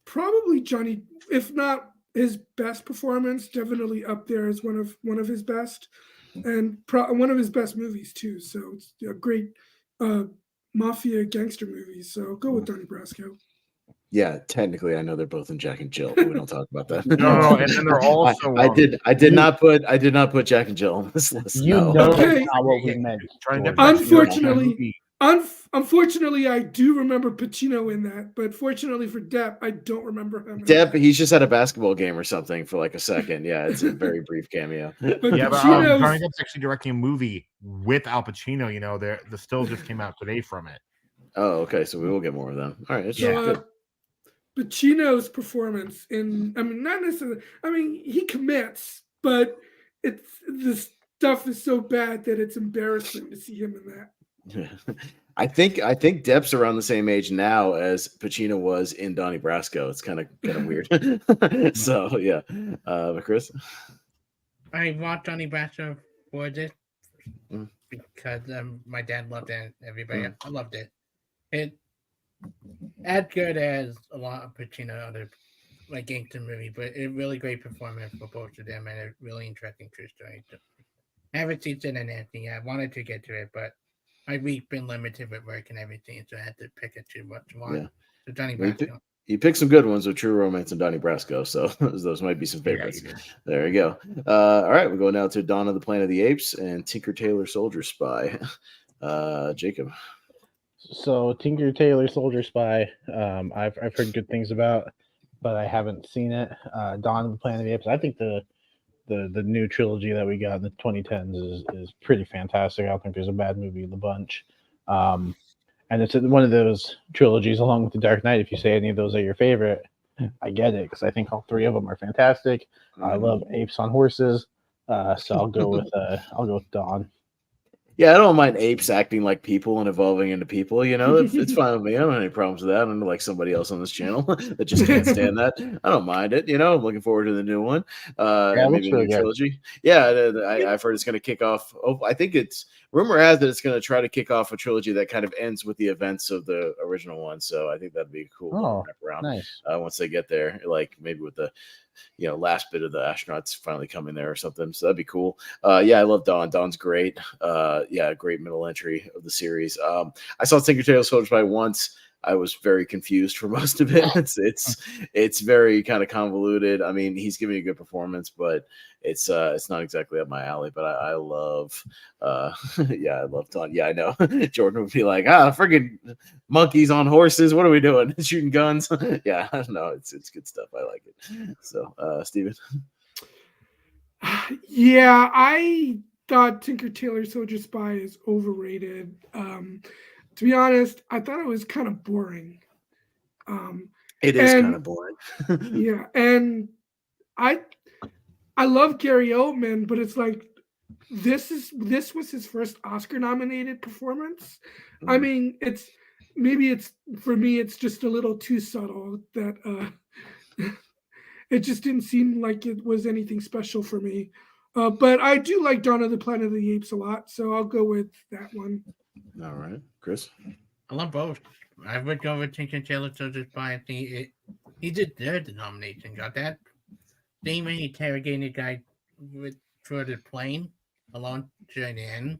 probably Johnny, if not his best performance, definitely up there as one of his best, and one of his best movies too. So it's a great mafia gangster movie. So go with Donnie Brasco. Yeah, technically, I know they're both in Jack and Jill, but we don't talk about that. No, and then they're also. I did not put Jack and Jill on this list. That's not what we meant. Unfortunately, I do remember Pacino in that, but fortunately for Depp, I don't remember him. Depp, he's just at a basketball game or something for like a second. Yeah, it's a very brief cameo. But Johnny Depp's actually directing a movie with Al Pacino. You know, the still just came out today from it. Oh, okay. So we will get more of them. All right. Good. Pacino's performance not necessarily. He commits, but the stuff is so bad that it's embarrassing to see him in that. I think Depp's around the same age now as Pacino was in Donnie Brasco. It's kind of weird. So yeah, Chris. I watched Donnie Brasco for this because my dad loved it. Everybody, I loved it. It as good as a lot of Pacino other like gangster movie, but a really great performance for both of them and a really interesting true story. I haven't seen Sid and Nancy. I wanted to get to it, but my week's been limited with work and everything, so I had to pick it too much. Yeah. So Donnie Brasco. You picked some good ones with True Romance and Donnie Brasco, so those might be some favorites. Yeah, there you go. All right, we'll go now to Dawn of the Planet of the Apes and Tinker Tailor Soldier Spy. Jacob. So Tinker Tailor Soldier Spy, I've heard good things about, but I haven't seen it. Dawn of the Planet of the Apes. I think the new trilogy that we got in the 2010s is pretty fantastic. I don't think there's a bad movie in the bunch. And it's one of those trilogies along with The Dark Knight. If you say any of those are your favorite, I get it, because I think all three of them are fantastic. I love apes on horses, so I'll go with Dawn. Yeah, I don't mind apes acting like people and evolving into people. You know, it's fine with me. I don't have any problems with that. I'm like somebody else on this channel that just can't stand that. I don't mind it. You know, I'm looking forward to the new one. Maybe a new trilogy. Yeah, I've heard it's going to kick off. I think rumor has that it's going to try to kick off a trilogy that kind of ends with the events of the original one. So I think that'd be a cool wraparound. Nice. Once they get there, like maybe with the last bit of the astronauts finally coming there or something. So that'd be cool. Yeah, I love Dawn. Dawn's great. Yeah, great middle entry of the series. I saw Tinker Tailor Soldier Spy once. I was very confused for most of it. It's very kind of convoluted. I mean, he's giving a good performance, but it's not exactly up my alley. But I love, I love Dawn. Yeah, I know. Jordan would be like, friggin' monkeys on horses. What are we doing? Shooting guns? Yeah, I don't know. It's good stuff. I like it. So, Steven. Yeah, I thought Tinker Tailor Soldier Spy is overrated. To be honest, I thought it was kind of boring. It is kind of boring. Yeah, and I love Gary Oldman, but it's like this was his first Oscar nominated performance. Mm-hmm. I mean, it's for me, it's just a little too subtle that it just didn't seem like it was anything special for me. But I do like Dawn of the Planet of the Apes a lot, so I'll go with that one. All right, Chris. I love both. I would go with Tinker Tailor Soldier Spy. I think he deserved the nomination. Got that thing when he interrogated the guy for the plane along to the end.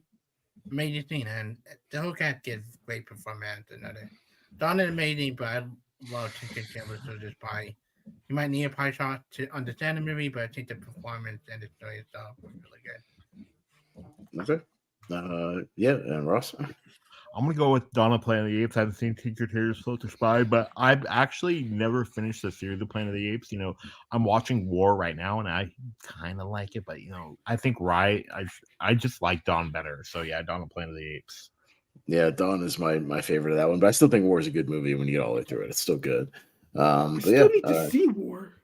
Amazing scene, and the whole cast gives great performance. Another Dawn is amazing, but I love Tinker Tailor Soldier Spy. You might need a pie shot to understand the movie, but I think the performance and the story itself was really good. Okay. Yeah, and Ross. I'm gonna go with Dawn of Planet of the Apes. I haven't seen Tinker Tailor Soldier Spy, but I've actually never finished the series of Planet of the Apes. I'm watching War right now, and I kind of like it, but I think I just like Dawn better. So yeah, Dawn of Planet of the Apes. Yeah, Dawn is my favorite of that one, but I still think War is a good movie when you get all the way through it. It's still good. I still need to see War.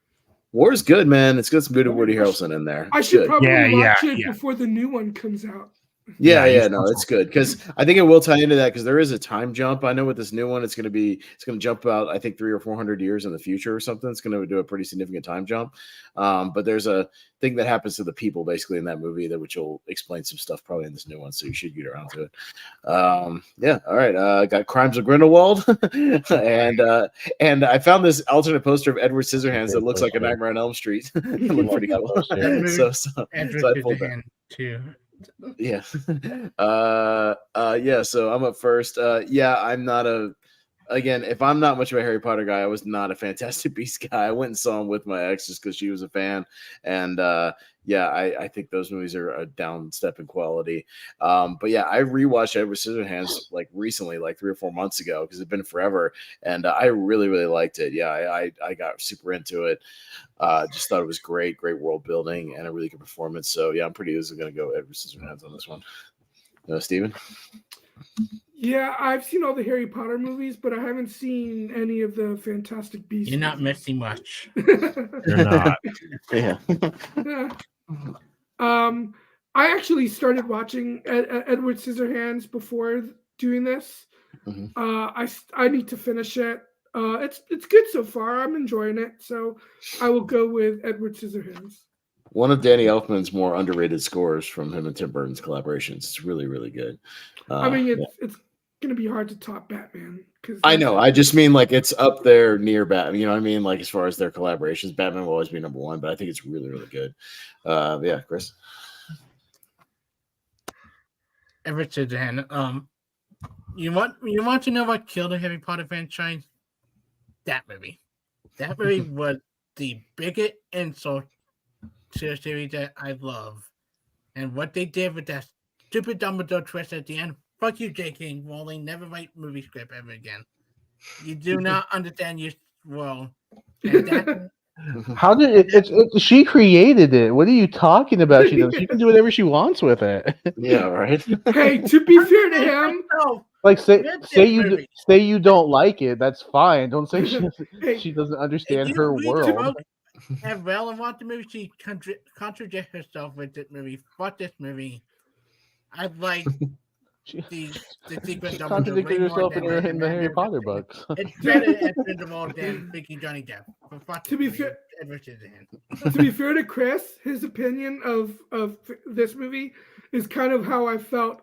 War is good, man. It's got some good Woody Harrelson in there. I should probably watch it before the new one comes out. Yeah, no, it's good because I think it will tie into that because there is a time jump. I know with this new one, it's going to jump out, I think 300 or 400 years in the future or something. It's going to do a pretty significant time jump. But there's a thing that happens to the people basically in that movie which will explain some stuff probably in this new one. So you should get around to it. Yeah. All right. Got Crimes of Grindelwald and I found this alternate poster of Edward Scissorhands that looks like a Nightmare on Elm Street. It looked pretty cool. So I pulled that too. Yeah. Yeah, so I'm up first. I'm not if I'm not much of a Harry Potter guy, I was not a Fantastic Beasts guy. I went and saw them with my ex just because she was a fan. And I think those movies are a down step in quality. But yeah, I rewatched Edward Scissorhands like recently, like 3 or 4 months ago, because it's been forever. And I really, really liked it. Yeah, I got super into it. Just thought it was great world building and a really good performance. So yeah, I'm pretty easily going to go Edward Scissorhands on this one. Steven? Yeah, I've seen all the Harry Potter movies, but I haven't seen any of the Fantastic Beasts. You're not missing much. You're not. Yeah. I actually started watching Edward Scissorhands before doing this. Mm-hmm. I need to finish it. It's good so far. I'm enjoying it, so I will go with Edward Scissorhands. One of Danny Elfman's more underrated scores from him and Tim Burton's collaborations. It's really, really good. I mean, it's going to be hard to top Batman. I know. I just mean like it's up there near Batman. You know what I mean? Like as far as their collaborations, Batman will always be number one, but I think it's really, really good. Yeah, Chris. Edward Scissorhands. You want to know what killed the Harry Potter franchise? That movie was the biggest insult to a series that I love, and what they did with that stupid Dumbledore twist at the end. Fuck you, J.K. Rowling. Never write movie script ever again. You do not understand your role. How did it? She created it. What are you talking about? She can do whatever she wants with it. Yeah, right. Hey, to be fair to him, like say you don't like it. That's fine. Don't say she doesn't understand her world. As well and watch the movie, she contradicts herself with this movie. Fuck this movie. I like the sequence. She contradicted herself in the Harry Potter books. It's better at Grindelwald than freaking Johnny Depp. To be fair to Chris, his opinion of this movie is kind of how I felt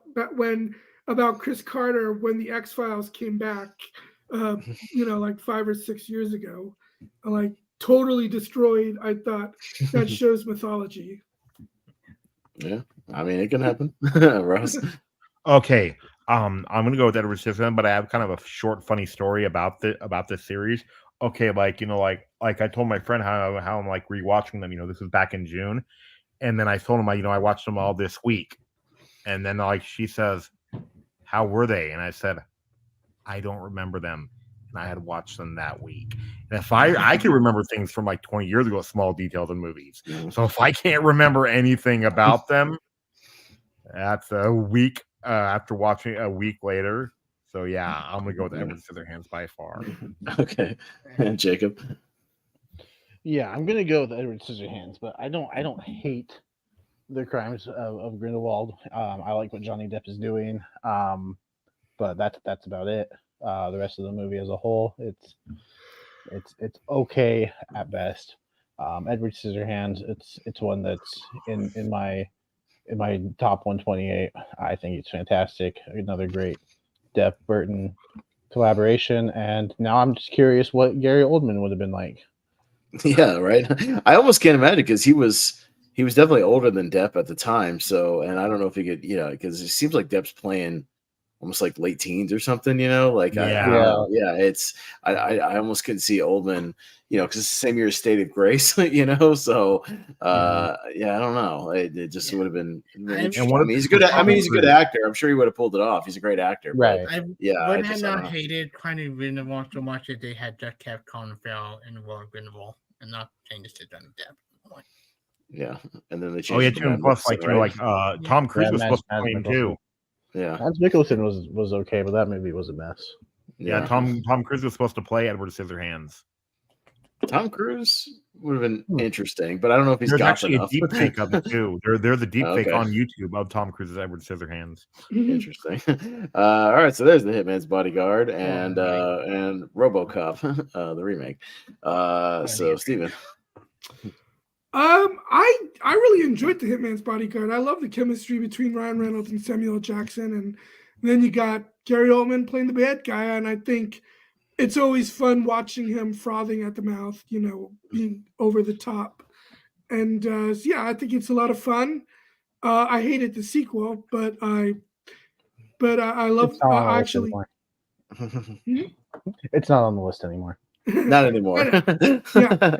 about Chris Carter when the X-Files came back, like 5 or 6 years ago. Like, totally destroyed. I thought that show's mythology. Yeah, I mean, it can happen. Russ. Okay. I'm gonna go with Edward Scissorhands, but I have kind of a short, funny story about this series. Okay, like I told my friend how I'm like rewatching them. This was back in June, and then I told him I watched them all this week, and then like she says, "How were they?" And I said, "I don't remember them." And I had watched them that week. And if I can remember things from like 20 years ago, small details in movies. So if I can't remember anything about them, that's a week after watching a week later. So yeah, I'm gonna go with Edward Scissorhands by far. Okay, and Jacob. Yeah, I'm gonna go with Edward Scissorhands, but I don't hate the crimes of Grindelwald. I like what Johnny Depp is doing, but that's about it. The rest of the movie as a whole, it's okay at best. Edward Scissorhands, it's one that's in my top 128. I think it's fantastic. Another great Depp Burton collaboration, and now I'm just curious what Gary Oldman would have been like. Yeah, right. I almost can't imagine because he was definitely older than Depp at the time. So, and I don't know if he could, because it seems like Depp's playing almost like late teens or something. Like I don't know. Yeah, it's I almost couldn't see Oldman, because it's the same year as State of Grace, So, yeah, I don't know. It just would have been. Interesting. I mean, he's a good. He's a good actor. I'm sure he would have pulled it off. He's a great actor. Right. I would have not hated Crying Grindelwald so much if they had just kept Colin Farrell in the role of Grindelwald and not changed it to Johnny Depp. Yeah, and then they changed. Oh yeah, too. Plus, Tom Cruise was supposed to play him too. Yeah, Mads Mikkelsen was okay, but that movie was a mess. Yeah, Tom Cruise was supposed to play Edward Scissorhands. Tom Cruise would have been interesting, but I don't know if he's got actually enough. A deep fake of it too. There's a deep fake on YouTube of Tom Cruise's Edward Scissorhands. Interesting. All right, so there's The Hitman's Bodyguard and RoboCop, the remake. So Steven. I really enjoyed The Hitman's Bodyguard. I love the chemistry between Ryan Reynolds and Samuel Jackson, and then you got Gary Oldman playing the bad guy, and I think it's always fun watching him frothing at the mouth, being over the top. And yeah, I think it's a lot of fun. I hated the sequel, but I love actually. It's not on the list anymore. Not anymore. Yeah,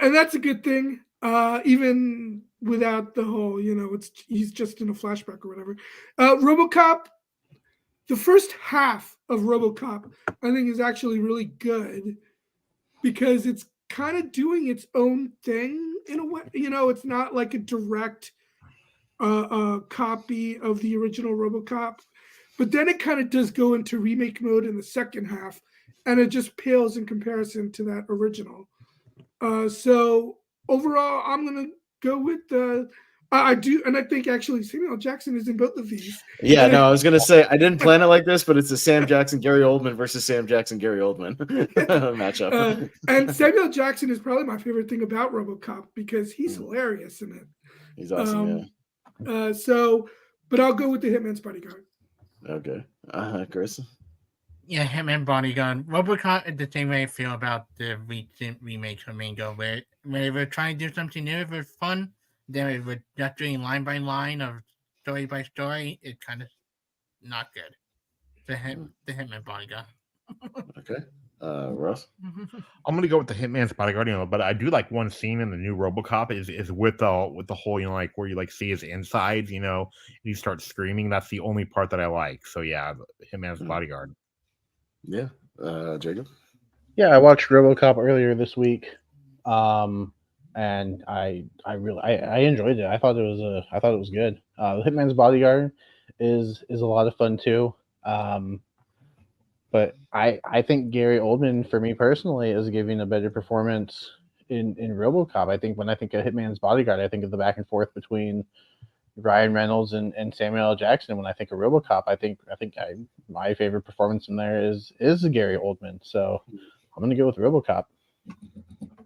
and that's a good thing. Even without the whole, he's just in a flashback or whatever. RoboCop, the first half of RoboCop, I think is actually really good because it's kind of doing its own thing in a way. It's not like a direct copy of the original RoboCop, but then it kind of does go into remake mode in the second half. And it just pales in comparison to that original. So overall, I'm gonna go with I do, and I think actually Samuel Jackson is in both of these. Yeah, no, I was gonna say I didn't plan it like this, but it's a Sam Jackson, Gary Oldman versus Sam Jackson, Gary Oldman matchup. And Samuel Jackson is probably my favorite thing about RoboCop because he's hilarious in it. He's awesome. But I'll go with The Hitman's Bodyguard. Okay, Chris. Yeah, Hitman Bodyguard. RoboCop is the same way I feel about the recent remakes from Mango, where they were trying to do something new, it was fun. Then it was just doing line by line or story by story. It's kind of not good. The Hitman Bodyguard. Okay, Russ. I'm gonna go with The Hitman's Bodyguard, but I do like one scene in the new RoboCop is with the whole like where you see his insides, and he starts screaming. That's the only part that I like. So yeah, Hitman's Bodyguard. Yeah, Jacob. Yeah, I watched RoboCop earlier this week, and I really enjoyed it. I thought it was good. The Hitman's Bodyguard is a lot of fun too. But I think Gary Oldman, for me personally, is giving a better performance in RoboCop. I think when I think of Hitman's Bodyguard, I think of the back and forth between Ryan Reynolds and Samuel L. Jackson. When I think of RoboCop, I think my favorite performance in there is Gary Oldman. So I'm gonna go with RoboCop.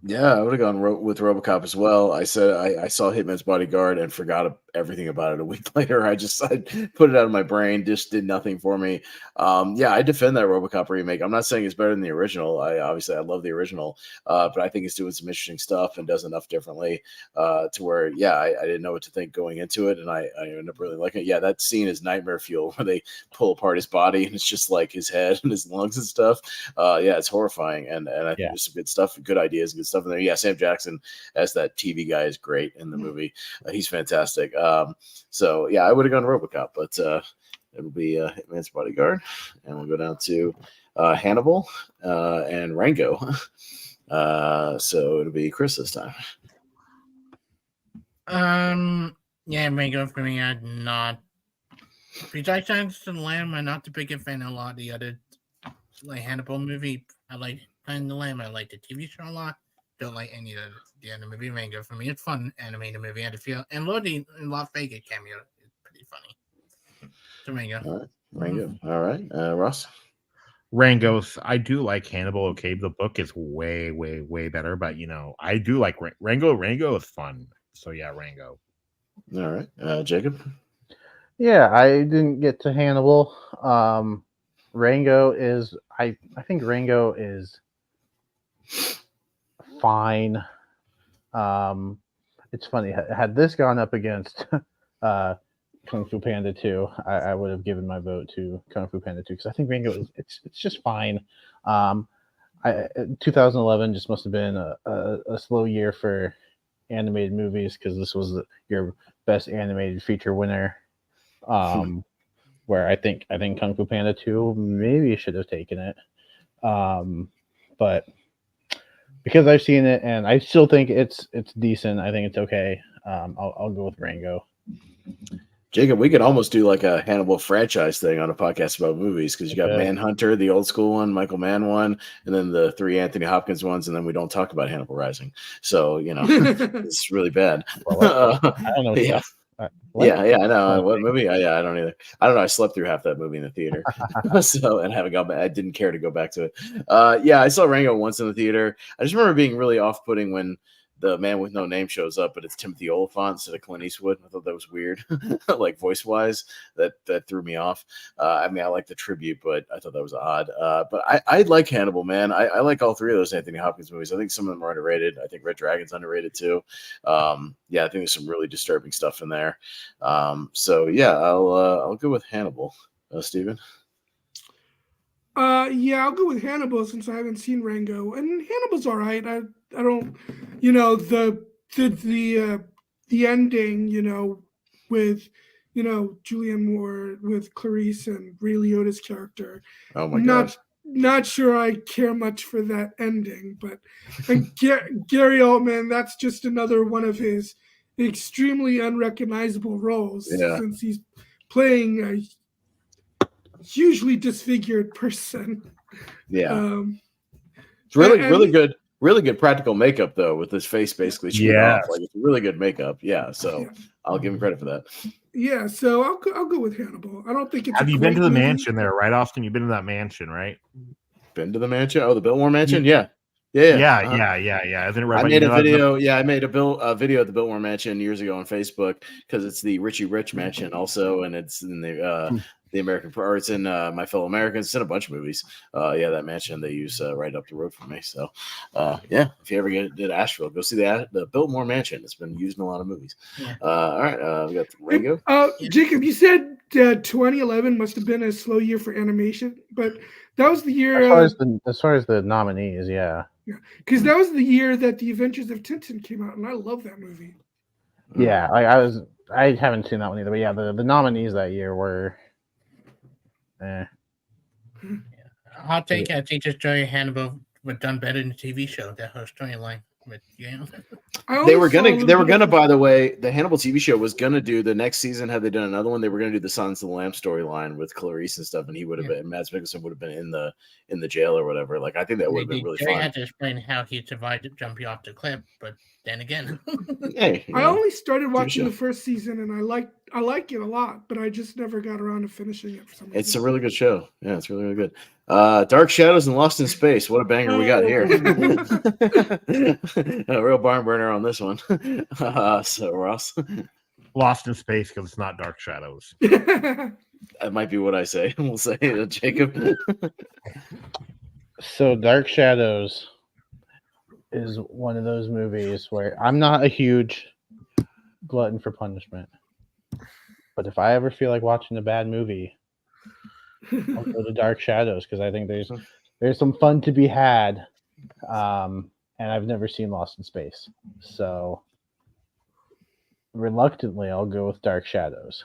Yeah, I would have gone with RoboCop as well. I said I saw Hitman's Bodyguard and forgot everything about it a week later. I put it out of my brain, just did nothing for me. Yeah, I defend that RoboCop remake. I'm not saying it's better than the original. I love the original, but I think it's doing some interesting stuff and does enough differently to where, yeah, I didn't know what to think going into it, and I ended up really liking it. Yeah, that scene is nightmare fuel where they pull apart his body and it's just like his head and his lungs and stuff. Yeah, it's horrifying, and I think there's some good stuff, good ideas, good stuff in there. Yeah, Sam Jackson as that TV guy is great in the movie. He's fantastic. So yeah, I would have gone RoboCop, but it'll be Hitman's Bodyguard, and we'll go down to Hannibal and Rango. So it'll be Chris this time. Yeah, Rango for me. I'm not. Besides Silence of the Lamb, I'm not the biggest fan of a lot of the other like Hannibal movie. I like Silence of the Lamb. I like the TV show a lot. Don't like any of the other movie. Rango for me, it's fun animated movie. I had to feel, and Lodi in Las Vegas cameo is pretty funny. So Rango. All right, Rango. All right, Ross. Rango's. I do like Hannibal. Okay, the book is way better, but I do like Rango. Rango is fun. So yeah, Rango. All right, Jacob. Yeah, I didn't get to Hannibal. Rango is. I think Rango is fine. It's funny. Had this gone up against Kung Fu Panda 2, I would have given my vote to Kung Fu Panda 2 because I think Rango is it's just fine. 2011 just must have been a slow year for animated movies because this was your best animated feature winner. Where I think Kung Fu Panda 2 maybe should have taken it. But because I've seen it and I still think it's decent, I think it's okay. I'll go with Rango. Jacob, we could almost do like a Hannibal franchise thing on a podcast about movies because you got Manhunter, the old school one, Michael Mann one, and then the 3 Anthony Hopkins ones, and then we don't talk about Hannibal Rising. So it's really bad. Well, I don't know. Yeah. Yeah, I know. What movie? I don't either. I don't know. I slept through half that movie in the theater, and haven't gone back. I didn't care to go back to it. Yeah, I saw Rango once in the theater. I just remember being really off-putting when the man with no name shows up, but it's Timothy Olyphant instead of Clint Eastwood. I thought that was weird, like voice-wise. That threw me off. I mean, I like the tribute, but I thought that was odd. But I like Hannibal, man. I like all 3 of those Anthony Hopkins movies. I think some of them are underrated. I think Red Dragon's underrated too. Yeah, I think there's some really disturbing stuff in there. So yeah, I'll go with Hannibal. Steven? Yeah, I'll go with Hannibal since I haven't seen Rango, and Hannibal's all right. I don't, the ending, with Julianne Moore with Clarice and Ray Liotta's character. Oh my god. Not sure I care much for that ending, but Gary Oldman, that's just another one of his extremely unrecognizable roles since he's playing a hugely disfigured person. Yeah. It's really good practical makeup though, with his face basically shooting off. Like it's really good makeup. Yeah. So I'll give him credit for that. Yeah, so I'll go with Hannibal. I don't think it's. Have you been to the mansion there, right, Austin? You've been to that mansion, right? Been to the mansion? Oh, the Biltmore Mansion? Yeah. Isn't it right? I made a video. Yeah, I made a video of the Biltmore Mansion years ago on Facebook because it's the Richie Rich Mansion also, and it's in the American, or it's in My Fellow Americans. It's in a bunch of movies. Yeah, that mansion they use right up the road from me. So, yeah, if you ever get to Asheville, go see the Biltmore Mansion. It's been used in a lot of movies. Yeah. All right, we got Rango. Jacob, you said 2011 must have been a slow year for animation, but that was the year. As far as the nominees, yeah, because that was the year that The Adventures of Tintin came out, and I love that movie. Yeah, I haven't seen that one either, but yeah, the nominees that year were. Hot take. I think just Joey Hannibal would done better in the TV show. That whole storyline with They were gonna. By the way, the Hannibal TV show was gonna do the next season. Had they done another one, they were gonna do the Silence of the Lamb storyline with Clarice and stuff, and he would have been. Mads Mikkelsen would have been in the jail or whatever. Like I think that would have been really fun. They had to explain how he survived jumping off the cliff, but then again, I only started watching the first season, and I liked I like it a lot, but I just never got around to finishing it for some reason. It's a really good show. Yeah, it's really, really good. Dark Shadows and Lost in Space. What a banger we got here. A real barn burner on this one. So, Ross. Lost in Space because it's not Dark Shadows. That might be what I say. We'll say Jacob. So Dark Shadows is one of those movies where I'm not a huge glutton for punishment. But if I ever feel like watching a bad movie, I'll go to Dark Shadows because I think there's some fun to be had. And I've never seen Lost in Space. So reluctantly, I'll go with Dark Shadows.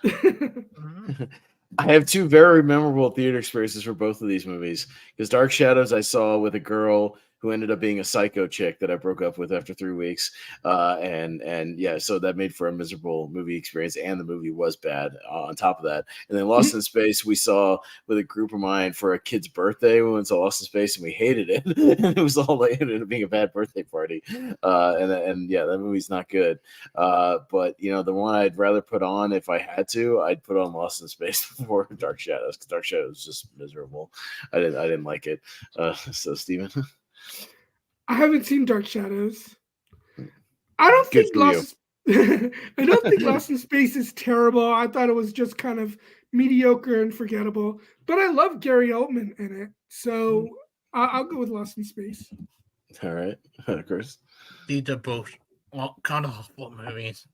I have two very memorable theater experiences for both of these movies. Because Dark Shadows I saw with a girl who ended up being a psycho chick that I broke up with after 3 weeks. And yeah, so that made for a miserable movie experience, and the movie was bad on top of that. And then Lost in Space we saw with a group of mine for a kid's birthday. We went to Lost in Space and we hated it. And it was all like, it ended up being a bad birthday party. And yeah, that movie's not good. But you know, the one I'd rather put on if I had to, I'd put on Lost in Space before Dark Shadows, because Dark Shadows was just miserable. I didn't like it. So Steven? I haven't seen Dark Shadows. I don't think Lost in Space is terrible. I thought it was just kind of mediocre and forgettable. But I love Gary Oldman in it, so I'll go with Lost in Space. All right, Chris. These are both kind of awful movies,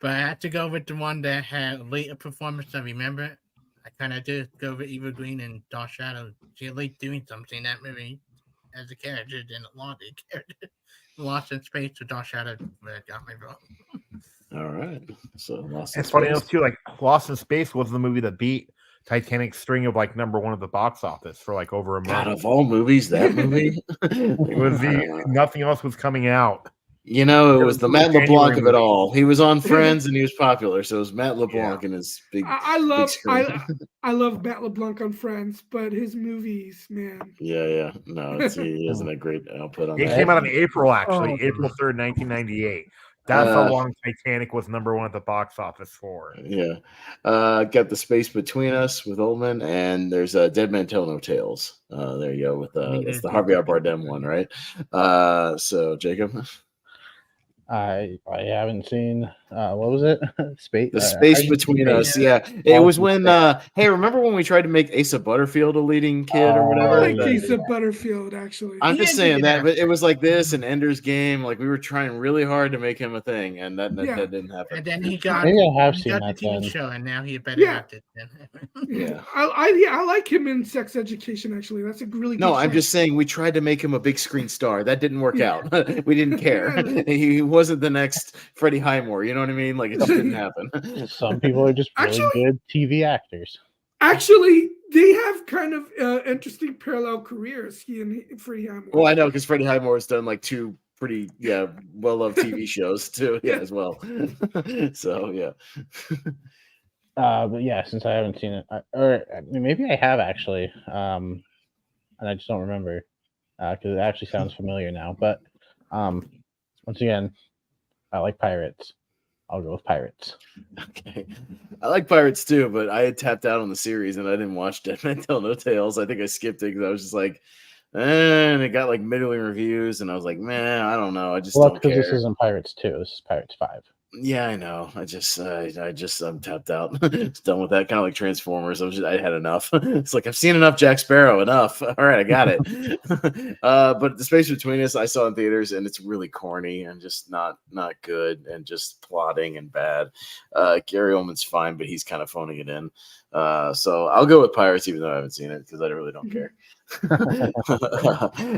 but I had to go with the one that had a later performance. I remember it. I kind of did go with Eva Green and Dark Shadows. She at least doing something in that movie as a character than a lot of character. Lost in Space to Dark Shadows got me wrong. All right, so Lost in It's funny Space. enough too. Like Lost in Space was the movie that beat Titanic's string of like #1 at the box office for like over a month. God, of all movies, that movie. It was nothing else was coming out. You know, it was the Matt LeBlanc of it movie. all. He was on Friends and he was popular, so it was Matt LeBlanc and his big. I love big I love Matt LeBlanc on Friends, but his movies, man. Yeah. No, he isn't a great output on It that. came out in April, actually, April 3rd, 1998. That's how long Titanic was #1 at the box office for. Yeah. Got The Space Between Us with Oldman, and there's Dead Man Tell No Tales. There you go with that's the Javier Bardem one, right? So Jacob. I haven't seen what was it? The Space Between Us. Yeah. It was when hey, remember when we tried to make Asa Butterfield a leading kid or whatever? I like Asa Butterfield, actually. I'm just saying that, but it was like this and Ender's Game. Like we were trying really hard to make him a thing, and that didn't happen. And then he got Maybe I have seen the that TV then. show, and now he better at it. Yeah. I like him in Sex Education, actually. That's a really good No, I'm show. just saying we tried to make him a big screen star. That didn't work out. We didn't care. He wasn't the next Freddie Highmore. You know what I mean? Like it just didn't happen. Some people are just really good TV actors. Actually, they have kind of interesting parallel careers, he and Freddie Highmore. Well, I know because Freddie Highmore has done like 2 pretty well-loved TV shows too. Yeah, as well. So yeah. But yeah, since I haven't seen it, or maybe I have actually, and I just don't remember because it actually sounds familiar now. But once again, I like pirates. I'll go with Pirates. Okay. I like Pirates too, but I had tapped out on the series and I didn't watch Dead Man Tell No Tales. I think I skipped it because I was just like, and it got like middling reviews, and I was like, man, I don't know. I just don't care. This isn't Pirates 2. This is Pirates 5. Yeah, I know. I'm tapped out. It's done with that. Kind of like Transformers. I had enough. It's like I've seen enough Jack Sparrow. Enough. All right, I got it. But The Space Between Us, I saw in theaters, and it's really corny and just not good and just plotting and bad. Gary Oldman's fine, but he's kind of phoning it in. So I'll go with Pirates, even though I haven't seen it because I really don't care.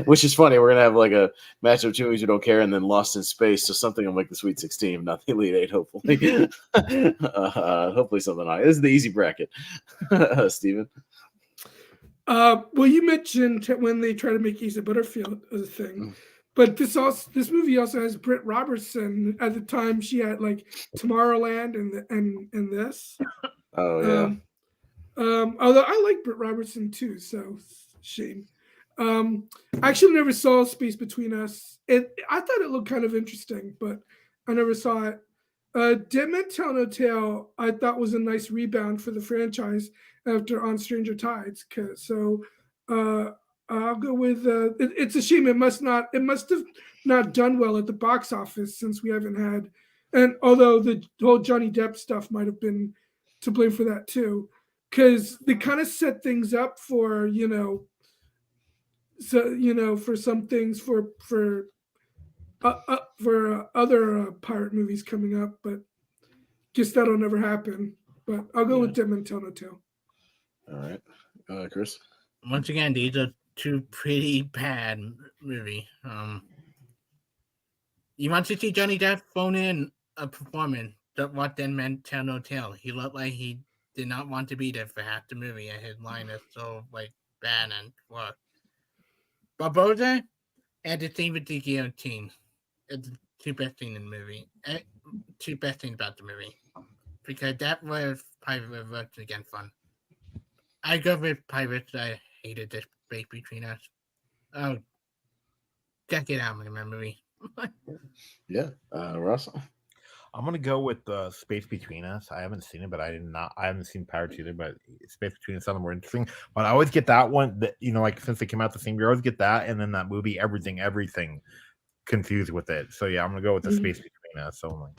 Which is funny. We're gonna have like a match of 2 movies we don't care, and then Lost in Space. So something on like the Sweet 16, not the Elite 8. Hopefully, hopefully something. This is the easy bracket. Steven. Well, you mentioned when they try to make Asa Butterfield a thing, but this movie also has Britt Robertson. At the time, she had like Tomorrowland and this. Oh yeah. Although I like Britt Robertson too, so shame. I actually never saw Space Between Us. I thought it looked kind of interesting, but I never saw it. Dim and Telltale, I thought was a nice rebound for the franchise after On Stranger Tides. So I'll go with it's a shame it must have not done well at the box office since we haven't had, and although the whole Johnny Depp stuff might have been to blame for that too, because they kind of set things up for for some things for other pirate movies coming up, but guess that'll never happen. But I'll go with Dim and Telltale. All right, Chris. Once again, these are two pretty bad movie. You want to see Johnny Depp phone in a performance? What then meant tell no tale. He looked like he did not want to be there for half the movie, and his line is so bad and what. Barbosa and the scene with the guillotine. It's the two best things in the movie. Two best things about the movie. Because that was probably again fun. I go with Pirates. I hated this space between us. Oh, check it out, my memory. Yeah, Russell. I'm gonna go with Space Between Us. I haven't seen it, but I haven't seen Pirates either. But Space Between Us sounded more interesting. But I always get that one. That since they came out the same year, I always get that, and then that movie, Everything, confused with it. So yeah, I'm gonna go with the Space Between Us only.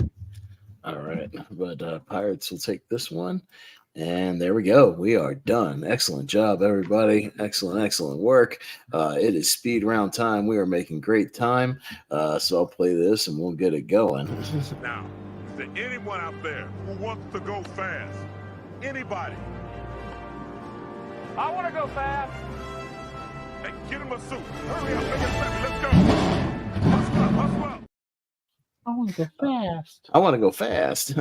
All right, but Pirates will take this one. And there we go. We are done. Excellent job, everybody. Excellent work. It is speed round time. We are making great time. So I'll play this and we'll get it going. Now, is there anyone out there who wants to go fast? Anybody? I want to go fast. Hey, get him a suit. Hurry up, make it happy. Let's go. Hustle up. I want to go fast.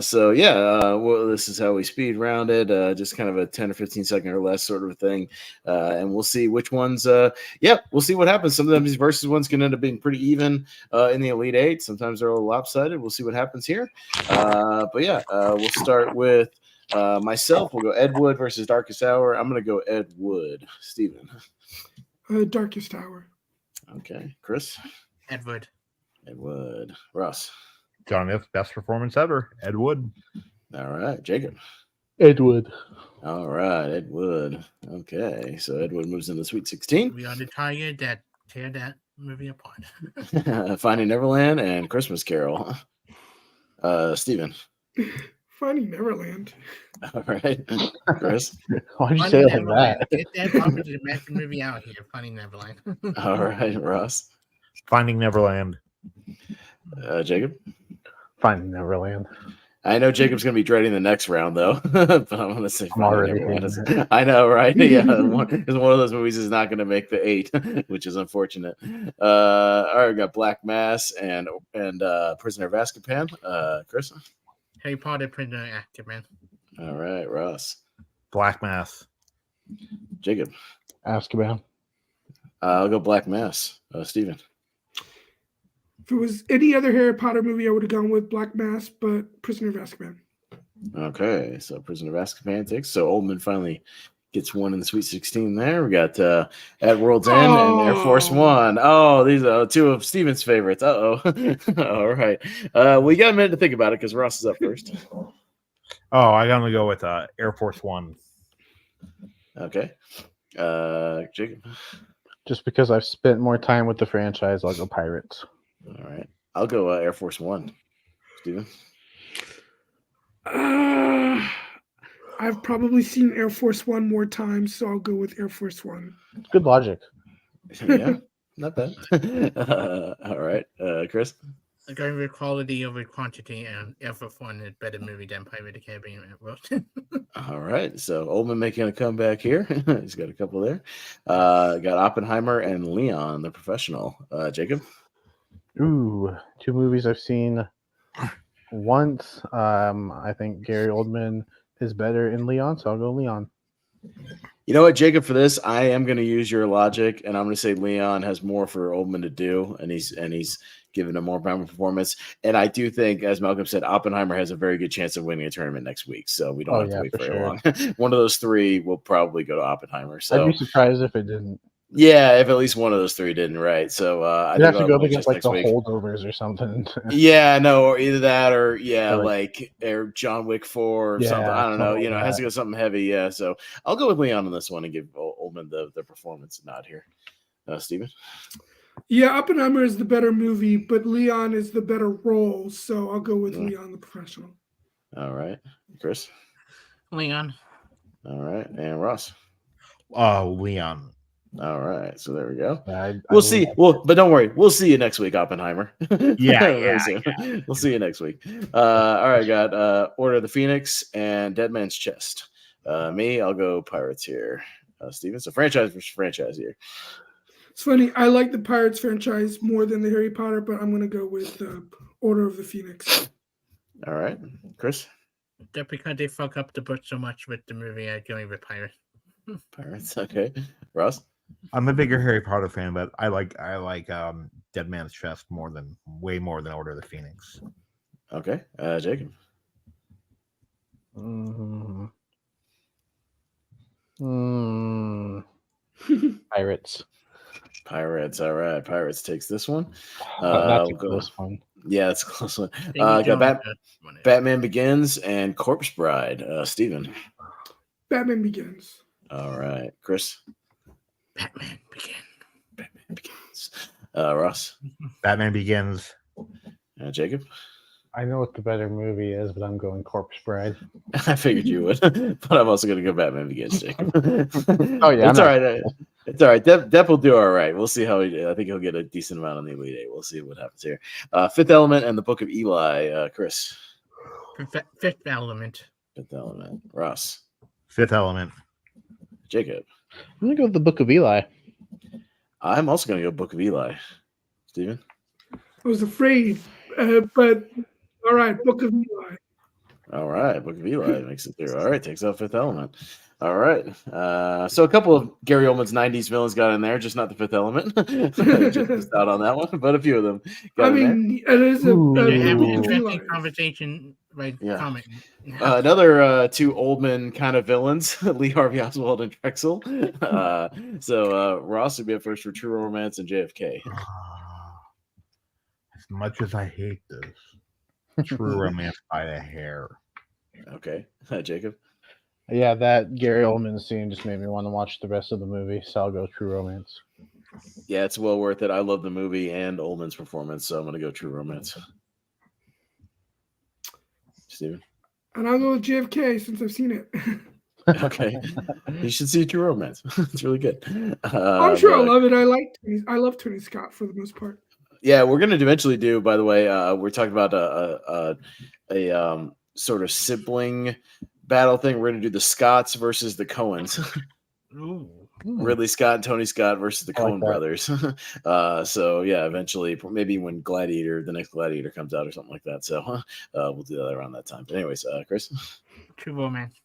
So yeah, well, this is how we speed round it. Just kind of a 10 or 15 second or less sort of thing. And we'll see which ones. We'll see what happens. Some of these versus ones can end up being pretty even in the Elite Eight. Sometimes they're a little lopsided. We'll see what happens here. We'll start with myself. We'll go Ed Wood versus Darkest Hour. I'm going to go Ed Wood. Steven. Darkest Hour. Okay. Chris. Ed Wood. Ed Wood. Ross. Johnny Depp's best performance ever. Ed Wood. All right. Jacob. Ed Wood. All right. Ed Wood. Okay. So Ed Wood moves into the Sweet 16. We are the target that tear that movie apart. Finding Neverland and Christmas Carol. Steven. Finding Neverland. All right. Chris. Why did you say it like that? Get that Barber to make the movie out here. Finding Neverland. All right. Ross. Finding Neverland. Jacob. Finding Neverland. I know Jacob's going to be dreading the next round, though. But I'm going to say already Neverland. I know, right? Yeah. It's one of those movies is not going to make the 8, which is unfortunate. All right. We got Black Mass and Prisoner of Azkaban. Chris. Harry Potter, Prisoner of Azkaban. All right. Ross. Black Mass. Jacob. Azkaban. I'll go Black Mass. Steven. If it was any other Harry Potter movie, I would have gone with Black Mass, but Prisoner of Azkaban. Okay, so Prisoner of Azkaban takes. So Oldman finally gets one in the Sweet 16 there. We got At World's End and Air Force One. Oh, these are two of Steven's favorites. Uh-oh. All right. We got a minute to think about it because Ross is up first. Oh, I gotta go with Air Force One. Okay. Jacob. Just because I've spent more time with the franchise, I'll go Pirates. All right. I'll go Air Force One. Steven? I've probably seen Air Force One more times, so I'll go with Air Force One. Good logic. Yeah, not bad. All right. Chris? I'm going with quality over quantity, and Air Force One is a better movie than Pirate of the Caribbean. All right. So Oldman making a comeback here. He's got a couple there. Got Oppenheimer and Leon, the Professional. Jacob? Ooh, 2 movies I've seen once. I think Gary Oldman is better in Leon, so I'll go Leon. You know what, Jacob, for this, I am going to use your logic, and I'm going to say Leon has more for Oldman to do, and he's given a more primary performance. And I do think, as Malcolm said, Oppenheimer has a very good chance of winning a tournament next week, so we don't have to wait very long. One of those 3 will probably go to Oppenheimer. So I'd be surprised if it didn't. Yeah, if at least one of those three didn't, right? So I You think have I'll to have go to up watch against this like next the week. holdovers or something. Yeah, no, or either that or Or or John Wick 4 or something. Yeah, I don't know. something You know, like it has to that. go something heavy. Yeah, so I'll go with Leon on this one and give Oldman the performance nod here. Steven? Yeah, Oppenheimer is the better movie, but Leon is the better role, so I'll go with Leon the professional. All right, Chris. Leon. All right, and Ross. Leon. All right, so there we go. I We'll see. Well, but don't worry, we'll see you next week, Oppenheimer. Yeah, soon. We'll see you next week. All right, got Order of the Phoenix and Dead Man's Chest. Me, I'll go Pirates here. Steven, so franchise versus franchise here. It's funny. I like the Pirates franchise more than the Harry Potter, but I'm going to go with Order of the Phoenix. All right, Chris. Just because they fuck up the book so much with the movie, I go with Pirates. Pirates. Okay, Ross. I'm a bigger Harry Potter fan, but I like Dead Man's Chest way more than Order of the Phoenix. Okay, Jacob. Pirates. Pirates. All right, Pirates takes this one. That's a close one. Yeah, it's a close one. Amy Got Jones, Batman Begins and Corpse Bride. Steven. Batman Begins. All right, Chris. Batman Begins. Ross. Batman Begins. Jacob. I know what the better movie is, but I'm going Corpse Bride. I figured you would, but I'm also going to go Batman Begins, Jacob. Oh yeah, it's all right. It's all right. Depp will do all right. We'll see how I think he'll get a decent amount on the Elite Eight. We'll see what happens here. Fifth Element and the Book of Eli. Chris. Fifth Element. Fifth Element. Ross. Fifth Element. Jacob. I'm gonna go with the Book of Eli. I'm also going to go Book of Eli. Steven? I was afraid, but all right, Book of Eli. All right, Book of Eli makes it through. All right, takes out Fifth Element. All right. So a couple of Gary Oldman's 90s villains got in there, just not the Fifth Element. Just missed out on that one, but a few of them got in there. It is a Have an Book of Eli. interesting conversation by comment. Another two Oldman kind of villains, Lee Harvey Oswald and Drexel. So Ross would be up first for True Romance and JFK. As much as I hate this, True Romance by a hair. Okay. Jacob? Yeah, that Gary Oldman scene just made me want to watch the rest of the movie, so I'll go True Romance. Yeah, it's well worth it. I love the movie and Oldman's performance, so I'm going to go True Romance. Steven? And I'll go with JFK since I've seen it. Okay. You should see True Romance. It's really good. I'm sure I'll love it. I love Tony Scott for the most part. Yeah, we're going to eventually do, by the way, we're talking about a sort of sibling battle thing. We're going to do the Scotts versus the Coens. Ridley Scott and Tony Scott versus the Coen brothers. So yeah, eventually, maybe when the next Gladiator comes out or something like that. So we'll do that around that time. But anyways, Chris. True Romance.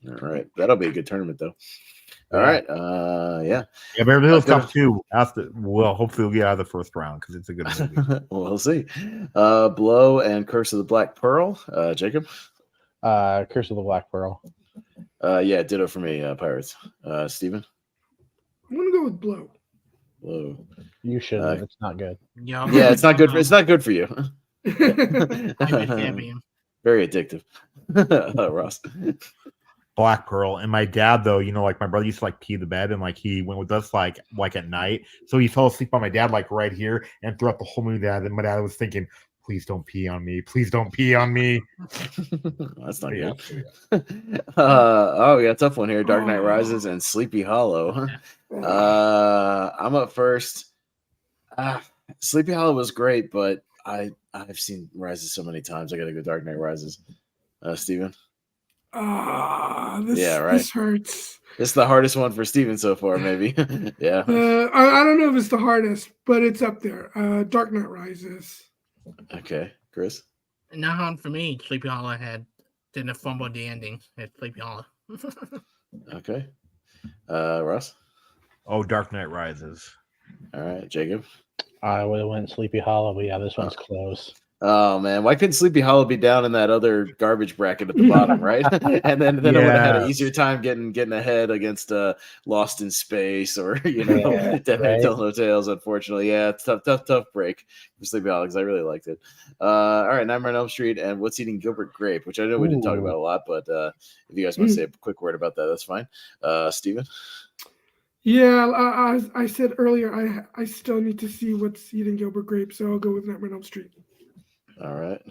All right, that'll be a good tournament though. All right, yeah. Yeah, Beverly Hills Cop 2. Well, hopefully we'll get out of the first round because it's a good movie. We'll see. Blow and Curse of the Black Pearl. Jacob. Curse of the Black Pearl. Yeah, ditto for me. Pirates. Steven. I'm gonna go with Blow. Blow. You shouldn't. It's not good. Yeah, it's not good. It's not good for you. Very addictive. Ross. Black Pearl. And my dad, though, like my brother used to like pee the bed, and like he went with us like at night. So he fell asleep on my dad like right here, and throughout the whole movie, my dad was thinking, "Please don't pee on me. Please don't pee on me." That's not good. We got a tough one here. Dark Knight Rises and Sleepy Hollow. I'm up first. Sleepy Hollow was great, but I've seen Rises so many times. I gotta go Dark Knight Rises. Steven? This hurts. It's the hardest one for Steven so far, maybe. Yeah. I don't know if it's the hardest, but it's up there. Dark Knight Rises. Okay, Chris? Not hard for me. Sleepy Hollow didn't fumble the ending at Sleepy Hollow. Okay. Ross? Oh, Dark Knight Rises. All right, Jacob? I would have went Sleepy Hollow, but yeah, this one's close. Oh man, why couldn't Sleepy Hollow be down in that other garbage bracket at the bottom, right? and then I would have had an easier time getting ahead against Lost in Space or Dead Man Tell No Tales. Unfortunately, yeah, it's tough break for Sleepy Hollow because I really liked it. All right, Nightmare on Elm Street and What's Eating Gilbert Grape, which I know we didn't talk about a lot, but if you guys want to say a quick word about that, that's fine. Steven? Yeah, I said earlier, I still need to see What's Eating Gilbert Grape, so I'll go with Nightmare on Elm Street. All right,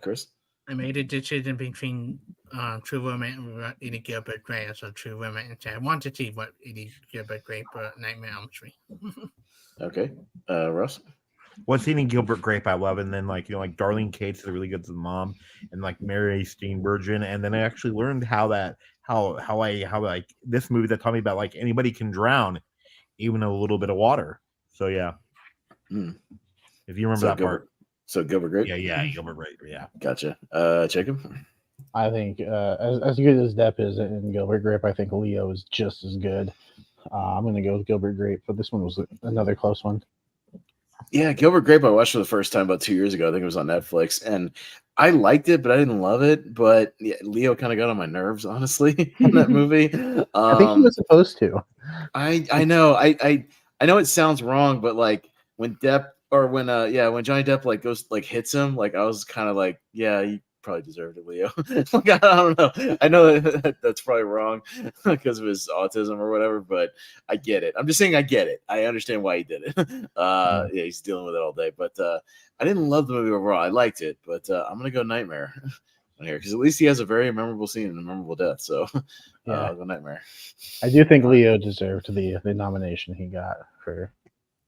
Chris. I made a decision between True Romance and Eating Gilbert Grape, so True Romance. I want to see what Eating Gilbert Grape or Nightmare on Elm Street. Okay, Russ. What's Eating Gilbert Grape I love, and then like Darlene Cates is really good to the mom, and like Mary Steenburgen, and then I actually learned how this movie that taught me about like anybody can drown, even a little bit of water. So yeah, if you remember that part. So Gilbert Grape? Yeah, Gilbert Grape, yeah. Gotcha. Jacob? I think as good as Depp is in Gilbert Grape, I think Leo is just as good. I'm going to go with Gilbert Grape, but this one was another close one. Yeah, Gilbert Grape I watched for the first time about 2 years ago. I think it was on Netflix, and I liked it, but I didn't love it. But yeah, Leo kind of got on my nerves, honestly, in that movie. I think he was supposed to. I know. I know it sounds wrong, but like when Johnny Depp like goes like hits him, like I was kind of like, yeah, he probably deserved it, Leo. Like I don't know. I know that's probably wrong because of his autism or whatever, but I get it. I'm just saying I get it. I understand why he did it. Yeah, he's dealing with it all day. But I didn't love the movie overall. I liked it, but I'm gonna go Nightmare on here because at least he has a very memorable scene and a memorable death. So I'll go Nightmare. I do think Leo deserved the nomination he got for.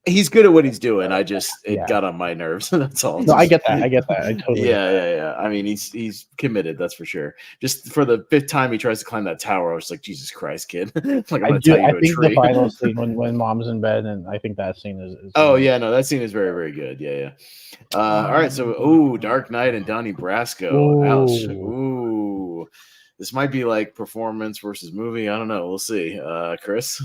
He's good at what he's doing. It got on my nerves. That's all. No, I get that. I totally. Yeah. I mean, he's committed. That's for sure. Just for the 5th time he tries to climb that tower, I was like, Jesus Christ, kid! Like I think the final scene when mom's in bed, and I think that scene is. Oh yeah, no, that scene is very very good. Yeah. All right, so Dark Knight and Donnie Brasco. Ouch. Ooh, this might be like performance versus movie. I don't know. We'll see. Chris.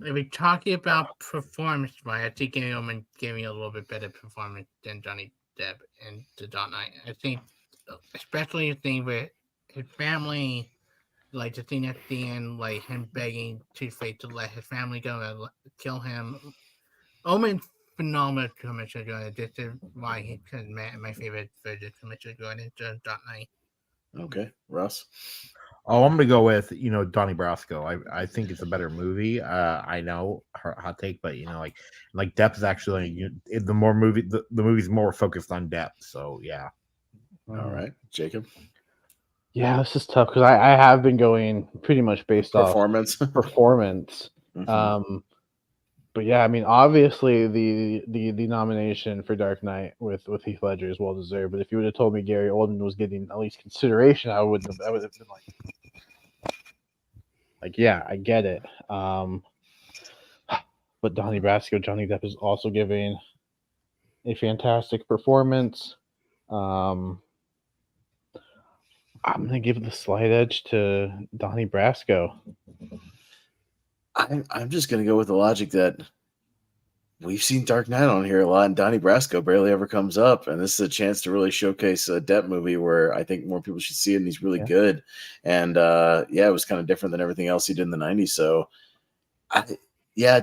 If we're talking about performance, I think Gary Oldman gave me a little bit better performance than Johnny Depp in The Dark Knight. I think, especially the thing with his family, like the thing at the end, like him begging Two-Face to let his family go and kill him. Oldman's phenomenal Commissioner Gordon. This is why he's my favorite version of Commissioner Gordon, The Dark Knight. Okay, Russ. Oh, I'm gonna go with Donnie Brasco. I think it's a better movie. I know hot take, but like Depp is actually the movie's more focused on Depp. So yeah. All right, Jacob. Yeah, this is tough because I have been going pretty much based off performance. Mm-hmm. But yeah, I mean, obviously the nomination for Dark Knight with Heath Ledger is well deserved. But if you would have told me Gary Oldman was getting at least consideration, I would have been like, yeah, I get it. But Donnie Brasco, Johnny Depp is also giving a fantastic performance. I'm gonna give the slight edge to Donnie Brasco. I'm just going to go with the logic that we've seen Dark Knight on here a lot, and Donnie Brasco barely ever comes up. And this is a chance to really showcase a Depp movie where I think more people should see it, and he's really good. And it was kind of different than everything else he did in the 90s. So,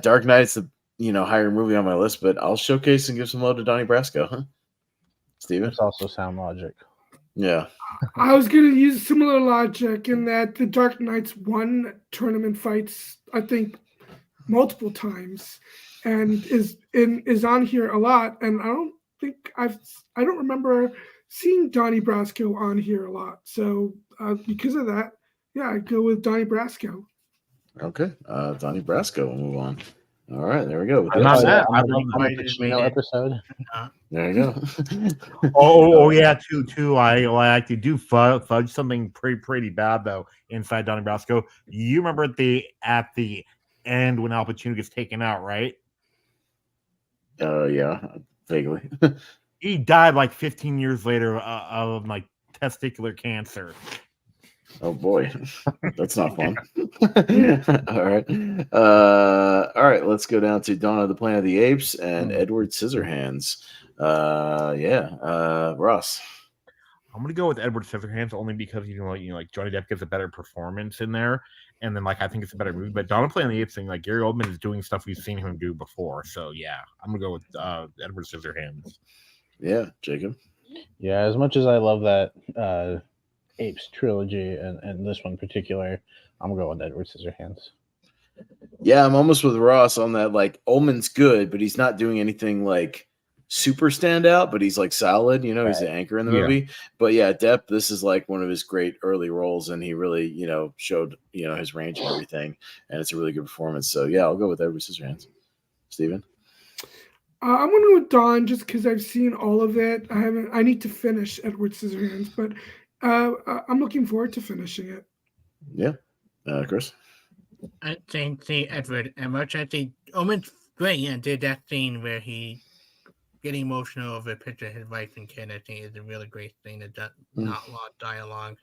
Dark Knight's the higher movie on my list, but I'll showcase and give some love to Donnie Brasco. Huh? Steven? It's also sound logic. Yeah. I was going to use similar logic in that the Dark Knight's won tournament fights, I think, multiple times, and is on here a lot. And I don't remember seeing Donnie Brasco on here a lot. So because of that, I go with Donnie Brasco. Okay, Donnie Brasco. We'll move on. All right, there we go. Episode. There you go. Yeah, too. I like to do fudge something pretty bad though inside Donnie Brasco. You remember at the end when Al Pacino gets taken out, right? Yeah, vaguely. He died like 15 years later of like testicular cancer. Oh boy, that's not fun. All right. Let's go down to Dawn of the Planet of the Apes and Edward Scissorhands. Ross. I'm gonna go with Edward Scissorhands only because like Johnny Depp gives a better performance in there, and then like I think it's a better movie. But Donald Play on the Apes thing, like Gary Oldman is doing stuff we've seen him do before. So yeah, I'm gonna go with Edward Scissorhands. Yeah, Jacob. Yeah, as much as I love that Apes trilogy and this one in particular, I'm gonna go with Edward Scissorhands. Yeah, I'm almost with Ross on that. Like Ullman's good, but he's not doing anything like super standout, but he's like solid. He's the anchor in the movie. But yeah, Depp, this is like one of his great early roles, and he really, showed his range and everything, and it's a really good performance. So yeah, I'll go with Edward Scissorhands. Steven? I'm going to go with Dawn just because I've seen all of it. I need to finish Edward Scissorhands, but I'm looking forward to finishing it. Yeah. Chris? I think Edward and much. I think Omen's great and did that scene where he getting emotional over a picture of his wife and kid. I think is a really great thing. That does not a lot of dialogue,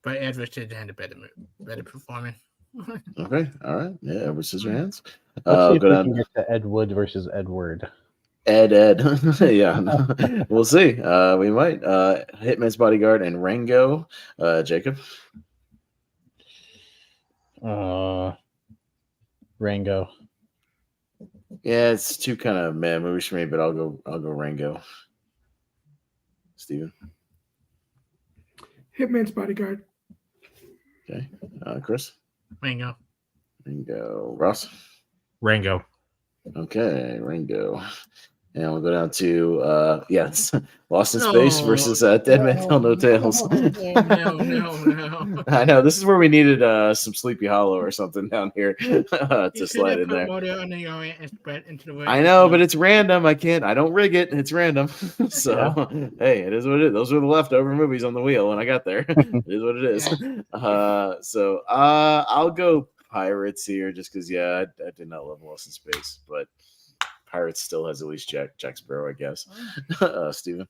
but Edward Scissorhands a better performance. Okay, all right. Yeah, Edward Scissorhands. Let's see if we can get to Ed Wood versus Edward. Ed. Yeah, we'll see. We might. Hitman's Bodyguard and Rango. Jacob? Rango. Yeah, it's two kind of mad movies for me, but I'll go Rango. Steven? Hitman's Bodyguard. Okay. Chris? Rango. Ross? Rango. Okay, Rango. And we'll go down to Lost in Space versus Dead Man Tell No Tales. No. I know this is where we needed some Sleepy Hollow or something down here to slide in there. I know, but it's random. I don't rig it. It's random. So hey, it is what it is. Those were the leftover movies on the wheel when I got there. It is what it is. So I'll go Pirates here just because I did not love Lost in Space, but Pirates still has at least Jack Sparrow, I guess. Steven?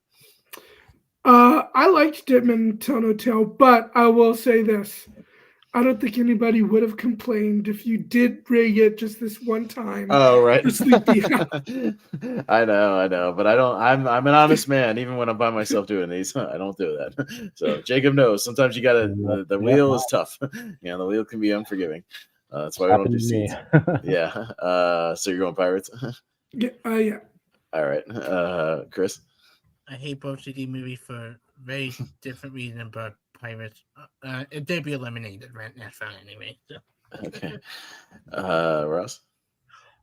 I liked Dead Man Tell No Tale, but I will say this. I don't think anybody would have complained if you did rig it just this one time. Oh, right. Sleepy. I know, but I don't. I'm an honest man, even when I'm by myself doing these. I don't do that. So Jacob knows. Sometimes you gotta. The wheel is tough. The wheel can be unforgiving. That's why we don't do seats. Yeah. So you're going Pirates? Yeah. All right. Chris? I hate both of these movies for very different reasons, but Pirates, they'd be eliminated right now anyway. So. Okay. Ross?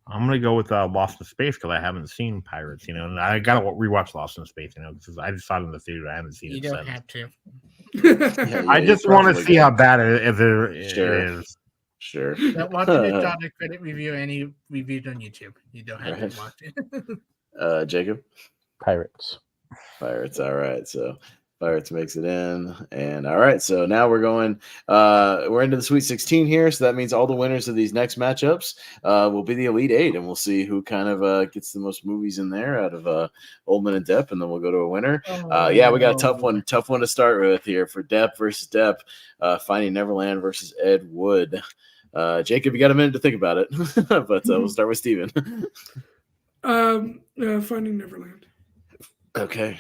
I'm gonna go with Lost in Space because I haven't seen Pirates, and I gotta rewatch Lost in Space, because I just saw it in the theater. I haven't seen it. You don't have to. I just want to see how bad it is. Sure. Don't watch the credit review any reviews on YouTube. You don't have to watch it. Jacob? Pirates. All right. So Pirates makes it in. And all right. So now we're into the Sweet 16 here. So that means all the winners of these next matchups will be the Elite Eight. And we'll see who kind of gets the most movies in there out of Oldman and Depp. And then we'll go to a winner. We got a tough one to start with here for Depp versus Depp. Finding Neverland versus Ed Wood. Jacob, you got a minute to think about it, but we'll start with Steven. Finding Neverland. Okay,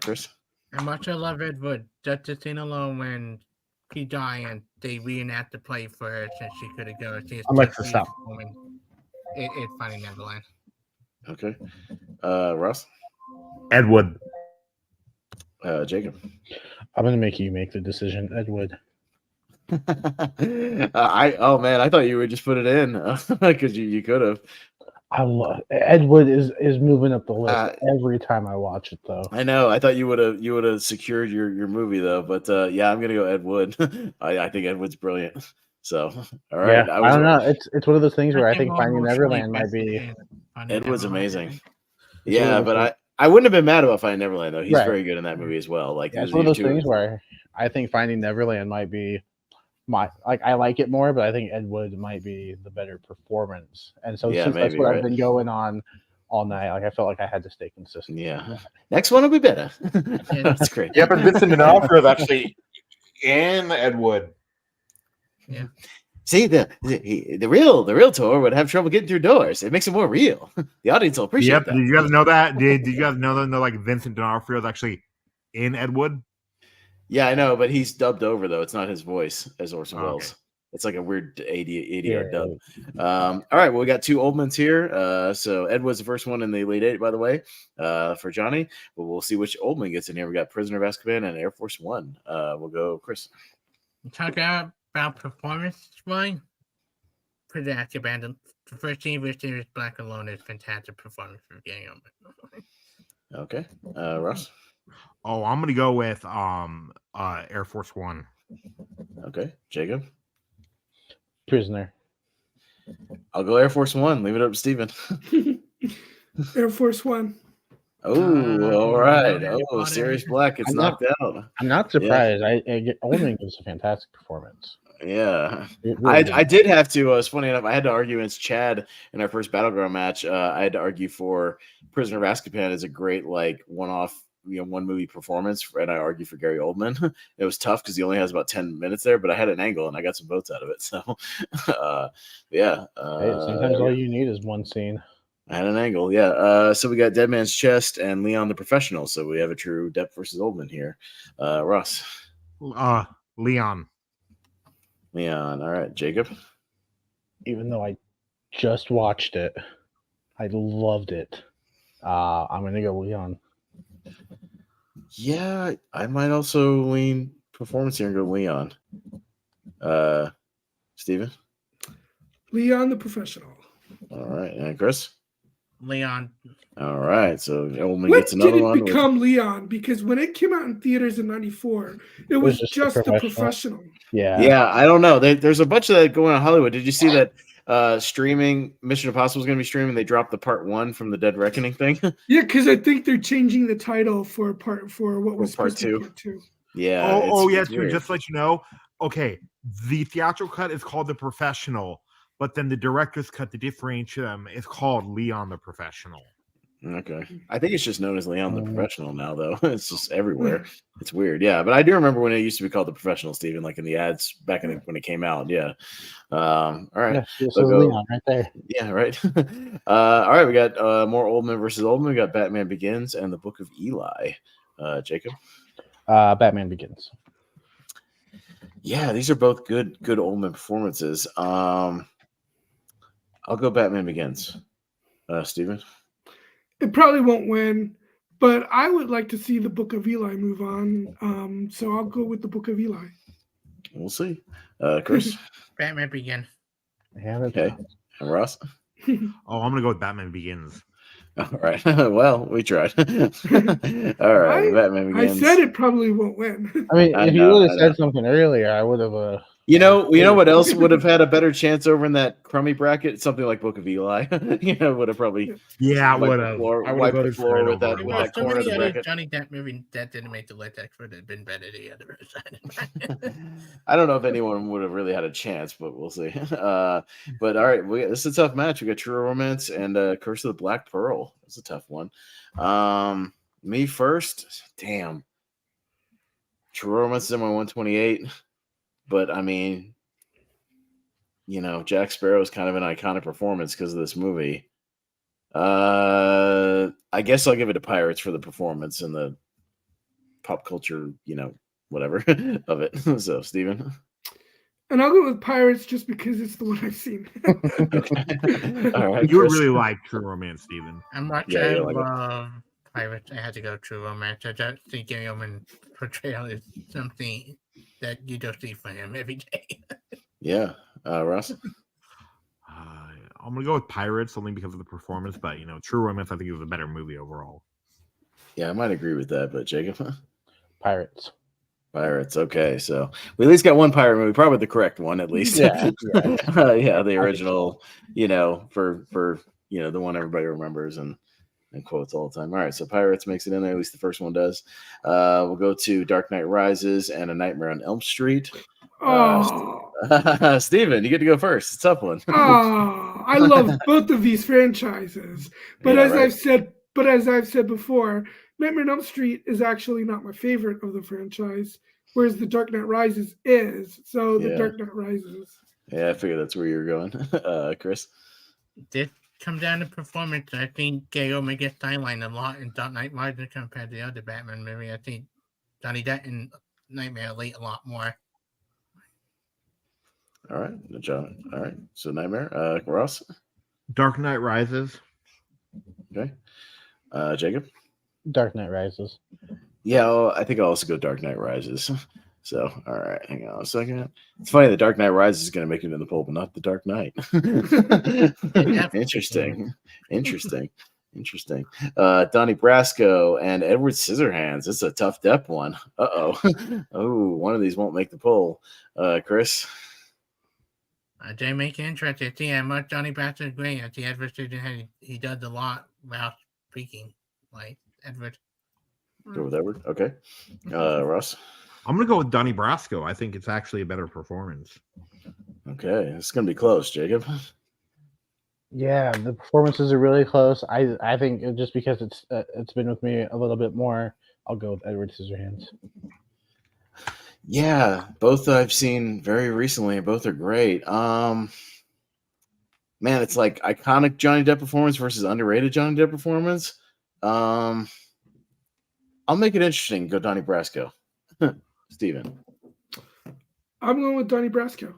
Chris. How much I love Ed Wood. Just the scene alone when he died and they reenact the play for her since she could have gone. I'd like to stop. It's Finding Neverland. Okay, Ross. Ed Wood. Jacob. I'm gonna make you make the decision, Ed Wood. I thought you would just put it in because you could have. I love Ed Wood is moving up the list every time I watch it though. I know. I thought you would have secured your movie though, but I'm gonna go Ed Wood. I think Ed Wood's brilliant. So all right, yeah, I don't know. It's one of those things where I think Finding Neverland might be. Ed Wood's amazing. Yeah, but I wouldn't have been mad about Finding Neverland though. He's very good in that movie as well. Like it's one of those things where I think Finding Neverland might be. I like it more, but I think Ed Wood might be the better performance. And so since that's what I've been going on all night, I felt like I had to stay consistent. Yeah. Next one will be better. That's great. Yeah, but Vincent D'Onofrio is actually in Ed Wood. Yeah. See, the real tour would have trouble getting through doors. It makes it more real. The audience will appreciate Yep. that. Did you guys know that? Did you guys know that? Like Vincent D'Onofrio is actually in Ed Wood? Yeah, I know, but he's dubbed over though. It's not his voice as Orson Oh, okay. Welles. It's like a weird ADR Yeah. dub. All right, well, we got two Oldmans here. So Ed was the first one in the late 80s, by the way, for Johnny. But we'll see which Oldman gets in here. We got Prisoner of Azkaban and Air Force One. We'll go, Chris. Talk about performance, Ryan. Prisoner of Azkaban. The first scene where Sirius Black alone is fantastic performance for Gary Oldman. Okay, Ross. Oh, I'm gonna go with Air Force One. Okay, Jacob. Prisoner. I'll go Air Force One. Leave it up to Steven. Air Force One. Oh, all right. Harry Oh, Potter. Sirius Black gets I'm knocked out. I'm not surprised. Oldman gives a fantastic performance. Yeah. It really I did have to. It's funny enough. I had to argue against Chad in our first Battleground match. I had to argue for Prisoner of Azkaban as a great like one-off, one movie performance, and I argue for Gary Oldman. It was tough because he only has about 10 minutes there, but I had an angle and I got some votes out of it. So, yeah. Hey, sometimes all you need is one scene. I had an angle, yeah. So we got Dead Man's Chest and Leon the Professional. So we have a true Depp versus Oldman here. Ross. Leon. Leon. All right, Jacob. Even though I just watched it, I loved it. I'm gonna go Leon. Yeah, I might also lean performance here and go Leon. Steven? Leon the Professional. All right, and Chris? Leon. All right, so Oldman When gets another did it one. become Leon? Because when it came out in theaters in '94, it was just the professional. Yeah. Yeah, I don't know. There's a bunch of that going on in Hollywood. Did you see that streaming Mission Impossible is going to be streaming? They dropped the part 1 from the Dead Reckoning thing. Yeah, because I think they're changing the title for what was part supposed to be 2. part 2. Yeah. Yeah, it's too. weird. Just to let you know. Okay, the theatrical cut is called The Professional, but then the director's cut to differentiate them is called Leon the Professional. Okay. I think it's just known as Leon the Professional now, though. It's just everywhere. It's weird. Yeah. But I do remember when it used to be called The Professional, Steven, like in the ads back when it came out. Yeah. All right. Yeah, so Leon right there. Yeah, right. All right. We got more Oldman versus Oldman. We got Batman Begins and the Book of Eli. Jacob? Batman Begins. Yeah, these are both good Oldman performances. I'll go Batman Begins. Steven? It probably won't win, but I would like to see the Book of Eli move on. So I'll go with the Book of Eli. We'll see. Chris? Batman Begins. Yeah, Okay. And Ross? Oh, I'm gonna go with Batman Begins. All right. Well, we tried. All right. Batman I Begins. said it probably won't win. I mean, I if know, you would I have said something earlier, I would have. You know what else would have had a better chance over in that crummy bracket? Something like Book of Eli. Would have probably Yeah, I wiped would the have. floor- I would wiped have the voted floor for it with that over with Eli. that corner of the bracket. Johnny Depp movie that didn't make the list would have been better the other side. I don't know if anyone would have really had a chance, but we'll see. But all right, this is a tough match. We got True Romance and Curse of the Black Pearl. It's a tough one. Me first. Damn. True Romance is in my 128, but I mean, Jack Sparrow is kind of an iconic performance because of this movie. I guess I'll give it to Pirates for the performance and the pop culture, whatever of it. So, Steven? And I'll go with Pirates just because it's the one I've seen. Okay. All right. You would Chris? really like True Romance, Steven. I'm watching Pirates. I had to go True Romance. I just think Gary Oldman portrayal is something that you don't see from him every day. Yeah. Ross? I'm gonna go with Pirates only because of the performance, but True Romance I think is a better movie overall. Yeah, I might agree with that, but Jacob? Pirates. Pirates. Okay, so we at least got one pirate movie, probably the correct one at least. Yeah. The original. For the one everybody remembers and quotes all the time. All right, so Pirates makes it in there. At least the first one does. We'll go to Dark Knight Rises and A Nightmare on Elm Street. Steven, you get to go first. It's a tough one. I love both of these franchises, but Yeah, as right. I've said before, Nightmare on Elm Street is actually not my favorite of the franchise whereas The Dark Knight Rises is. So The Yeah. Dark Knight Rises. Yeah, I figured that's where you're going. Chris? This comes down to performance. I think Gary Oldman gets sidelined a lot in Dark Knight Rises compared to the other Batman movie. I think Johnny Depp in Nightmare late a lot more. All right, John. All right, so Nightmare. Ross? Dark Knight Rises. Okay. Jacob? Dark Knight Rises. Yeah, I think I'll also go Dark Knight Rises. So, all right, hang on a second. It's funny, The Dark Knight Rises is going to make it in the poll, but not The Dark Knight. Interesting. Donnie Brasco and Edward Scissorhands. This is a tough Depp one. Oh, one of these won't make the poll. Chris? They make it interesting. Yeah, much Johnny Brasco is great. I think Edward Scissorhands, he does a lot without speaking. Like Edward. Go with Edward. Okay. Ross? I'm going to go with Donnie Brasco. I think it's actually a better performance. Okay, it's going to be close, Jacob. Yeah, the performances are really close. I think just because it's been with me a little bit more, I'll go with Edward Scissorhands. Yeah, both I've seen very recently, and both are great. Man, it's like iconic Johnny Depp performance versus underrated Johnny Depp performance. I'll make it interesting. Go Donnie Brasco. Steven. I'm going with Donnie Brasco.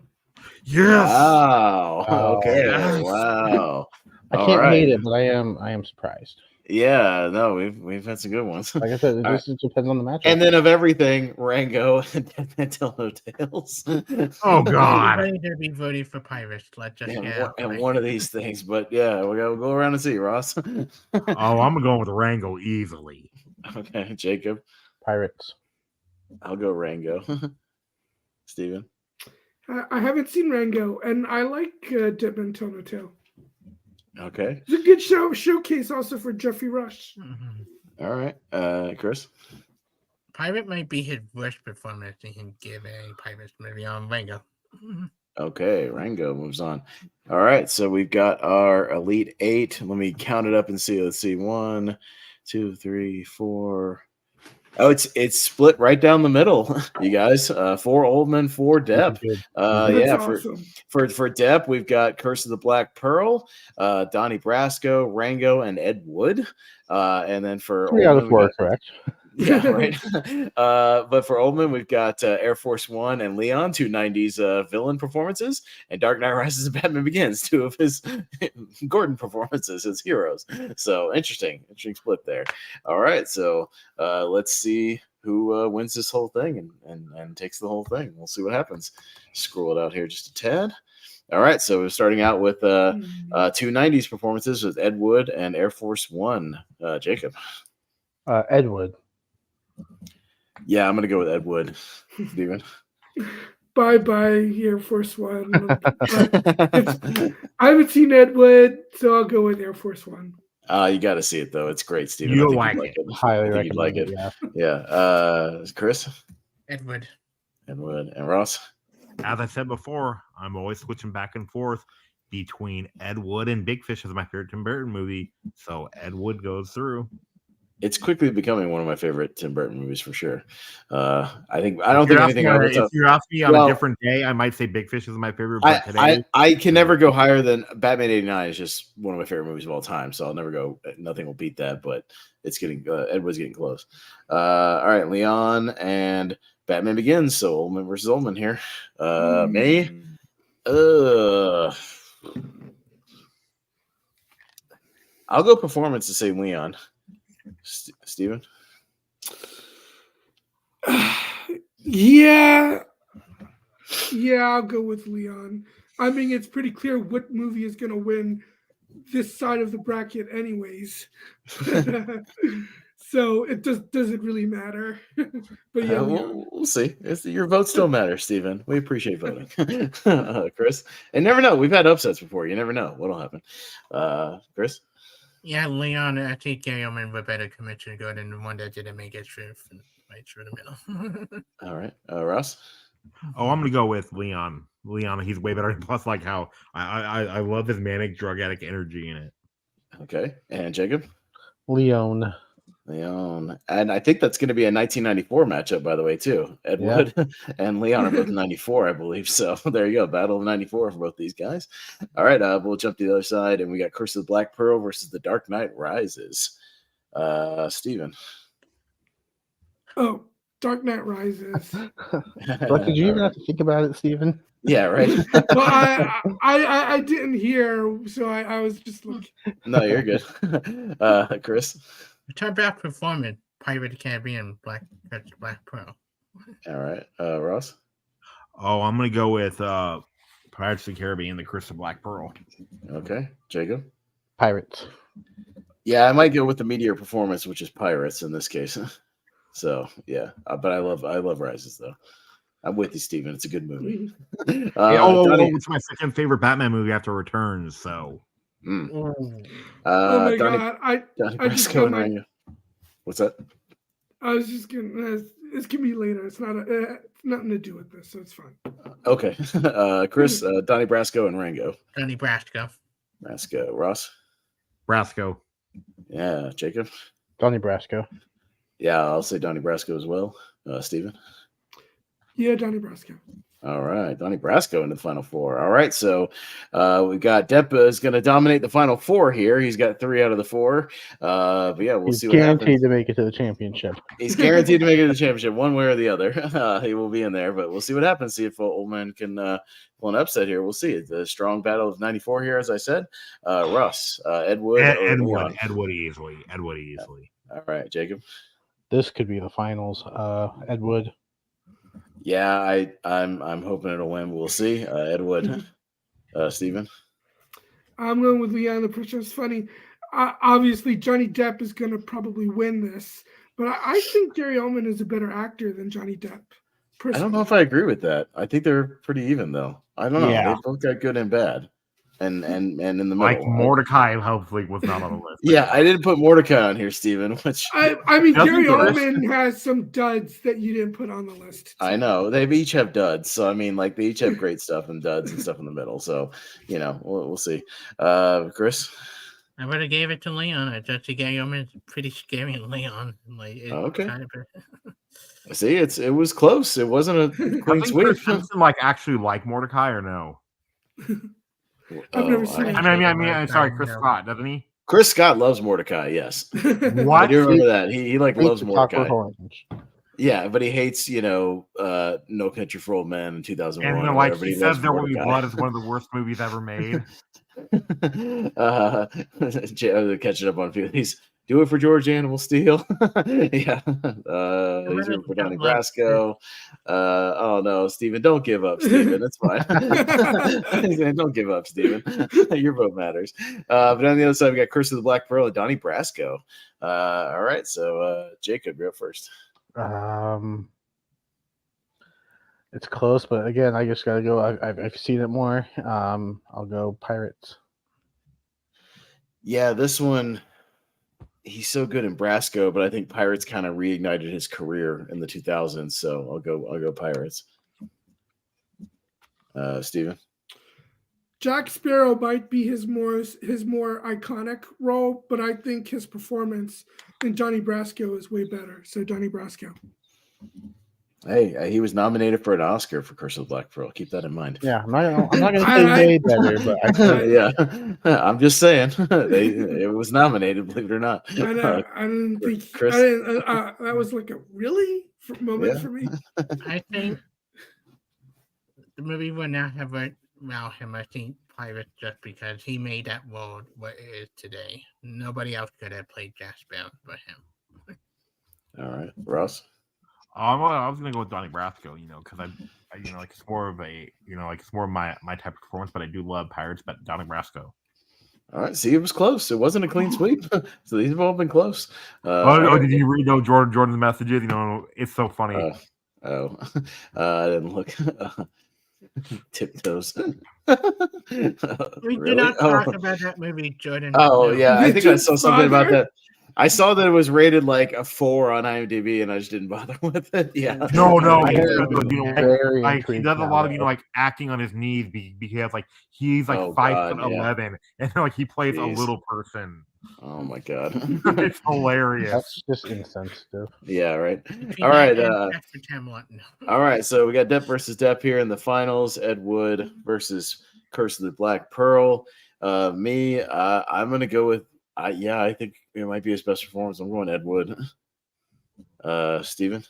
Yes. Wow. Oh, Okay. yes. Wow. I All can't right. hate it, but I am surprised. Yeah. No, we've had some good ones. Like I said, it All just depends on the matchup. And then of everything, Rango and Dead Man Tell No Tales. Oh, God. Everybody to be voting for Pirates. Let's just And one of these things, but yeah, we'll go around and see, Ross. I'm going with Rango easily. Okay, Jacob. Pirates. I'll go Rango. Steven. I haven't seen Rango, and I like Dead Man Tell No Tale. Okay. It's a good showcase also for Jeffrey Rush. Mm-hmm. All right. Chris. Pirate might be his worst performance he can give in any Pirates movie on Rango. Okay, Rango moves on. All right, so we've got our Elite Eight. Let me count it up and see. Let's see. 1, 2, 3, 4. Oh, it's split right down the middle, you guys. 4 Oldman, 4 Depp. That's awesome. For Depp, we've got Curse of the Black Pearl, Donnie Brasco, Rango, and Ed Wood. And then for 3 out of 4, correct? Yeah, right. But for Oldman, we've got Air Force One and Leon, 2 90s villain performances, and Dark Knight Rises and Batman Begins, 2 of his Gordon performances as heroes. So interesting split there. All right, so let's see who wins this whole thing and takes the whole thing. We'll see what happens. Scroll it out here just a tad. All right, so we're starting out with 2 90s performances with Ed Wood and Air Force One. Jacob. Ed Wood. Yeah, I'm gonna go with Ed Wood. Steven. Bye, Air Force One. I haven't seen Ed Wood, so I'll go with Air Force One. You got to see it though. It's great, Steven. You'll I think like you'd it. Highly I think you'd like recommend it. it. Yeah. Chris. Edward. Ed Wood and Ross. As I said before, I'm always switching back and forth between Ed Wood and Big Fish as my favorite Tim Burton movie. So Ed Wood goes through. It's quickly becoming one of my favorite Tim Burton movies for sure. I don't think anything over If you ask me on a different day, I might say Big Fish is my favorite. But today, I can never go higher than Batman '89 is just one of my favorite movies of all time. So I'll never go. Nothing will beat that. But it's getting Ed Wood's getting close. All right, Leon and Batman Begins. So Oldman versus Oldman here. Me. I'll go performance to say Leon. Steven? Yeah, I'll go with Leon. I mean, it's pretty clear what movie is going to win this side of the bracket anyways. So it doesn't really matter. But yeah, we'll see. Your vote still matters, Steven. We appreciate voting. Chris? And never know. We've had upsets before. You never know what'll happen. Chris? Yeah, Leon, I think Gary Oldman would better commission good and the one that didn't make it through right through the middle. All right. Ross? Oh, I'm gonna go with Leon. Leon, he's way better. Plus, like how I love his manic drug addict energy in it. Okay. And Jacob? Leon. Leon, and I think that's going to be a 1994 matchup, by the way, too. Ed Yeah. Wood and Leon are both 94, I believe. So there you go, battle of 94 for both these guys. All right, we'll jump to the other side, and we got Curse of the Black Pearl versus The Dark Knight Rises. Steven. Oh, Dark Knight Rises. But did you even have to think about it, Steven? Yeah, right. Well, I didn't hear, so I was just looking. No, you're good. Chris. Return back performance, Pirate of the Caribbean, Black Pearl. All right, Ross. Oh, I'm gonna go with Pirates of the Caribbean, The Curse of Black Pearl. Okay, Jacob. Pirates. Yeah, I might go with the meteor performance, which is Pirates in this case. So yeah, but I love Rises though. I'm with you, Steven. It's a good movie. It's my second favorite Batman movie after Returns. So, oh my God! I just got my. What's that? I was just gonna. This can be later. It's not nothing to do with this, so it's fine. Okay, Chris, Donnie Brasco and Rango. Donnie Brasco. Ross. Brasco. Yeah, Jacob. Donnie Brasco. Yeah, I'll say Donnie Brasco as well. Steven. Yeah, Donnie Brasco. All right, Donnie Brasco into the final four. All right, so we got Depp is going to dominate the final four here. He's got 3 out of the 4. But yeah, we'll see what happens. He's guaranteed to make it to the championship. He's guaranteed to make it to the championship one way or the other. He will be in there, but we'll see what happens. See if Oldman can pull an upset here. We'll see. It's a strong battle of 94 here, as I said. Russ, Ed Wood. Ed Wood easily. All right, Jacob. This could be the finals. Ed Wood. Yeah, I'm hoping it'll win. We'll see. Ed Wood. Steven. I'm going with Leon the Pusher. It's funny. Obviously, Johnny Depp is going to probably win this, but I think Gary Oldman is a better actor than Johnny Depp. Personally. I don't know if I agree with that. I think they're pretty even, though. I don't know. Yeah. They both got good and bad. And in the middle. Like Mordecai hopefully was not on the list. Yeah, I didn't put Mordecai on here, Steven. Which I mean, Gary Oldman has some duds that you didn't put on the list. I know. They each have duds. So I mean, like they each have great stuff and duds and stuff in the middle. So we'll see. Chris. I would have gave it to Leon. I thought Gary Oldman is pretty scary in Leon. Okay. See, it was close. It wasn't a clean sweep. Like actually like Mordecai or no? I've never seen it. I mean, sorry, Chris Scott, doesn't he? Chris Scott loves Mordecai, yes. What? I do remember that. He loves Mordecai. Yeah, but he hates, No Country for Old Men in 2001. And he says There Will Be Blood is one of the worst movies ever made. Catching up on these. Do it for George Animal Steel. Yeah. He's rooting for Donnie Brasco. Oh no, Steven, don't give up, Steven. It's fine. Don't give up, Steven. Your vote matters. But on the other side, we got Curse of the Black Pearl and Donnie Brasco. All right, so Jacob, you're up first. It's close, but again, I just gotta go. I've seen it more. I'll go Pirates. Yeah, this one. He's so good in Brasco, but I think Pirates kind of reignited his career in the 2000s. So I'll go Pirates. Steven. Jack Sparrow might be his more iconic role, but I think his performance in Johnny Brasco is way better. So Johnny Brasco. Hey, he was nominated for an Oscar for Curse of the Black Pearl. Keep that in mind. Yeah, I'm not going to say way better, but yeah, I'm just saying it was nominated. Believe it or not. I didn't think Chris. That was like a really moment for me. I think the movie would not have allowed him. I think Pirates just because he made that world what it is today. Nobody else could have played Jack Sparrow but him. All right, Ross. I was gonna go with Donnie Brasco, because I it's more of a, it's more of my type of performance, but I do love Pirates, but Donnie Brasco. All right, see, it was close. It wasn't a clean sweep, so these have all been close. Did you read Jordan's messages? It's so funny. I didn't look. Tiptoes. We do not talk about that movie, Jordan. Oh yeah, I think I saw something about that. I saw that it was rated like a 4 on IMDb, and I just didn't bother with it. Yeah. No. He does a lot of acting on his knees because he's 5'11", and he plays a little person. Oh my god. It's hilarious. That's just insensitive. Yeah, right. Between All right. that and Jack for Camelot. No. All right. So we got Depp versus Depp here in the finals. Ed Wood versus Curse of the Black Pearl. I'm gonna go with. I think it might be his best performance. I'm going Ed Wood. Steven?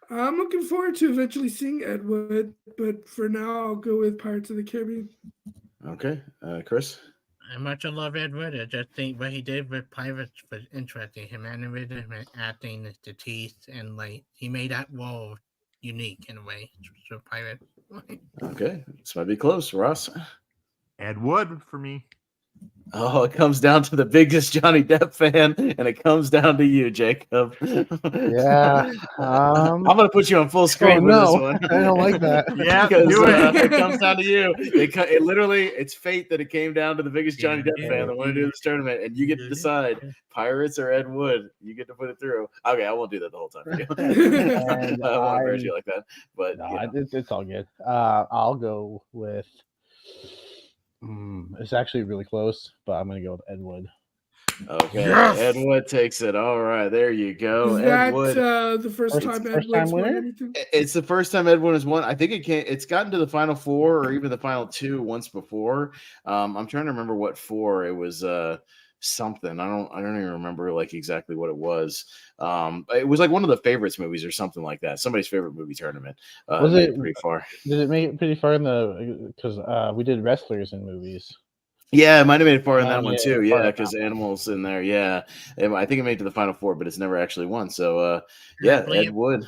I'm looking forward to eventually seeing Ed Wood, but for now, I'll go with Pirates of the Caribbean. Okay. Chris? I much love Ed Wood. I just think what he did with Pirates was interesting. Him animated, him acting, the teeth, and like he made that role unique in a way. So Pirates. Okay. This might be close. Ross? Ed Wood for me. Oh, it comes down to the biggest Johnny Depp fan, and it comes down to you, Jacob. Yeah. I'm going to put you on full screen with this one. I don't like that. Yeah, Because do it. it comes down to you. It literally, it's fate that it came down to the biggest Johnny Depp fan that wanted to do this tournament, and you get to decide Pirates or Ed Wood. You get to put it through. Okay, I won't do that the whole time for you. And I won't embarrass you like that. But No, you know. it's all good. I'll go with. It's actually really close, but I'm gonna go with Ed Wood. Okay, Yes! Ed Wood takes it. All right, there you go. Is Ed that Wood. the first time Ed first Wood's time won winner? anything? It's the first time Ed Wood has won. I think it's gotten to the final four or even the final two once before. I'm trying to remember what four. It was something. I don't even remember like exactly what it was. It was like one of the favorites movies or something like that. Somebody's favorite movie tournament. Was made it pretty far? Did it make it pretty far in the? Because we did wrestlers in movies. Yeah, it might have made it far in that one Yeah, too. far Yeah, in because animals in there. Yeah, I think it made it to the final four, but it's never actually won. So yeah, Ed Wood.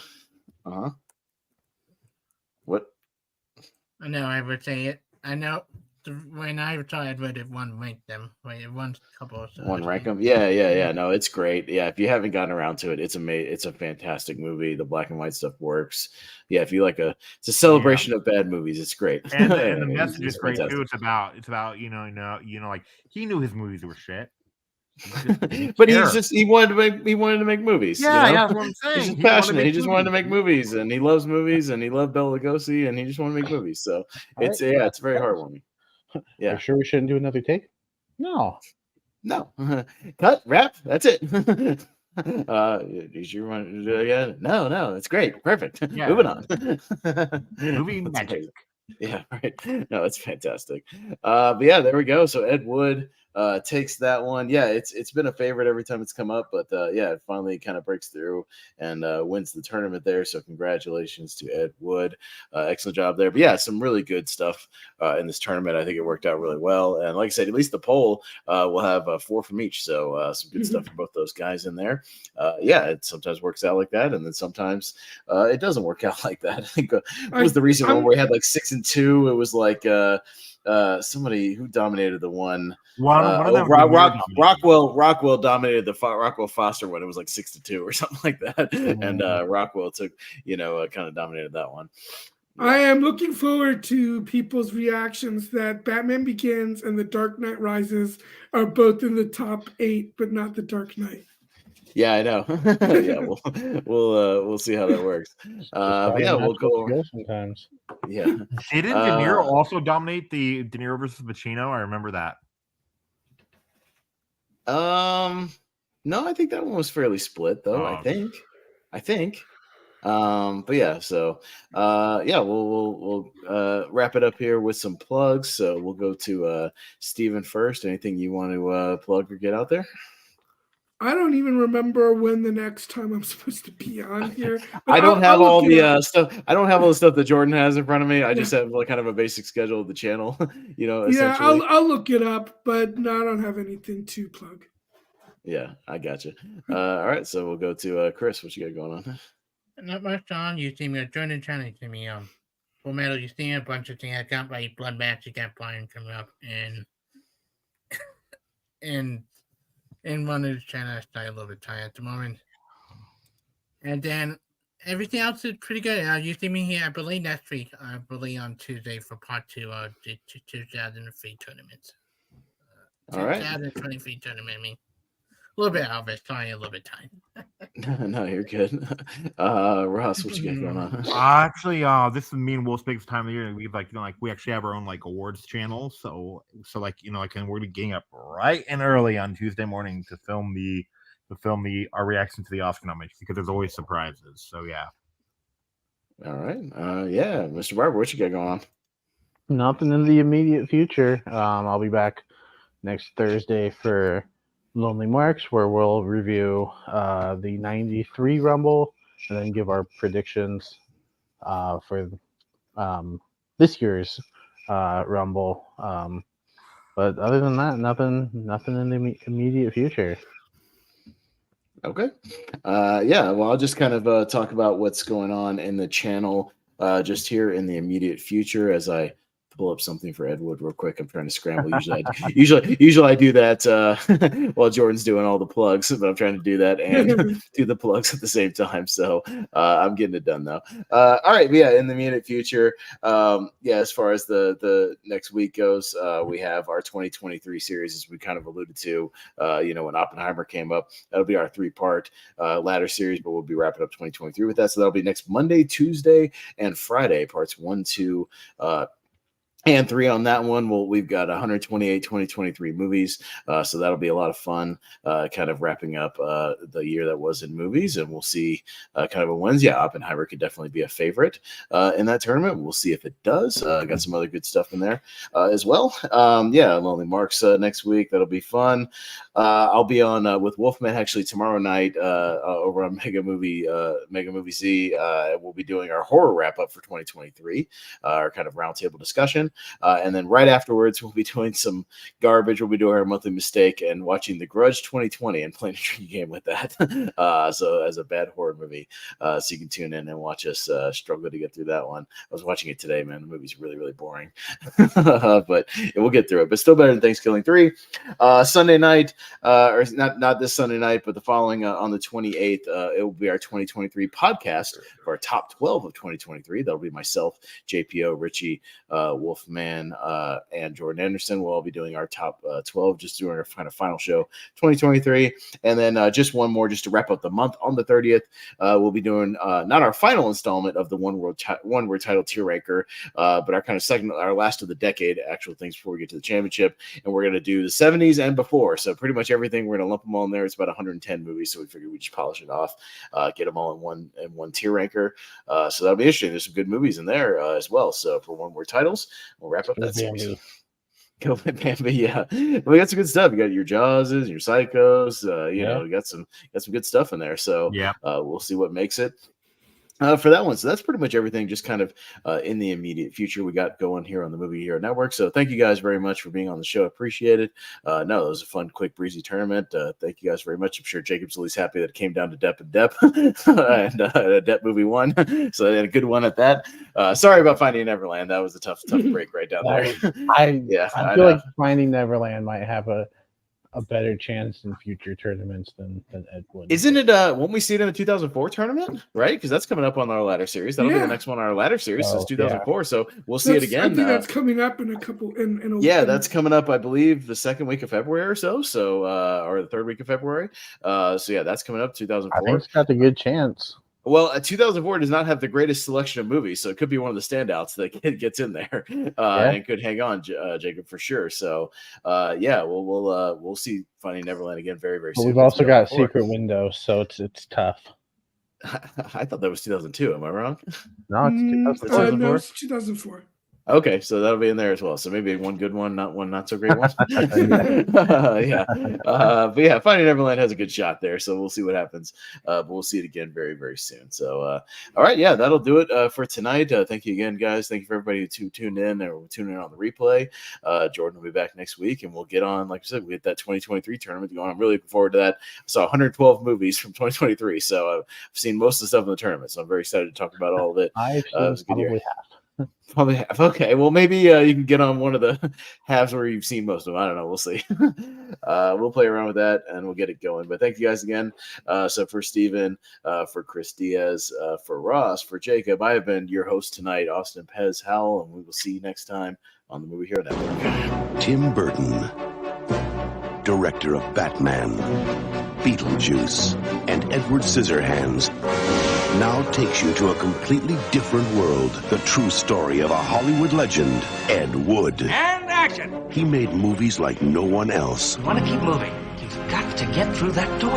What? I know I would say it. I know when I saw Ed Wood, it won rank them. Right, it won a couple of One rank them. Yeah. No, it's great. Yeah, if you haven't gotten around to it, it's amazing. It's a fantastic movie. The black and white stuff works. Yeah, if you like it's a celebration of bad movies. It's great. And the message It's is great fantastic. too. It's about like he knew his movies were shit. But he wanted to make movies. Yeah, you know? that's what I'm saying. He's just He wanted to passionate. make He just wanted to movies. make movies, and he loves movies, and he loved Bela Lugosi, and he just wanted to make movies. So it's very heartwarming. Yeah. Are you sure we shouldn't do another take? No. Cut. Wrap. That's it. Did you want to do it again? No. It's great. Perfect. Yeah. Moving on. Movie That's magic. amazing. Yeah, right. No, it's fantastic. But yeah, there we go. So Ed Wood takes that one. Yeah, it's been a favorite every time it's come up, but yeah, it finally kind of breaks through and wins the tournament there. So congratulations to Ed Wood. Excellent job there. But yeah, some really good stuff in this tournament. I think it worked out really well. And like I said, at least the poll will have 4 from each. So some good stuff for both those guys in there. Yeah, it sometimes works out like that, and then sometimes it doesn't work out like that. I think what was the recent one where we had like 6 and 2? It was like somebody who dominated the one. One of them Rockwell dominated the Rockwell Foster one. It was like 6-2 or something like that, and Rockwell took kind of dominated that one. I am looking forward to people's reactions that Batman Begins and The Dark Knight Rises are both in the top 8, but not The Dark Knight. Yeah, I know. Yeah, we'll see how that works. But yeah, we'll go sometimes. Yeah. Didn't De Niro also dominate the De Niro versus Pacino? I remember that. No, I think that one was fairly split though. I think. But yeah, so yeah, we'll wrap it up here with some plugs. So we'll go to Steven first. Anything you want to plug or get out there? I don't even remember when the next time I'm supposed to be on here. I don't have all the stuff. I don't have all the stuff that Jordan has in front of me. I just have like kind of a basic schedule of the channel. Yeah, I'll look it up, but no, I don't have anything to plug. Yeah, I gotcha. All right, so we'll go to Chris. What you got going on? Not much on. You see me joining channel. You see me Full Metal. You see a bunch of things. I got my blood match. You got Brian coming up and one of the channels I a little bit tired at the moment. And then everything else is pretty good. You see me here, I believe next week. I believe on Tuesday for part 2 of the 2003 tournaments. All right. 2023 tournament. I mean, little bit out of it, trying a little bit time. No, you're good. Ross, what you got going on? Actually, this is me and Will Spig's time of the year. We actually have our own awards channel. So and we're getting up right and early on Tuesday morning to film our reaction to the Oscar nominations because there's always surprises. So yeah. All right. Yeah, Mr. Barber, what you got going on? Nothing in the immediate future. I'll be back next Thursday for Lonely Marks, where we'll review the 93 Rumble and then give our predictions for this year's Rumble. But other than that, nothing in the immediate future. Okay. Yeah, well, I'll just kind of talk about what's going on in the channel just here in the immediate future as I pull up something for Ed Wood real quick. I'm trying to scramble. Usually I do that while Jordan's doing all the plugs, but I'm trying to do that and do the plugs at the same time. So I'm getting it done though. All right, but yeah, in the immediate future, as far as the next week goes, we have our 2023 series, as we kind of alluded to. When Oppenheimer came up, that'll be our 3-part ladder series, but we'll be wrapping up 2023 with that. So that'll be next Monday, Tuesday, and Friday, parts 1, 2, and 3 on that one. Well, we've got 128 2023 movies, so that'll be a lot of fun, kind of wrapping up the year that was in movies, and we'll see kind of a wins. Yeah, Oppenheimer could definitely be a favorite in that tournament. We'll see if it does. Got some other good stuff in there as well. Lonely Marks next week. That'll be fun. I'll be on with Wolfman actually tomorrow night over on Mega Movie Z. We'll be doing our horror wrap up for 2023, our kind of roundtable discussion. And then right afterwards, we'll be doing some garbage. We'll be doing our monthly mistake and watching The Grudge 2020 and playing a drinking game with that. So as a bad horror movie, so you can tune in and watch us struggle to get through that one. I was watching it today, man. The movie's really, really boring, but we'll get through it. But still better than Thanksgiving 3. Sunday night, or not this Sunday night, but the following on the 28th, it will be our 2023 podcast for our top 12 of 2023. That'll be myself, JPO, Richie, Wolfman, and Jordan Anderson. We'll all be doing our top 12, just doing our kind of final show 2023. And then just one more just to wrap up the month on the 30th. We'll be doing not our final installment of the one word title tier ranker, but our kind of our last of the decade actual things before we get to the championship. And we're going to do the 70s and before. So pretty much everything, we're going to lump them all in there. It's about 110 movies. So we figured we'd just polish it off, get them all in one tier ranker. So that'll be interesting. There's some good movies in there as well. So for one word titles, we'll wrap up that series. Go Bambi, yeah. We got some good stuff. You got your Jawses, your Psychos. You got some good stuff in there. So we'll see what makes it for that one. So that's pretty much everything just kind of in the immediate future we got going here on the Movie Hero Network. So thank you guys very much for being on the show. Appreciate it. It was a fun, quick, breezy tournament. Thank you guys very much. I'm sure Jacob's at least happy that it came down to Depp and Depp and Depp movie won. So they had a good one at that. Sorry about Finding Neverland. That was a tough break right down there. I feel like Finding Neverland might have a better chance in future tournaments than Ed Wood. Isn't it? Won't we see it in the 2004 tournament? Right, because that's coming up on our ladder series. That'll be the next one on our ladder series since 2004. So we'll see it again. I think that's coming up in a couple. That's coming up. I believe the second week of February or so. Or the third week of February. That's coming up 2004. I think it's got a good chance. Well, 2004 does not have the greatest selection of movies, so it could be one of the standouts that gets in there and could hang on, Jacob, for sure. So, we'll see Finding Neverland again very, very soon. We've also got Secret Window, so it's tough. I thought that was 2002. Am I wrong? No, it's 2004. No, it's 2004. Okay, so that'll be in there as well. So maybe one good one, not one not so great one. But Finding Neverland has a good shot there. So we'll see what happens. But we'll see it again very, very soon. So, all right, that'll do it for tonight. Thank you again, guys. Thank you for everybody who tuned in or tuning in on the replay. Jordan will be back next week, and we'll get on. Like I said, we get that 2023 tournament going. I'm really looking forward to that. I saw 112 movies from 2023, so I've seen most of the stuff in the tournament. So I'm very excited to talk about all of it. I probably have. Probably have. Okay, well, maybe you can get on one of the halves where you've seen most of them. I don't know. We'll see. We'll play around with that, and we'll get it going. But thank you guys again. So for Steven, for Chris Diaz, for Ross, for Jacob, I have been your host tonight, Austin Pez Howell, and we will see you next time on the Movie Hero Network. Tim Burton, director of Batman, Beetlejuice, and Edward Scissorhands, now takes you to a completely different world. The true story of a Hollywood legend, Ed Wood. And action! He made movies like no one else. You want to keep moving. You've got to get through that door.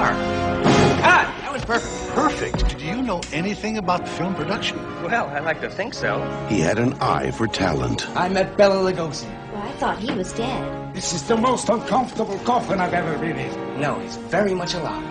Ah, that was perfect. Perfect. Do you know anything about film production? Well, I like to think so. He had an eye for talent. I met Bela Lugosi. Well, I thought he was dead. This is the most uncomfortable coffin I've ever been in. No, he's very much alive.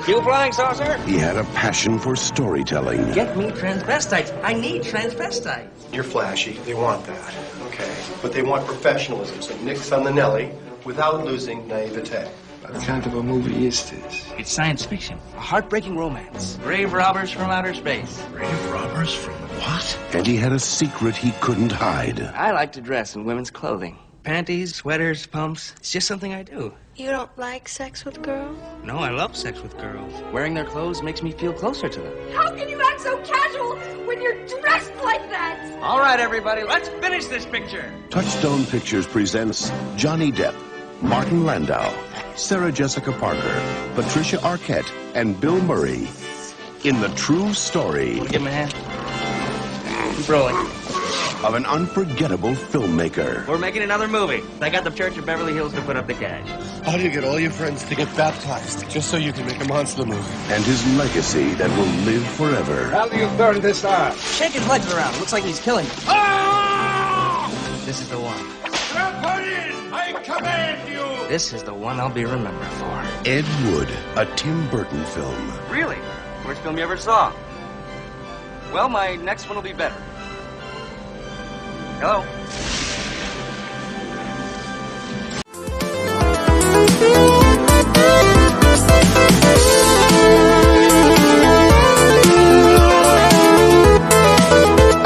You flying saucer? He had a passion for storytelling. Get me transvestites. I need transvestites. You're flashy. They want that. Okay. But they want professionalism. So nix on the Nelly without losing naivete. What kind of a movie is this? It's science fiction. A heartbreaking romance. Grave robbers from outer space. Grave robbers from what? And he had a secret he couldn't hide. I like to dress in women's clothing. Panties, sweaters, pumps. It's just something I do. You don't like sex with girls? No, I love sex with girls. Wearing their clothes makes me feel closer to them. How can you act so casual when you're dressed like that? All right, everybody, let's finish this picture. Touchstone Pictures presents Johnny Depp, Martin Landau, Sarah Jessica Parker, Patricia Arquette, and Bill Murray in the true story Give him a hand. Keep rolling. of an unforgettable filmmaker. We're making another movie. I got the Church of Beverly Hills to put up the cash. How do you get all your friends to get baptized just so you can make a monster movie? And his legacy that will live forever. How do you burn this up? Shake his legs around. Looks like he's killing me. Ah! This is the one. I command you! This is the one I'll be remembered for. Ed Wood, a Tim Burton film. Really? Worst film you ever saw? Well, my next one will be better. Hello?